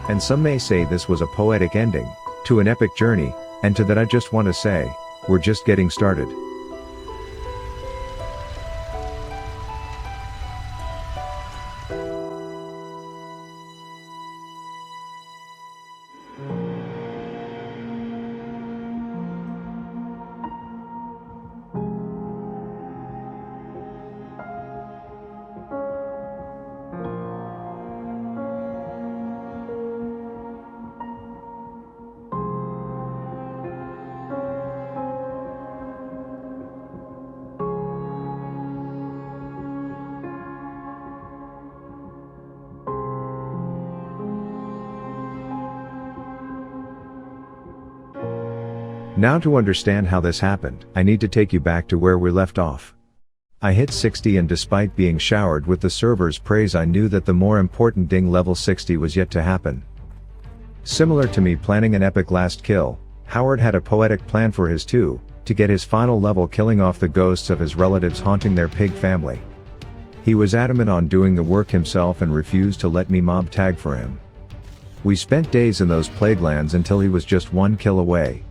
And some may say this was a poetic ending to an epic journey, and to that I just want to say, we're just getting started. Now to understand how this happened, I need to take you back to where we left off. I hit 60, and despite being showered with the server's praise, I knew that the more important ding level 60 was yet to happen. Similar to me planning an epic last kill, Howard had a poetic plan for his too, to get his final level, killing off the ghosts of his relatives haunting their pig family. He was adamant on doing the work himself and refused to let me mob tag for him. We spent days in those plague lands until he was just one kill away.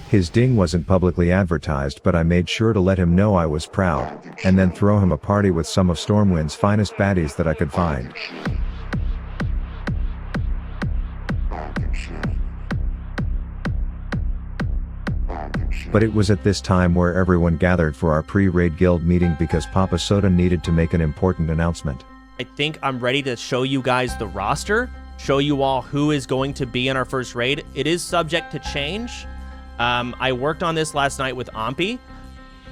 His ding wasn't publicly advertised, but I made sure to let him know I was proud, and then throw him a party with some of Stormwind's finest baddies that I could find. But it was at this time where everyone gathered for our pre-raid guild meeting because Papa Soda needed to make an important announcement. I think I'm ready to show you guys the roster, show you all who is going to be in our first raid. It is subject to change. I worked on this last night with Ampy.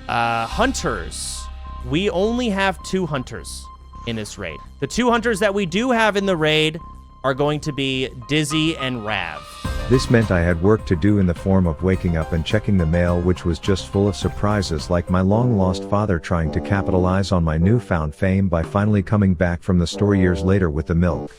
Hunters. We only have 2 hunters in this raid. The 2 hunters that we do have in the raid are going to be Dizzy and Rav. This meant I had work to do in the form of waking up and checking the mail, which was just full of surprises, like my long-lost father trying to capitalize on my newfound fame by finally coming back from the store years later with the milk.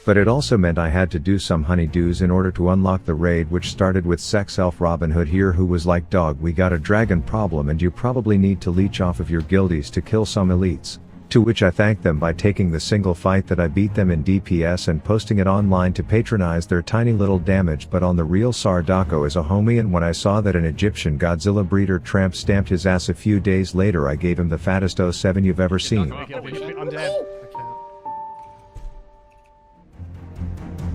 But it also meant I had to do some honeydews in order to unlock the raid, which started with Sex Elf Robin Hood here, who was like, "Dog, we got a dragon problem and you probably need to leech off of your guildies to kill some elites." To which I thanked them by taking the single fight that I beat them in DPS and posting it online to patronize their tiny little damage. But on the real, Sardako is a homie, and when I saw that an Egyptian Godzilla breeder tramp stamped his ass a few days later, I gave him the fattest 07 you've ever seen. I'm dead.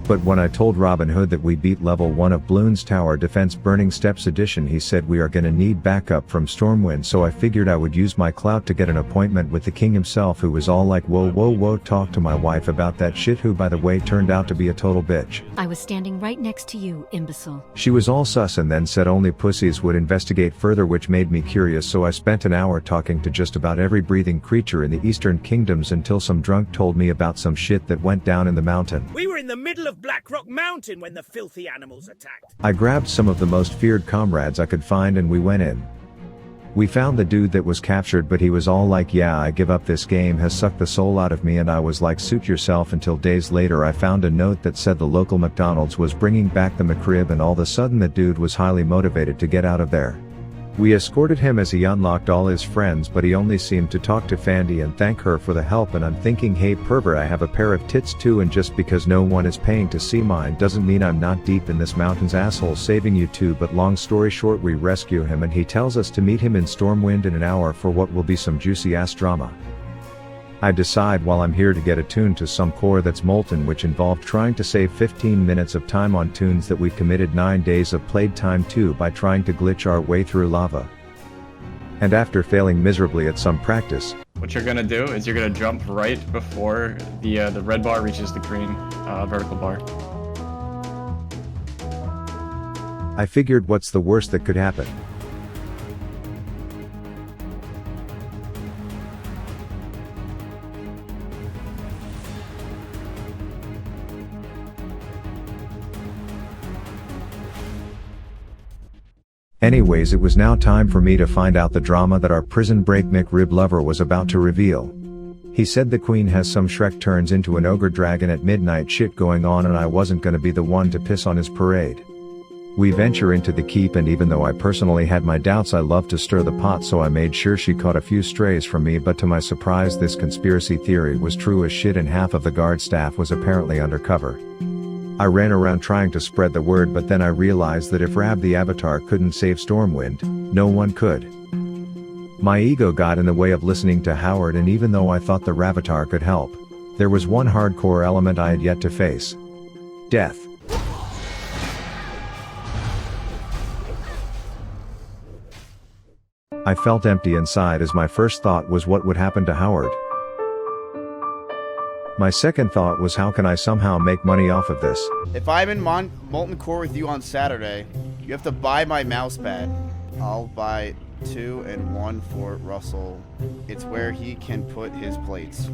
But when I told Robin Hood that we beat level 1 of Bloons Tower Defense Burning Steps Edition, he said we are gonna need backup from Stormwind, so I figured I would use my clout to get an appointment with the king himself, who was all like, whoa, talk to my wife about that shit, who by the way turned out to be a total bitch. I was standing right next to you, imbecile. She was all sus and then said only pussies would investigate further, which made me curious, so I spent an hour talking to just about every breathing creature in the Eastern Kingdoms until some drunk told me about some shit that went down in the mountain. We were in the middle of Black Rock Mountain when the filthy animals attacked. I grabbed some of the most feared comrades I could find and we went in. We found the dude that was captured, but he was all like, "Yeah, I give up, this game has sucked the soul out of me," and I was like, "Suit yourself," until days later I found a note that said the local McDonald's was bringing back the McRib, and all of a sudden the dude was highly motivated to get out of there. We escorted him as he unlocked all his friends, but he only seemed to talk to Fandy and thank her for the help, and I'm thinking, hey pervert, I have a pair of tits too, and just because no one is paying to see mine doesn't mean I'm not deep in this mountain's asshole saving you too. But long story short, we rescue him and he tells us to meet him in Stormwind in an hour for what will be some juicy ass drama. I decide while I'm here to get attuned to some core that's molten, which involved trying to save 15 minutes of time on tunes that we committed 9 days of played time to by trying to glitch our way through lava. And after failing miserably at some practice, what you're gonna do is you're gonna jump right before the red bar reaches the green vertical bar. I figured, what's the worst that could happen? Anyways, it was now time for me to find out the drama that our prison break McRib lover was about to reveal. He said the queen has some Shrek turns into an ogre dragon at midnight shit going on, and I wasn't gonna be the one to piss on his parade. We venture into the keep, and even though I personally had my doubts, I love to stir the pot, so I made sure she caught a few strays from me. But to my surprise, this conspiracy theory was true as shit, and half of the guard staff was apparently undercover. I ran around trying to spread the word, but then I realized that if Rav the Avatar couldn't save Stormwind, no one could. My ego got in the way of listening to Howard, and even though I thought the Ravatar could help, there was one hardcore element I had yet to face. Death. I felt empty inside, as my first thought was what would happen to Howard. My second thought was, how can I somehow make money off of this? If I'm in Molten Core with you on Saturday, you have to buy my mouse pad. I'll buy 2 and 1 for Russell. It's where he can put his plates.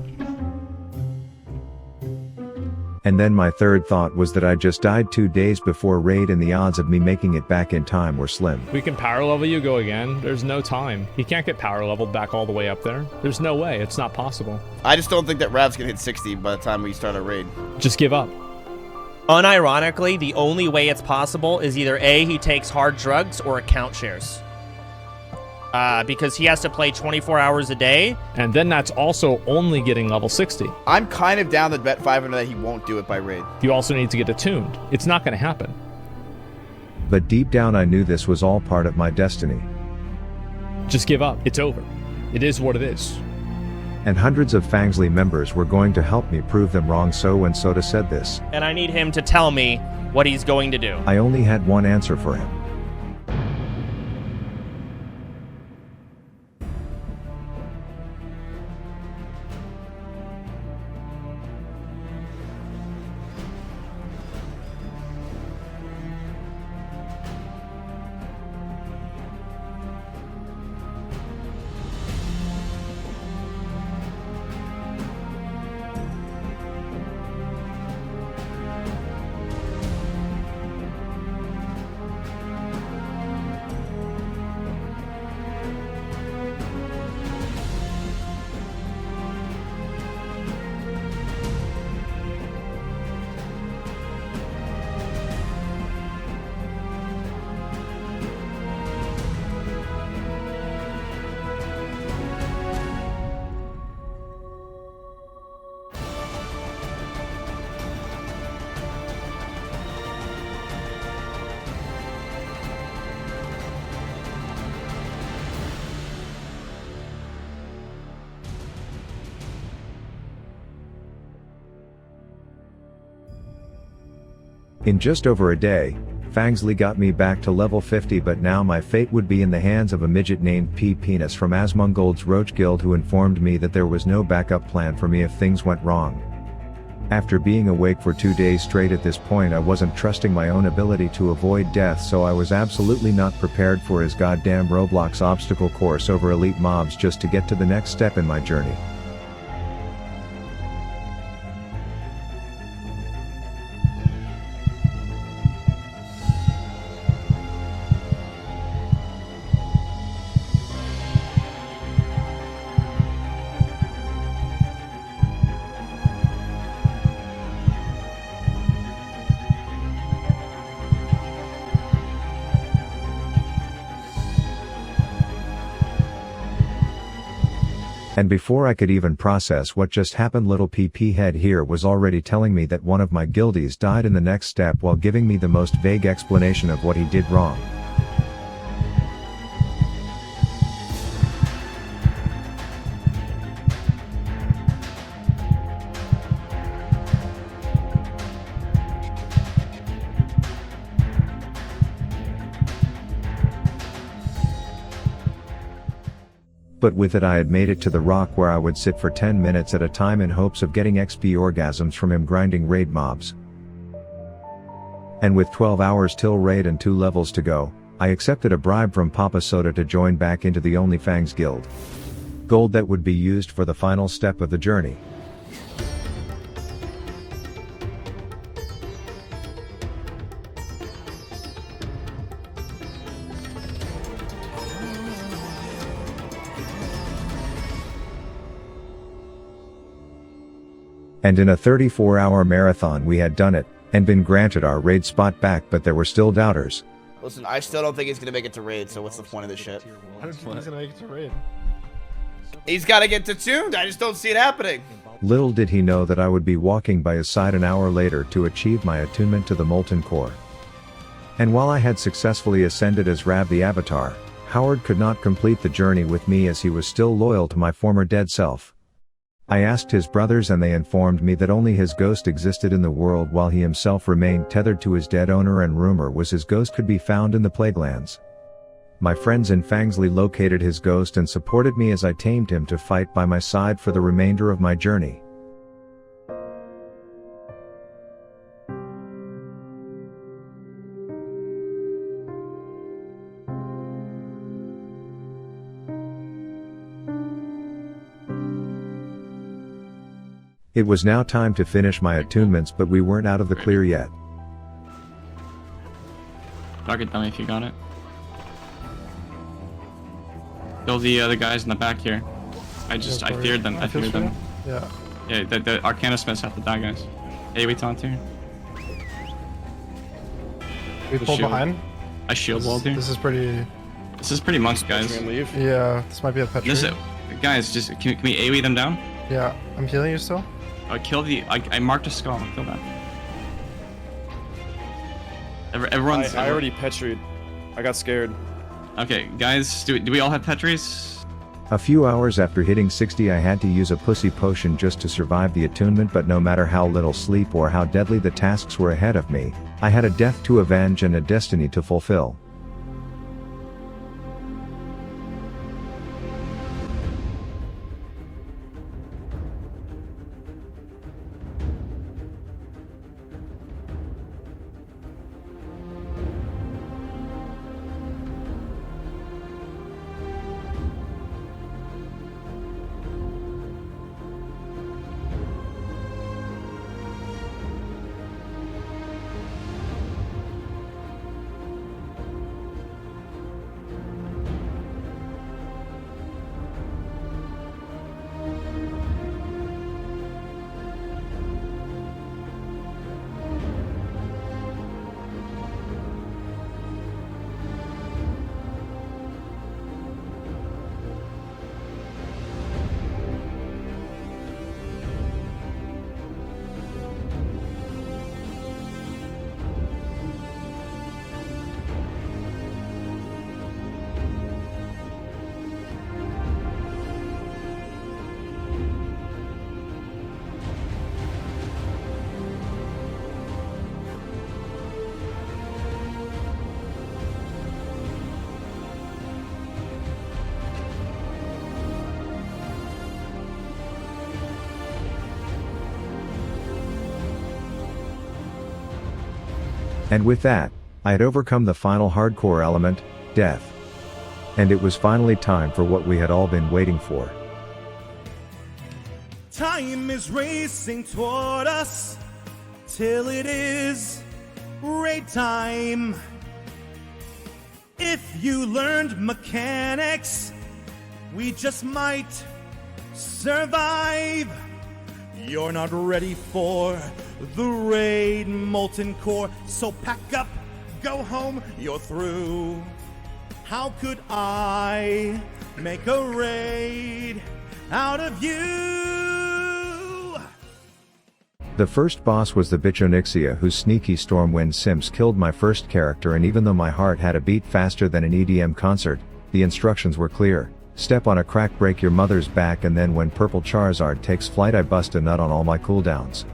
And then my third thought was that I just died 2 days before raid, and the odds of me making it back in time were slim. We can power level you, go again. There's no time. He can't get power leveled back all the way up there. There's no way. It's not possible. I just don't think that Rav's gonna hit 60 by the time we start our raid. Just give up. Unironically, the only way it's possible is either A, he takes hard drugs, or account shares. Because he has to play 24 hours a day. And then that's also only getting level 60. I'm kind of down to bet 500 that he won't do it by raid. You also need to get attuned. It's not going to happen. But deep down I knew this was all part of my destiny. Just give up. It's over. It is what it is. And hundreds of Fangsley members were going to help me prove them wrong, so when Soda said this, and I need him to tell me what he's going to do, I only had one answer for him. In just over a day, Fangsley got me back to level 50, but now my fate would be in the hands of a midget named P. Penis from Asmongold's Roach Guild, who informed me that there was no backup plan for me if things went wrong. After being awake for 2 days straight at this point, I wasn't trusting my own ability to avoid death, so I was absolutely not prepared for his goddamn Roblox obstacle course over elite mobs just to get to the next step in my journey. And before I could even process what just happened, little PP head here was already telling me that one of my guildies died in the next step while giving me the most vague explanation of what he did wrong. But with it I had made it to the rock, where I would sit for 10 minutes at a time in hopes of getting XP orgasms from him grinding raid mobs. And with 12 hours till raid and 2 levels to go, I accepted a bribe from Papa Soda to join back into the OnlyFangs guild. Gold that would be used for the final step of the journey. And in a 34-hour marathon we had done it, and been granted our raid spot back, but there were still doubters. Listen, I still don't think he's gonna make it to raid, so what's the point of this shit? I don't think he's gonna make it to raid. He's gotta get to tuned, I just don't see it happening. Little did he know that I would be walking by his side an hour later to achieve my attunement to the Molten Core. And while I had successfully ascended as Rav the Avatar, Howard could not complete the journey with me as he was still loyal to my former dead self. I asked his brothers and they informed me that only his ghost existed in the world while he himself remained tethered to his dead owner, and rumor was his ghost could be found in the Plaguelands. My friends in Fangsley located his ghost and supported me as I tamed him to fight by my side for the remainder of my journey. It was now time to finish my attunements, but we weren't out of the clear yet. Target them if you got it. Kill the other guys in the back here. I feared them. I feared them. Yeah. Yeah, the Arcana Smiths have to die, guys. Hey, we taunt here. We pull behind. I shield walled here. This is pretty. This is pretty monks, guys. Yeah, this might be a Petri. Guys, just can we AoE them down? Yeah, I'm healing you still. Kill the. I marked a skull. Kill that. Everyone's. I already Petried. I got scared. Okay, guys, do we all have Petries? A few hours after hitting 60, I had to use a pussy potion just to survive the attunement, but no matter how little sleep or how deadly the tasks were ahead of me, I had a death to avenge and a destiny to fulfill. And with that, I had overcome the final hardcore element, death. And it was finally time for what we had all been waiting for. Time is racing toward us till it is raid time. If you learned mechanics, we just might survive. You're not ready for the raid, molten core, so pack up, go home, you're through. How could I make a raid out of you? The first boss was the bitch Onyxia, whose sneaky Stormwind Simps killed my first character, and even though my heart had a beat faster than an EDM concert, the instructions were clear. Step on a crack, break your mother's back, and then when purple Charizard takes flight I bust a nut on all my cooldowns.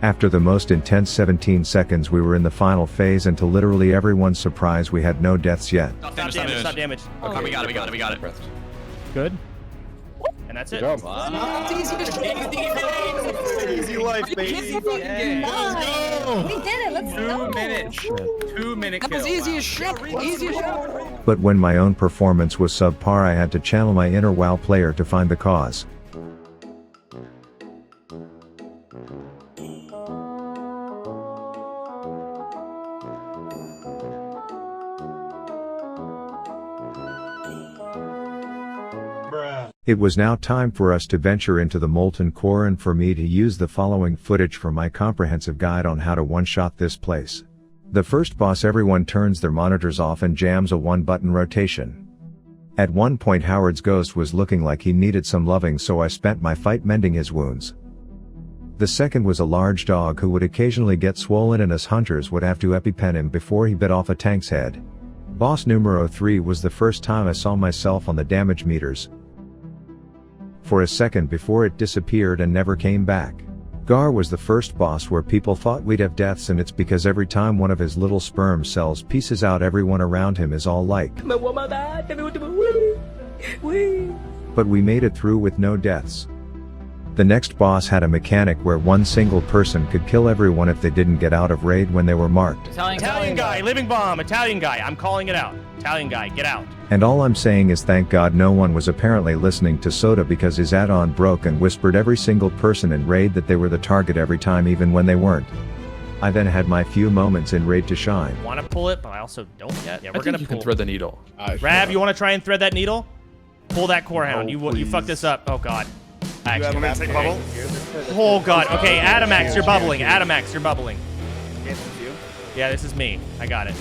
After the most intense 17 seconds we were in the final phase, and to literally everyone's surprise we had no deaths yet. Stop damage. Okay, we got it. Good. And that's it. Wow. Easy life, baby. We did it. Let's go. 2 minute That was easy as shit. Easy as shit. But when my own performance was subpar, I had to channel my inner WoW player to find the cause. It was now time for us to venture into the Molten Core, and for me to use the following footage for my comprehensive guide on how to one-shot this place. The first boss, everyone turns their monitors off and jams a one-button rotation. At one point Howard's ghost was looking like he needed some loving, so I spent my fight mending his wounds. The second was a large dog who would occasionally get swollen, and us hunters would have to EpiPen him before he bit off a tank's head. Boss numero 3 was the first time I saw myself on the damage meters for a second before it disappeared and never came back. Gar was the first boss where people thought we'd have deaths, and it's because every time one of his little sperm cells pieces out, everyone around him is all like, but we made it through with no deaths. The next boss had a mechanic where one single person could kill everyone if they didn't get out of raid when they were marked. Italian guy, living bomb, Italian guy, I'm calling it out. Italian guy, get out. And all I'm saying is thank God no one was apparently listening to Soda, because his add-on broke and whispered every single person in raid that they were the target every time, even when they weren't. I then had my few moments in raid to shine. Want to pull it, but I also don't yet. Yeah, we're I think gonna you pull. can thread the needle. Rav, you want to try and thread that needle? Pull that core hound. You fucked this up. Oh God. Actually, bubble? Oh God. Okay, Adamax, you're bubbling. Adamax, you're bubbling. Yeah, this is me. I got it.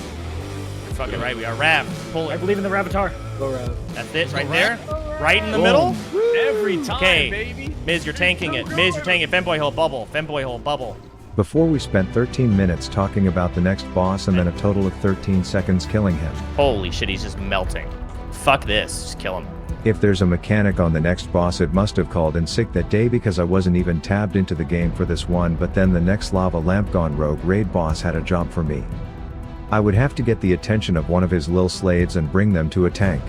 You're fucking right. We are. Rav, pull it. I believe in the Rav Avatar. Go Rav. That's it, right there. Right in the middle. Every time, Okay, baby. Miz, you're tanking it. Miz, you're tanking it. Femboy hole, bubble. Femboy hole, bubble. Before we spent 13 minutes talking about the next boss, and then a total of 13 seconds killing him. Holy shit, he's just melting. Fuck this. Just kill him. If there's a mechanic on the next boss, it must have called in sick that day, because I wasn't even tabbed into the game for this one. But then the next Lava Lamp Gone Rogue raid boss had a job for me. I would have to get the attention of one of his lil slaves and bring them to a tank.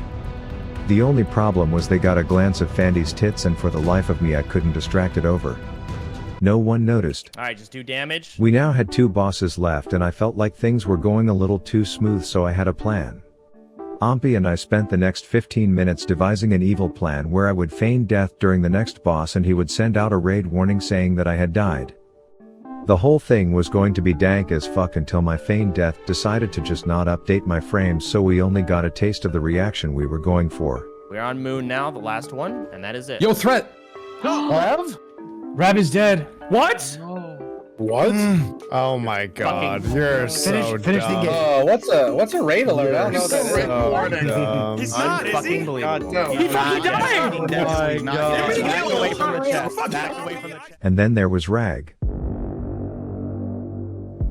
The only problem was they got a glance of Fandy's tits, and for the life of me I couldn't distract it over. No one noticed. Alright, just do damage. We now had 2 bosses left, and I felt like things were going a little too smooth, so I had a plan. Ompi and I spent the next 15 minutes devising an evil plan where I would feign death during the next boss, and he would send out a raid warning saying that I had died. The whole thing was going to be dank as fuck until my feigned death decided to just not update my frames, so we only got a taste of the reaction we were going for. We're on Moon now, the last one, and that is it. Yo, threat! Rav? Rav is dead. What? What? Oh my God, you're so finish the dumb. game. Oh, what's a raid alert? I don't know what that is. So He's dumb. not, is he? God, no. He fucking died! Oh my God. Back away from the chest. Back away from the chest. And then there was Rag,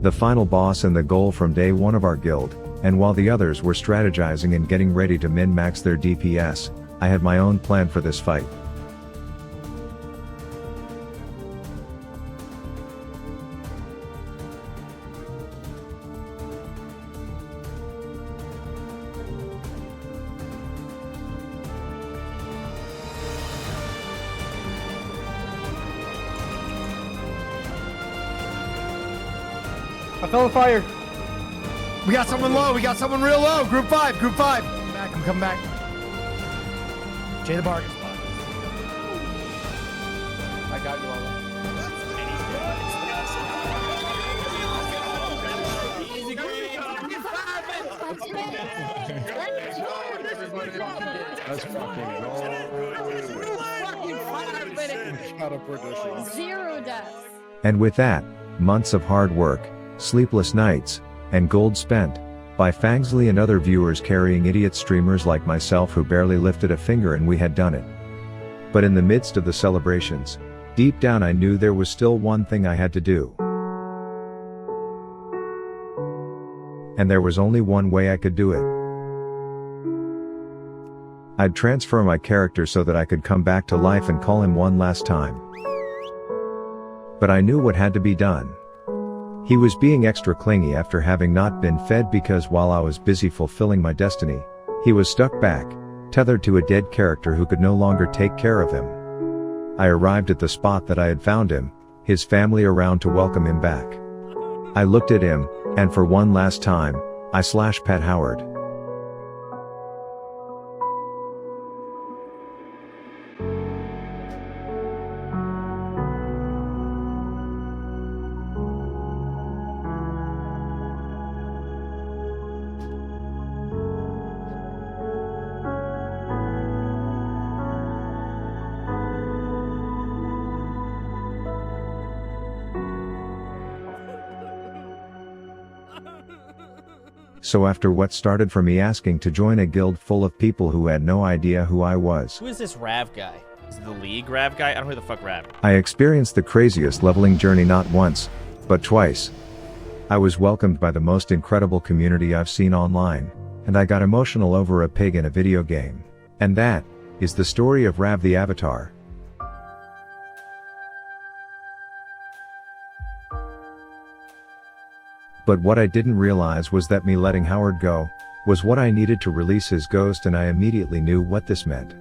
the final boss and the goal from day one of our guild, and while the others were strategizing and getting ready to min-max their DPS, I had my own plan for this fight. I fell in fire. We got someone low. We got someone real low. Group 5. Group 5. I'm coming back. Jay the Bargain spot. I got you all. That's fucking gold. 0 deaths. And with that, months of hard work, sleepless nights, and gold spent, by Fangsley and other viewers carrying idiot streamers like myself who barely lifted a finger, and we had done it. But in the midst of the celebrations, deep down I knew there was still one thing I had to do. And there was only one way I could do it. I'd transfer my character so that I could come back to life and call him one last time. But I knew what had to be done. He was being extra clingy after having not been fed, because while I was busy fulfilling my destiny, he was stuck back, tethered to a dead character who could no longer take care of him. I arrived at the spot that I had found him, his family around to welcome him back. I looked at him, and for one last time, I /Pet Howard. So after what started for me asking to join a guild full of people who had no idea who I was, Who is this Rav guy? Is it the League Rav guy? I don't know who the fuck Rav. I experienced the craziest leveling journey not once, but twice. I was welcomed by the most incredible community I've seen online, and I got emotional over a pig in a video game. And that is the story of Rav the Avatar. But what I didn't realize was that me letting Howard go was what I needed to release his ghost, and I immediately knew what this meant.